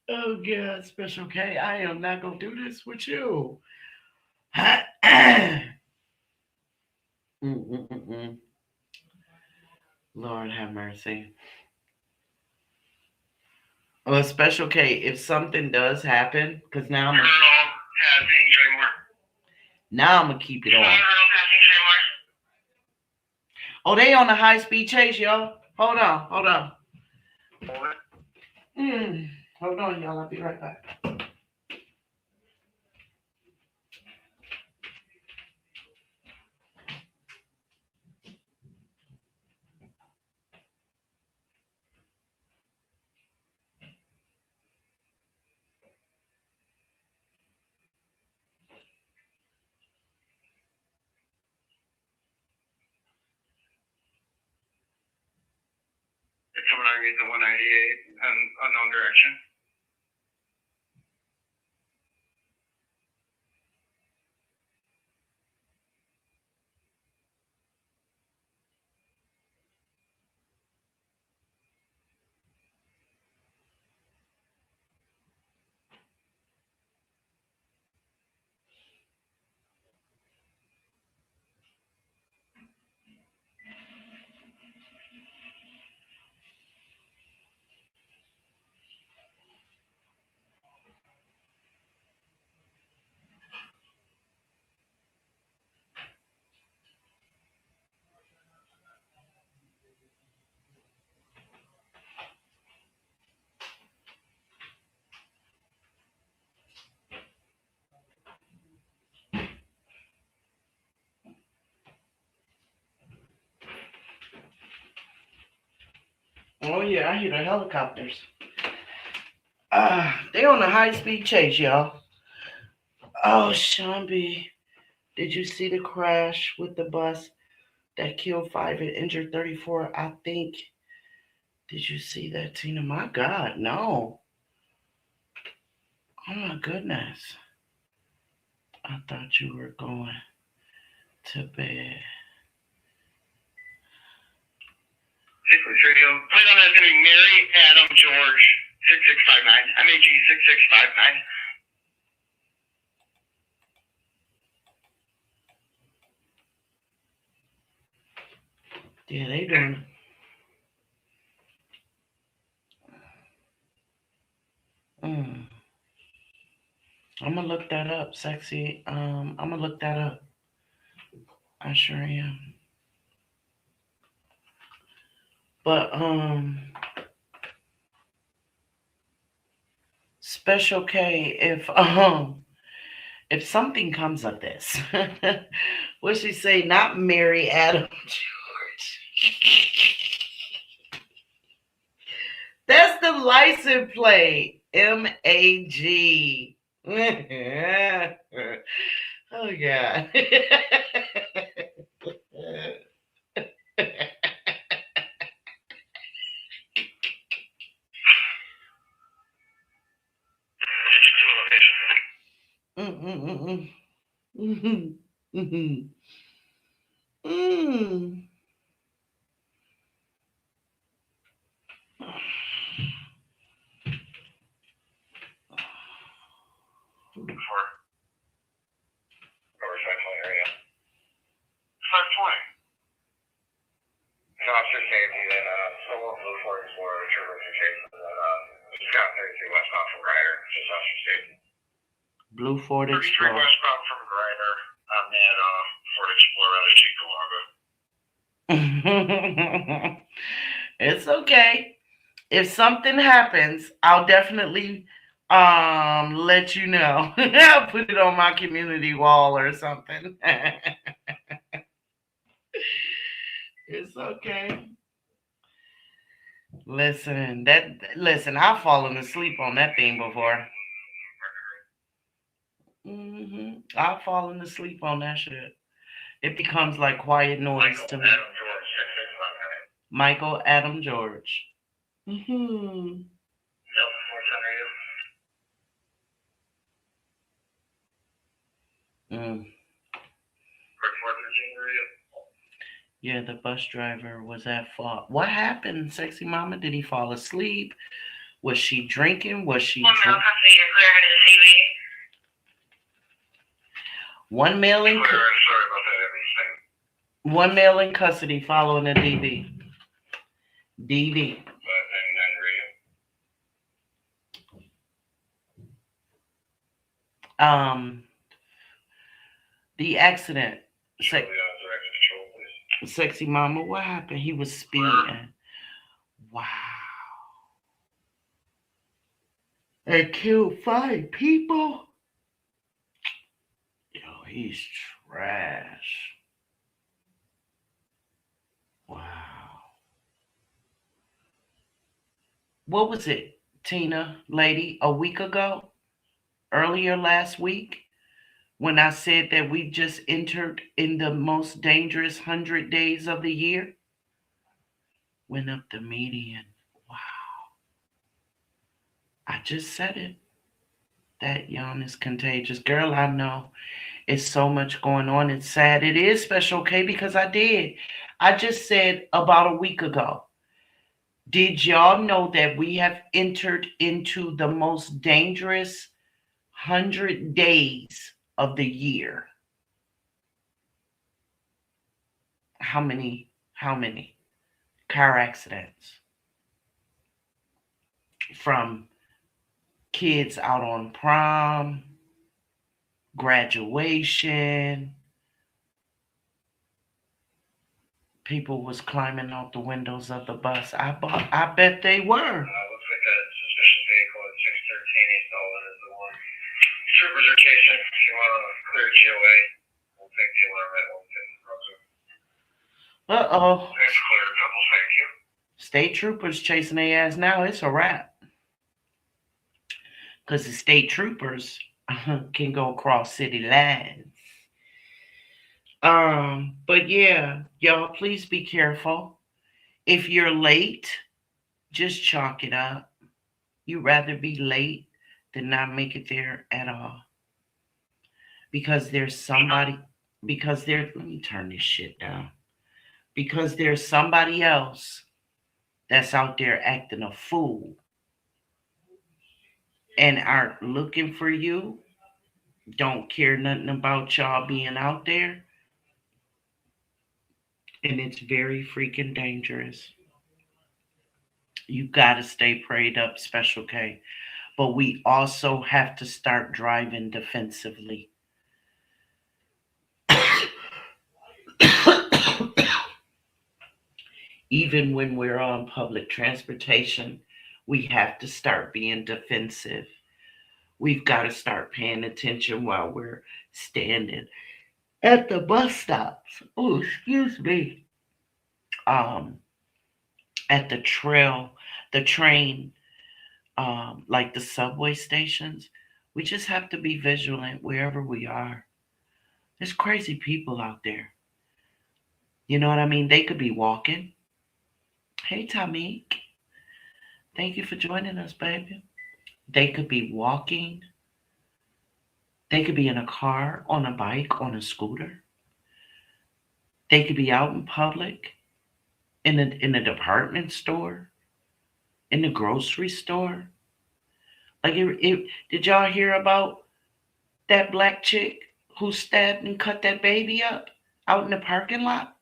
Oh God, Special K, I am not gonna do this with you. Lord have mercy. Well, Special K, if something does happen, because now I'm gonna keep it on. Oh, they on the high speed chase, y'all. Hold on. Hold on, y'all. I'll be right back. It's coming underneath the 198 and unknown direction. Oh yeah, I hear the helicopters. They on the high speed chase, y'all. Oh, Sean B, did you see the crash with the bus that killed 5 and injured 34? I think. Did you see that, Tina? My God, no. Oh my goodness. I thought you were going to bed. Plate on that's going to be Mary Adam George 6659. MAG 6659. Yeah, they doing. I'm gonna look that up, sexy. I'm gonna look that up. I sure am. But Special K, if something comes of this, what she say? Not Mary Adam George. That's the license plate. MAG. Oh God. Officer safety, then Solo Blue Ford Explorer, Trooper Chase, and then Scott 32 West off from Ryder, just officer safety. Blue Ford 33 Explorer. westbound from Ryder on that Ford Explorer out of Chickamauga. It's okay. If something happens, I'll definitely let you know. I'll put it on my community wall or something. It's okay. Listen, I've fallen asleep on that thing before. I've fallen asleep on that shit. It becomes like quiet noise to me. Michael Adam George. Yeah, the bus driver was at fault. What happened, sexy mama? Did he fall asleep? Was she drinking? Was she drunk? One male in Sorry about that, everything. one male in custody following a DV. DV. Um, the accident. Sexy mama, what happened? He was speeding. Wow. And killed 5 people. Yo, he's trash. Wow. What was it, Tina, lady, a week ago? Earlier last week? When I said that we just entered in the most dangerous 100 days of the year? Went up the median. Wow. I just said it. That yawn is contagious. Girl, I know. It's so much going on. It's sad. It is Special K because I did. I just said about a week ago. Did y'all know that we have entered into the most dangerous 100 days of the year? How many car accidents? From kids out on prom, graduation, people was climbing out the windows of the bus. I bet they were. Looks like that suspicious vehicle at 613 East Alden is the one. Troopers are chasing. If you want to clear GOA, we'll take the alarm at 150. Uh-oh. That's clear, double, thank you. State troopers chasing their ass now. It's a wrap. Because the state troopers can go across city lines. But yeah, y'all, please be careful. If you're late, just chalk it up. You'd rather be late than not make it there at all. Because there's somebody, let me turn this shit down. Because there's somebody else that's out there acting a fool and aren't looking for you, don't care nothing about y'all being out there. And it's very freaking dangerous. You got to stay prayed up, Special K. But we also have to start driving defensively. Even when we're on public transportation, we have to start being defensive. We've got to start paying attention while we're standing at the bus stops. Oh, excuse me. At the train, like the subway stations. We just have to be vigilant wherever we are. There's crazy people out there. You know what I mean? They could be walking. Hey, Tamik. Thank you for joining us, baby. They could be walking. They could be in a car, on a bike, on a scooter. They could be out in public, in a department store, in the grocery store. Like, did y'all hear about that black chick who stabbed and cut that baby up out in the parking lot?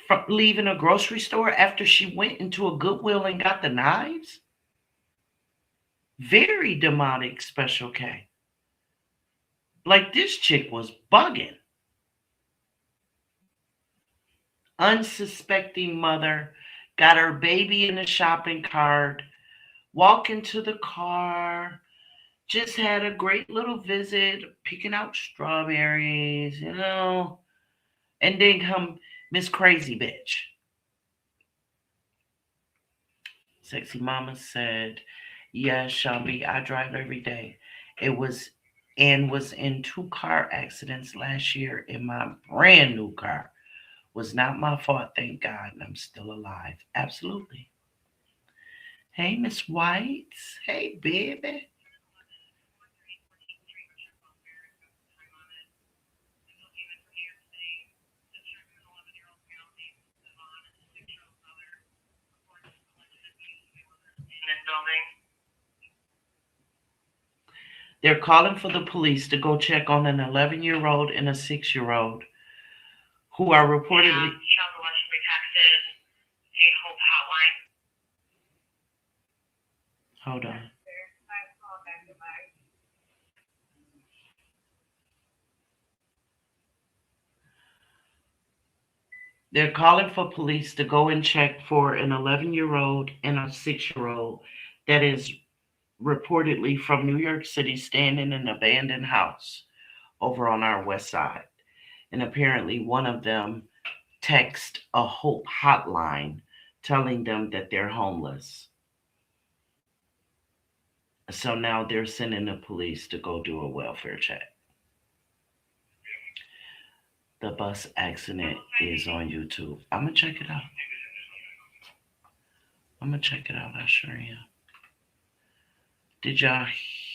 From leaving a grocery store after she went into a Goodwill and got the knives? Very demonic, Special K. Like, this chick was bugging. Unsuspecting mother got her baby in a shopping cart, walk into the car, just had a great little visit, picking out strawberries, and then come Miss Crazy Bitch. Sexy Mama said, yes, Shambi, I drive every day. Was in 2 car accidents last year in my brand new car. Was not my fault, thank God, and I'm still alive. Absolutely. Hey, Miss White. Hey, baby. They're calling for the police to go check on an 11-year-old and a 6-year-old who are reportedly. Child molestation texted a Hope hotline. Hold on. They're calling for police to go and check for an 11-year-old and a 6-year-old that is reportedly from New York City staying in an abandoned house over on our west side. And apparently one of them texted a Hope hotline telling them that they're homeless. So now they're sending the police to go do a welfare check. The bus accident is on YouTube. I'm going to check it out. I sure am. Did y'all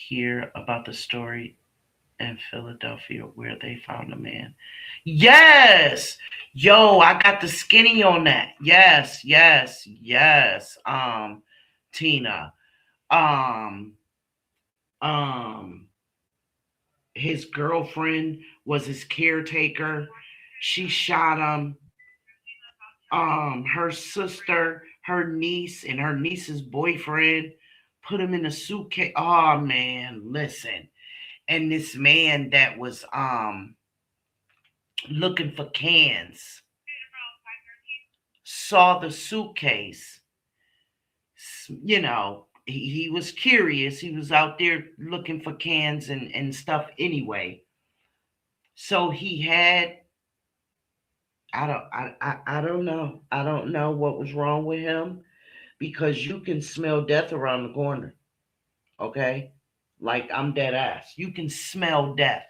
hear about the story in Philadelphia where they found a man? Yes! Yo, I got the skinny on that. Yes. Tina. His girlfriend was his caretaker. She shot him. Her sister, her niece, and her niece's boyfriend put him in a suitcase. Oh man, listen. And this man that was looking for cans saw the suitcase. You know, he was curious. He was out there looking for cans and stuff anyway. So he had, I don't know. I don't know what was wrong with him, because you can smell death around the corner. Okay? Like, I'm dead ass. You can smell death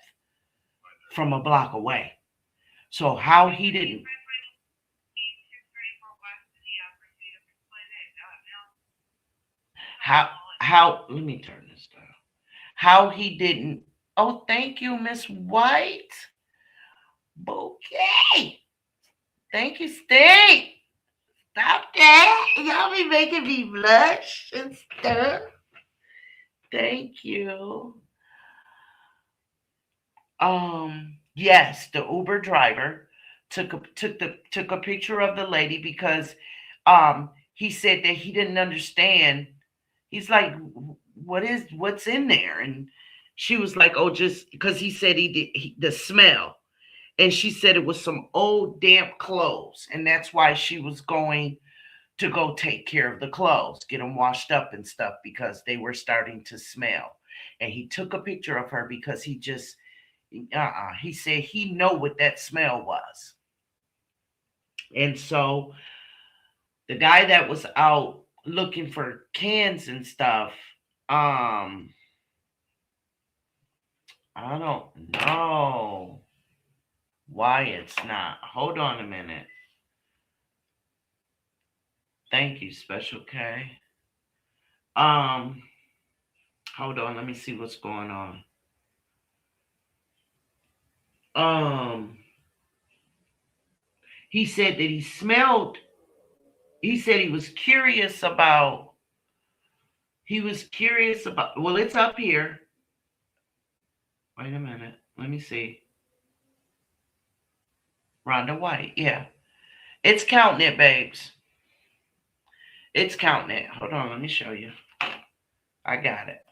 from a block away. So how he didn't. How let me turn this down. How he didn't. Oh, thank you, Miss White. Bouquet. Thank you, Steve. Stop that. Y'all be making me blush and stuff. Thank you. Yes, the Uber driver took a picture of the lady because he said that he didn't understand. He's like, what's in there? And she was like, oh, just because he said the smell. And she said it was some old damp clothes. And that's why she was going to go take care of the clothes, get them washed up and stuff, because they were starting to smell. And he took a picture of her because he just, he said he know what that smell was. And so the guy that was out looking for cans and stuff, I don't know why it's not. Hold on a minute. Thank you, Special K. Hold on, let me see what's going on. He said that he said he was curious about, well, it's up here. Wait a minute. Let me see. Rhonda White. Yeah. It's counting it, babes. It's counting it. Hold on. Let me show you. I got it.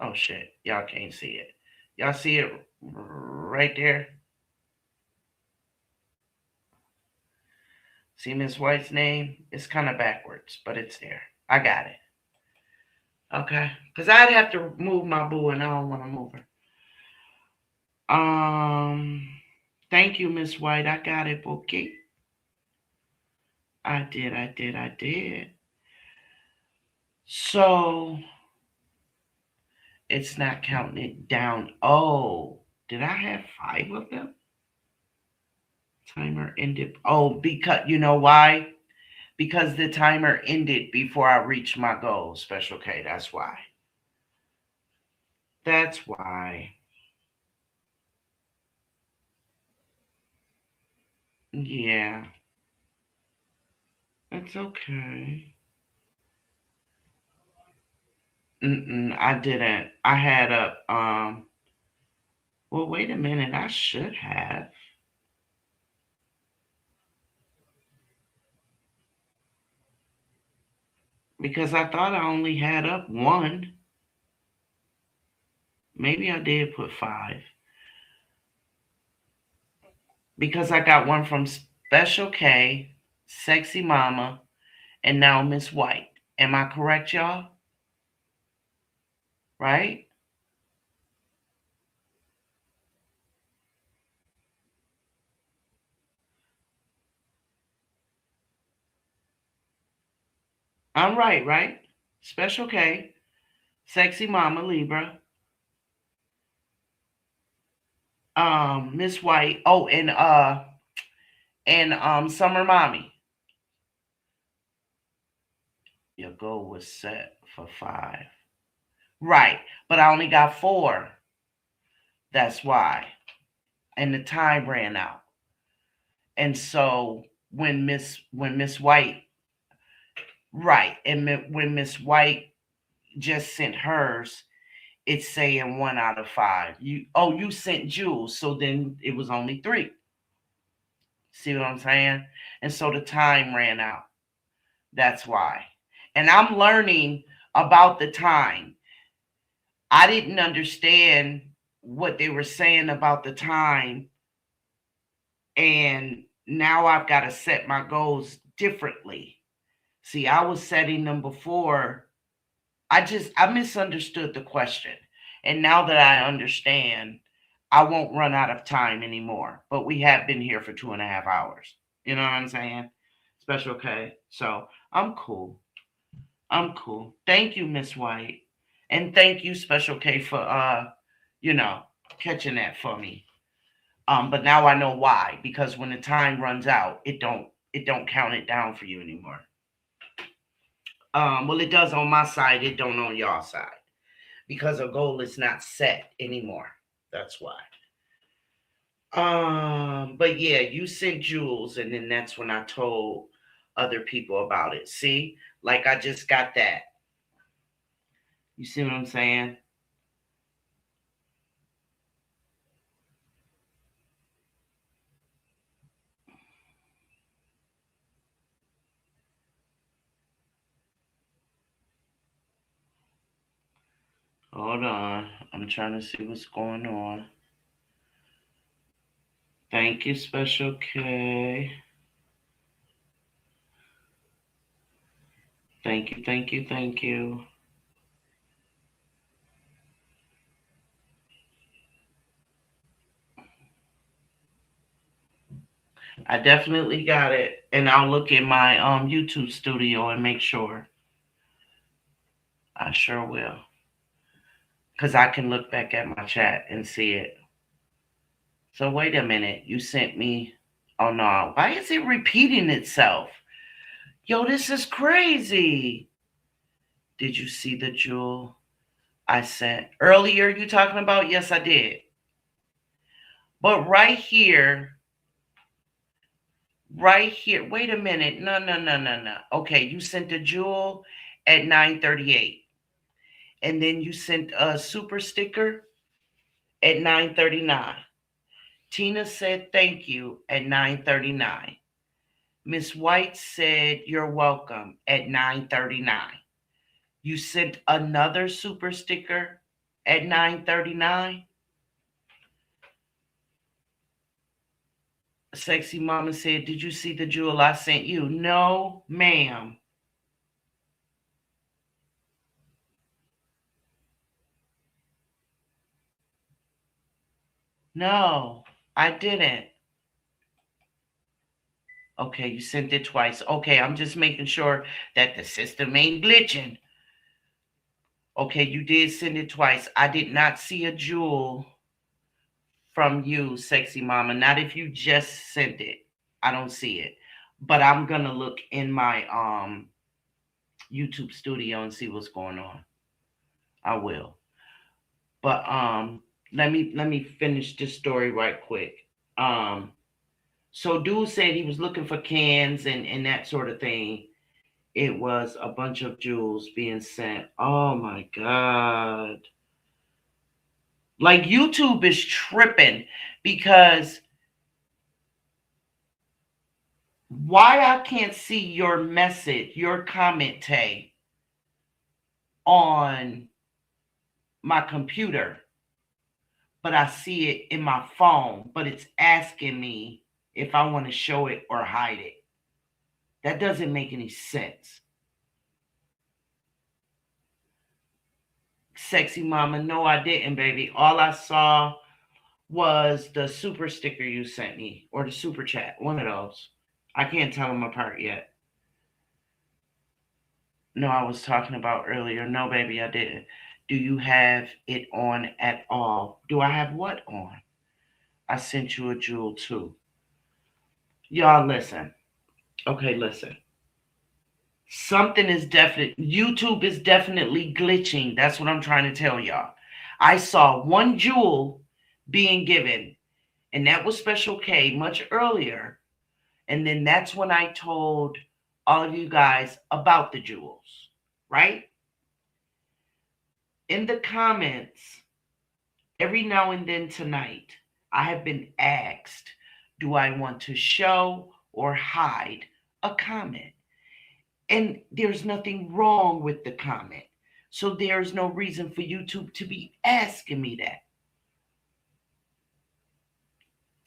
Oh, shit. Y'all can't see it. Y'all see it right there? See Miss White's name? It's kind of backwards, but it's there. I got it. Okay. Because I'd have to move my boo, and I don't want to move her. Thank you, Miss White. I got it, okay. I did. So it's not counting it down. Oh, did I have 5 of them? Timer ended. Oh, because you know why? Because the timer ended before I reached my goal, Special K. That's why. Yeah. It's okay. I didn't. I had a well, wait a minute. I should have. Because I thought I only had up one. Maybe I did put 5. Because I got one from Special K, Sexy Mama, and now Miss White. Am I correct, y'all? Right? I'm right, right? Special K, Sexy Mama, Libra, Miss White. Oh, and Summer Mommy. Your goal was set for 5. Right, but I only got 4. That's why. And the time ran out. And so when Miss White, right, and when Miss White just sent hers, it's saying 1 out of 5. You sent Jules, so then it was only 3. See what I'm saying? And so the time ran out. That's why. And I'm learning about the time. I didn't understand what they were saying about the time. And now I've got to set my goals differently. See, I was setting them before. I misunderstood the question. And now that I understand, I won't run out of time anymore. But we have been here for 2.5 hours. You know what I'm saying? Special K. So I'm cool. I'm cool. Thank you, Miss White. And thank you, Special K, for catching that for me. But now I know why, because when the time runs out, it don't count it down for you anymore. Well, it does on my side, it don't on your side. Because a goal is not set anymore. That's why. But yeah, you sent Jules, and then that's when I told other people about it. See? Like I just got that. You see what I'm saying? Hold on. I'm trying to see what's going on. Thank you, Special K. Thank you, thank you, thank you. I definitely got it. And I'll look in my YouTube studio and make sure. I sure will. Because I can look back at my chat and see it. So wait a minute. You sent me. Oh no. Why is it repeating itself? Yo, this is crazy. Did you see the jewel I sent earlier? You talking about? Yes, I did. But right here. Wait a minute. No. Okay, you sent the jewel at 9:38. And then you sent a super sticker at 9:39. Tina said thank you at 9:39. Miss White said you're welcome at 9:39. You sent another super sticker at 9:39. Sexy Mama said, did you see the jewel I sent you? No, ma'am. No, I didn't. Okay, you sent it twice. Okay, I'm just making sure that the system ain't glitching. Okay, you did send it twice. I did not see a jewel from you, Sexy Mama. Not if you just sent it. I don't see it. But I'm gonna look in my YouTube studio and see what's going on. I will. But let me finish this story right quick. So dude said he was looking for cans and that sort of thing. it was a bunch of jewels being sent. Oh my God. Like YouTube is tripping because why I can't see your message, your comment tag on my computer, but I see it in my phone, but it's asking me if I want to show it or hide it. That doesn't make any sense. Sexy mama, no, I didn't, baby. All I saw was the super sticker you sent me or the super chat, one of those. I can't tell them apart yet. No, I was talking about earlier. No, baby, I didn't. Do you have it on at all? Do I have what on? I sent you a jewel too. Y'all listen. Okay, listen. Something is definite. YouTube is definitely glitching. That's what I'm trying to tell y'all. I saw one jewel being given, and that was Special K much earlier. And then that's when I told all of you guys about the jewels, right? In the comments, every now and then tonight, I have been asked, do I want to show or hide a comment? And there's nothing wrong with the comment. So there's no reason for YouTube to be asking me that.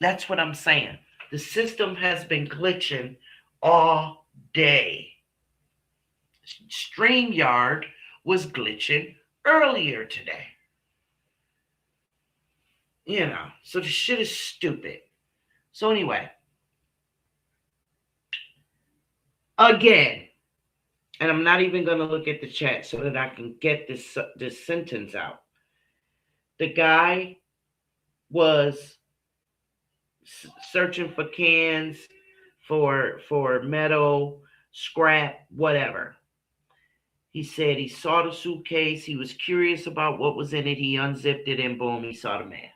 That's what I'm saying. The system has been glitching all day. StreamYard was glitching earlier today. You know, so the shit is stupid. So anyway, again, and I'm not even going to look at the chat so that I can get this sentence out. The guy was searching for cans, for metal, scrap, whatever. He said he saw the suitcase. He was curious about what was in it. He unzipped it and boom, he saw the man.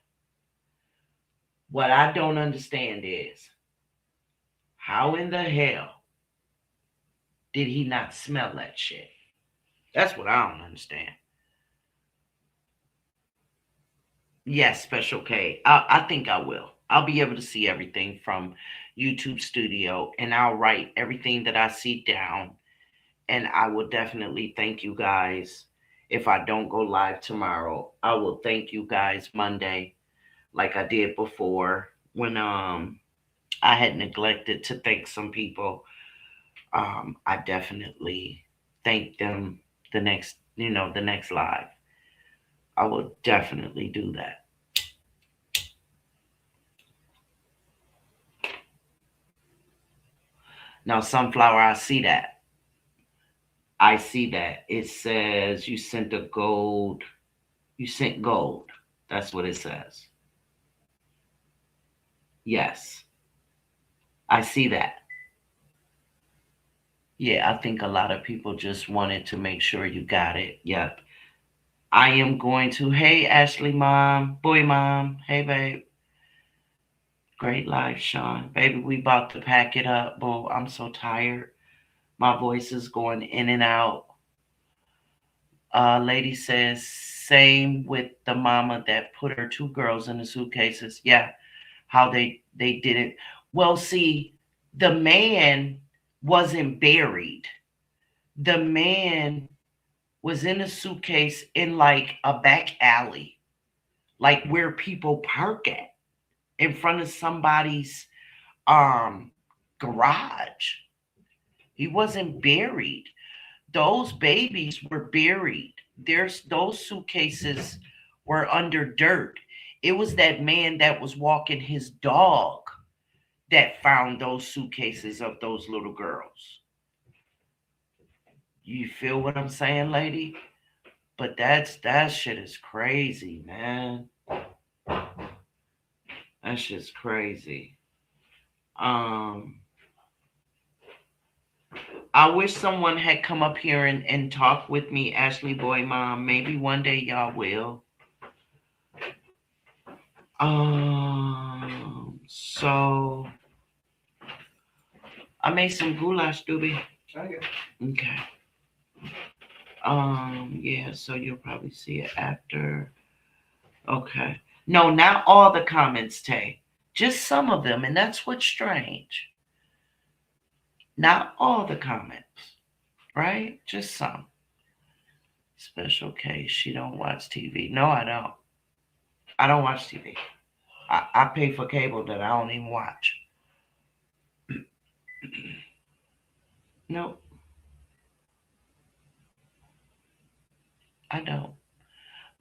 What I don't understand is how in the hell did he not smell that shit? That's what I don't understand. Yes, Special K. I think I will. I'll be able to see everything from YouTube Studio, and I'll write everything that I see down. And I will definitely thank you guys. If I don't go live tomorrow, I will thank you guys Monday, like I did before when I had neglected to thank some people. I definitely thank them the next live. I will definitely do that. Now, Sunflower, I see that. I see that. It says you sent a gold. You sent gold. That's what it says. Yes. I see that. Yeah, I think a lot of people just wanted to make sure you got it. Yep. I am going to, hey, Ashley mom, boy mom, hey, babe. Great life, Sean. Baby, we about to pack it up, boo. I'm so tired. My voice is going in and out. Lady says, same with the mama that put her two girls in the suitcases. Yeah, how they did it. Well, see, the man wasn't buried. The man was in a suitcase in like a back alley, like where people park at, in front of somebody's garage. He wasn't buried. Those babies were buried. Those suitcases were under dirt. It was that man that was walking his dog that found those suitcases of those little girls. You feel what I'm saying, lady? But that shit is crazy, man. That shit's crazy. I wish someone had come up here and talk with me, Ashley Boy Mom. Maybe one day y'all will. So I made some goulash, doobie. Okay. Yeah, so you'll probably see it after. Okay. No, not all the comments, Tay. Just some of them, and that's what's strange. Not all the comments, right? Just some. Special case. She don't watch TV. No, I don't. I don't watch TV. I pay for cable that I don't even watch. Nope, I don't.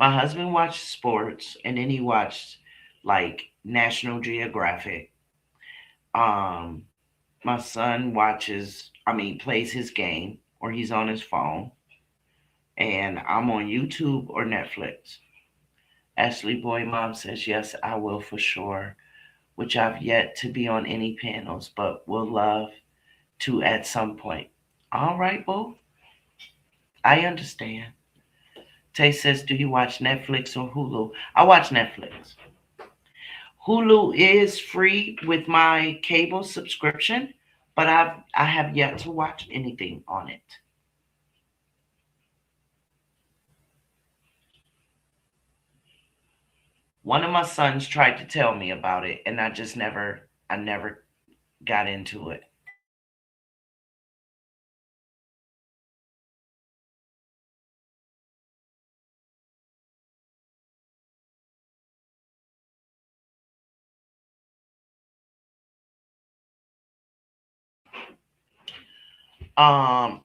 My husband watched sports, and then he watched like National Geographic. Um, my son plays his game, or he's on his phone, and I'm on YouTube or Netflix. Ashley Boy Mom says, yes, I will for sure, which I've yet to be on any panels, but will love to at some point. All right, boo. I understand. Tay says, do you watch Netflix or Hulu? I watch Netflix. Hulu is free with my cable subscription, but I have yet to watch anything on it. One of my sons tried to tell me about it, and I never got into it.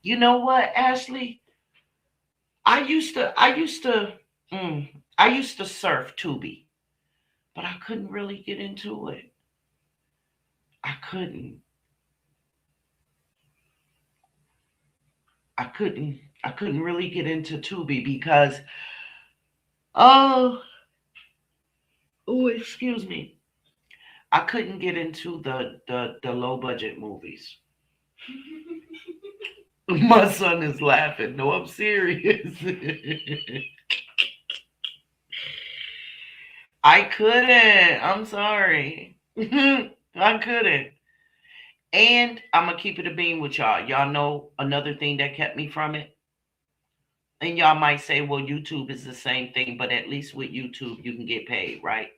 You know what, Ashley? I used to, I used to, I used to surf Tubi, but I couldn't really get into it. I couldn't. I couldn't really get into Tubi because, oh, oh, excuse me. I couldn't get into the low budget movies. My son is laughing. No, I'm serious. I couldn't. I'm sorry. I couldn't. And I'm gonna keep it a beam with y'all. Y'all know another thing that kept me from it. And y'all might say, well, YouTube is the same thing, but at least with YouTube you can get paid, right?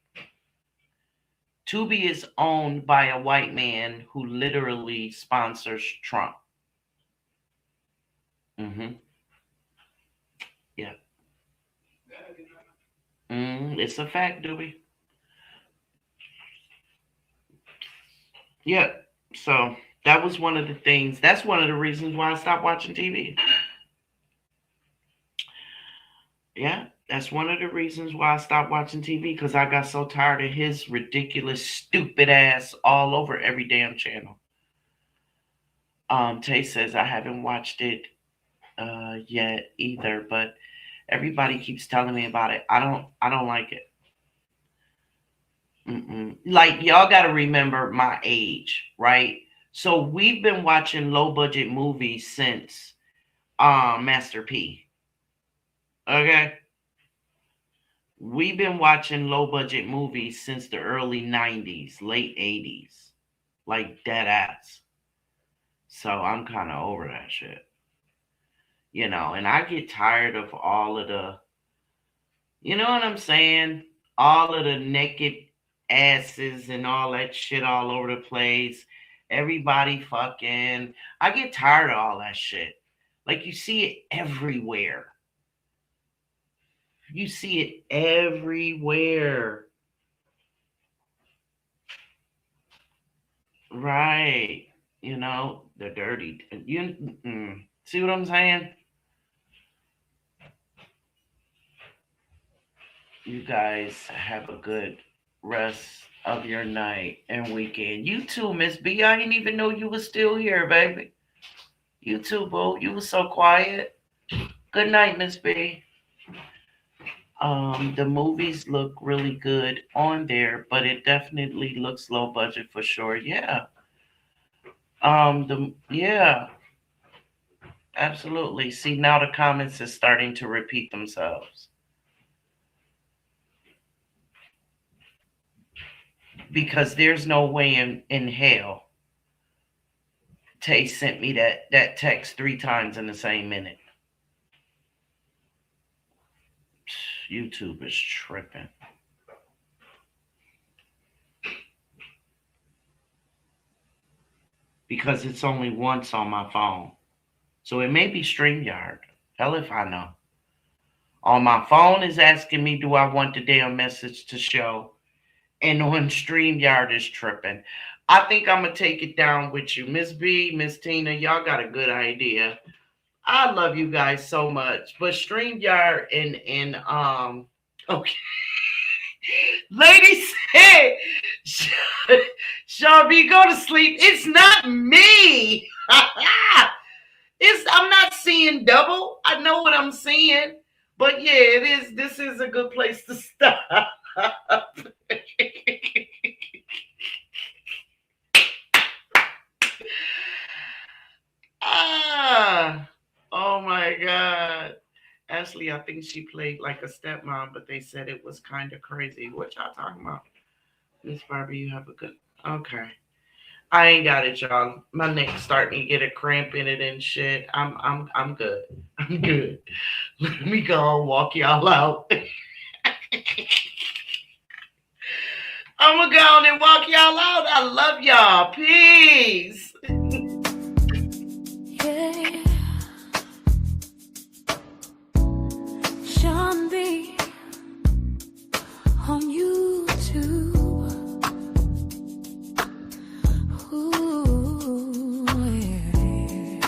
Tubi is owned by a white man who literally sponsors Trump. Mm-hmm. Yeah. It's a fact, Dewey. Yeah. So that was one of the things. That's one of the reasons why I stopped watching TV. Yeah. That's one of the reasons why I stopped watching TV because I got so tired of his ridiculous, stupid ass all over every damn channel. Tay says I haven't watched it yet either, but everybody keeps telling me about it. I don't like it. Like y'all got to remember my age, right? So we've been watching low budget movies since Master P. Okay, we've been watching low budget movies since the early '90s, late '80s, like dead ass. So I'm kind of over that shit, And I get tired of all of the, you know what I'm saying? All of the naked asses and all that shit all over the place. Everybody fucking. I get tired of all that shit. Like you see it everywhere. You see it everywhere. Right. The dirty. See what I'm saying? You guys have a good rest of your night and weekend. You too, Miss B. I didn't even know you were still here, baby. You too, boo. You were so quiet. Good night, Miss B. The movies look really good on there, but it definitely looks low budget for sure. Yeah. Yeah, absolutely. See, now the comments is starting to repeat themselves. Because there's no way in hell Tay sent me that text 3 times in the same minute. YouTube is tripping. Because it's only once on my phone. So it may be StreamYard. Hell if I know. On my phone is asking me, do I want the damn message to show? And on StreamYard is tripping. I think I'm going to take it down with you. Miss B, Miss Tina, y'all got a good idea. I love you guys so much. But StreamYard and okay. Lady said, Sean B, go to sleep. It's not me. I'm not seeing double. I know what I'm seeing. But yeah, it is. This is a good place to stop. Oh my God. Ashley, I think she played like a stepmom, but they said it was kind of crazy. What y'all talking about? Miss Barbie, you have a good... Okay. I ain't got it, y'all. My neck's starting to get a cramp in it and shit. I'm good. I'm good. Let me go walk y'all out. I'm gonna go on and walk y'all out. I love y'all. Peace. Yeah. Sean B on YouTube. Ooh, yeah.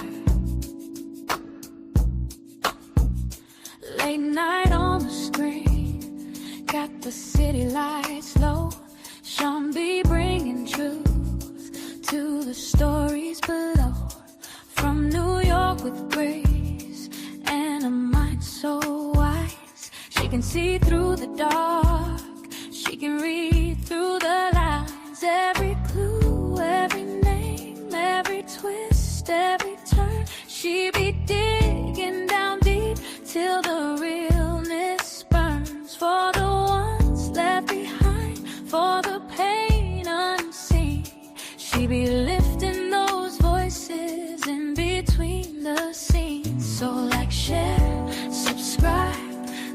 Late night on the screen, got the city lights low. Sean B bringing truth to the stories below. From New York with grace and a mind so wise, she can see through the dark, she can read through the lines. Every clue, every name, every twist, every turn, she be digging down deep till the realness burns. For the ones left behind, for the pain unseen, she be lifting those voices in between the scenes. So like, share, subscribe,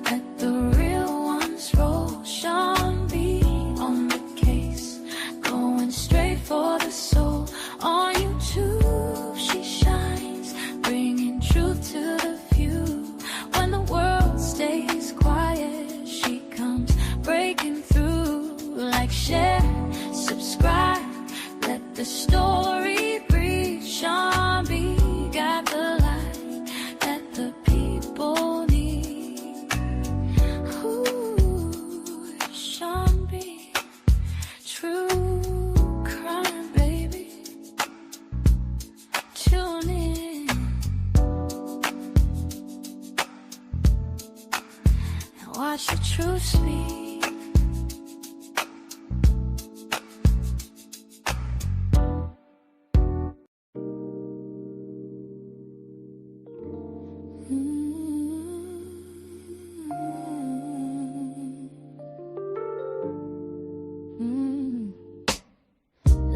let the real ones roll. Sean B on the case, going straight for the soul. On YouTube she shines, bringing truth to the few. When the world stays quiet, she comes breaking through. Like, share, subscribe, let the story breathe. Sean B got the light that the people need. Ooh, Sean B, true crime, baby. Tune in and watch the truth speak.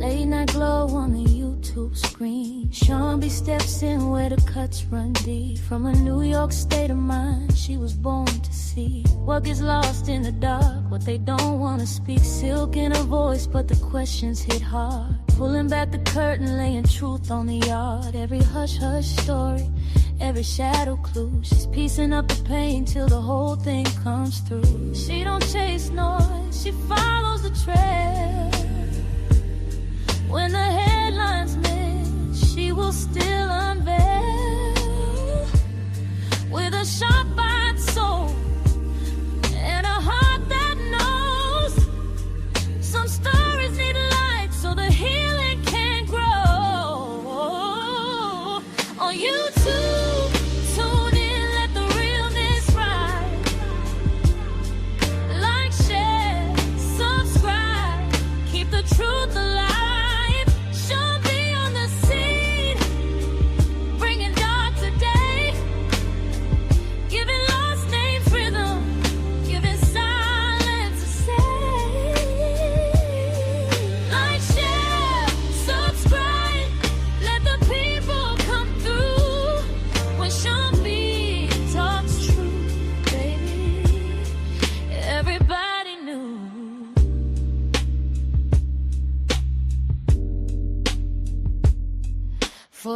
Late night glow on the YouTube screen. Sean B steps in where the cuts run deep. From a New York state of mind, she was born to see what gets lost in the dark, what they don't want to speak. Silk in her voice, but the questions hit hard. Pulling back the curtain, laying truth on the yard. Every hush-hush story, every shadow clue. She's piecing up the pain till the whole thing comes through. She don't chase noise, she follows the trail. When the headlines miss, she will still unveil. With a sharp-eyed soul and a heart that knows some stories need light so the healing can grow. On YouTube, tune in, let the realness rise. Like, share, subscribe, keep the truth alive. Sean B on the scene, bringing dark today, giving light.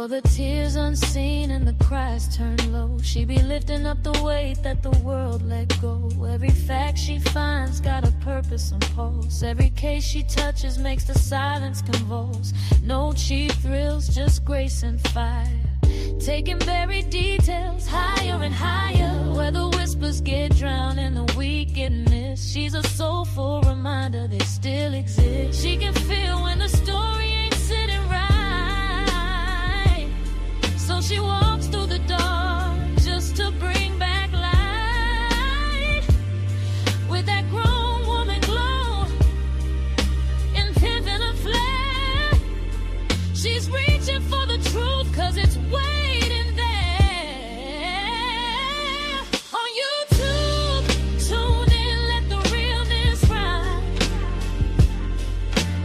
For the tears unseen and the cries turn low, she be lifting up the weight that the world let go. Every fact she finds got a purpose and pulse. Every case she touches makes the silence convulse. No cheap thrills, just grace and fire. Taking buried details higher and higher, where the whispers get drowned and the weak get missed. She's a soulful reminder they still exist. She can feel when the story ain't sitting right, so she walks through the dark just to bring back light. With that grown woman glow and pimping a flare, she's reaching for the truth, 'cause it's waiting there. On YouTube, tune in, let the realness ride.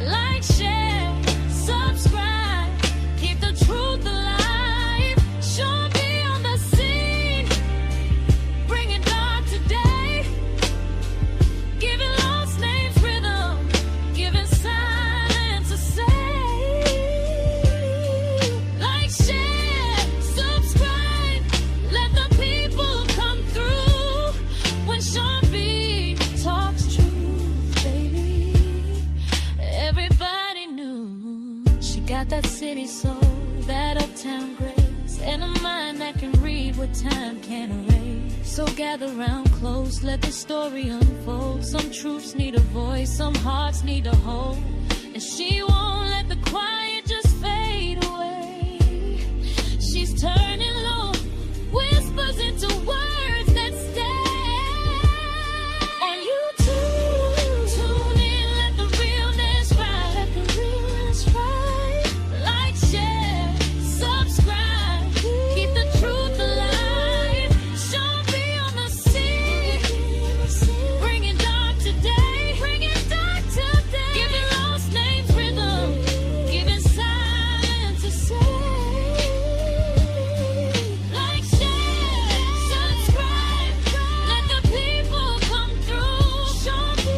Like, share, subscribe, keep the truth alive. Sean B on the scene, bringing dark today, giving lost names rhythm, giving silence a say. Like, share, subscribe, let the people come through. When Sean B talks truth, baby, everybody knew. She got that city soul, that uptown grace, and a mind that can read what time can't erase. So gather round close, let the story unfold. Some truths need a voice, some hearts need a hold, and she won't let the quiet just fade away. She's turning low whispers into words that stay. On YouTube, tune in, let the realness ride. Let the realness ride. Like, share, subscribe, keep the truth alive. Sean B on the scene, bringing dark today, bringing dark today, giving lost names rhythm, giving silence a say. Like, share, subscribe, let the people come through. Sean B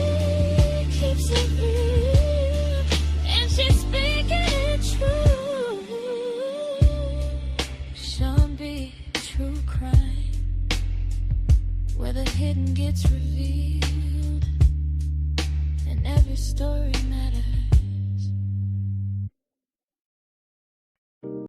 keeps it real, and she's speaking it true. Sean B, true crime, where the hidden gets revealed, and every story matters.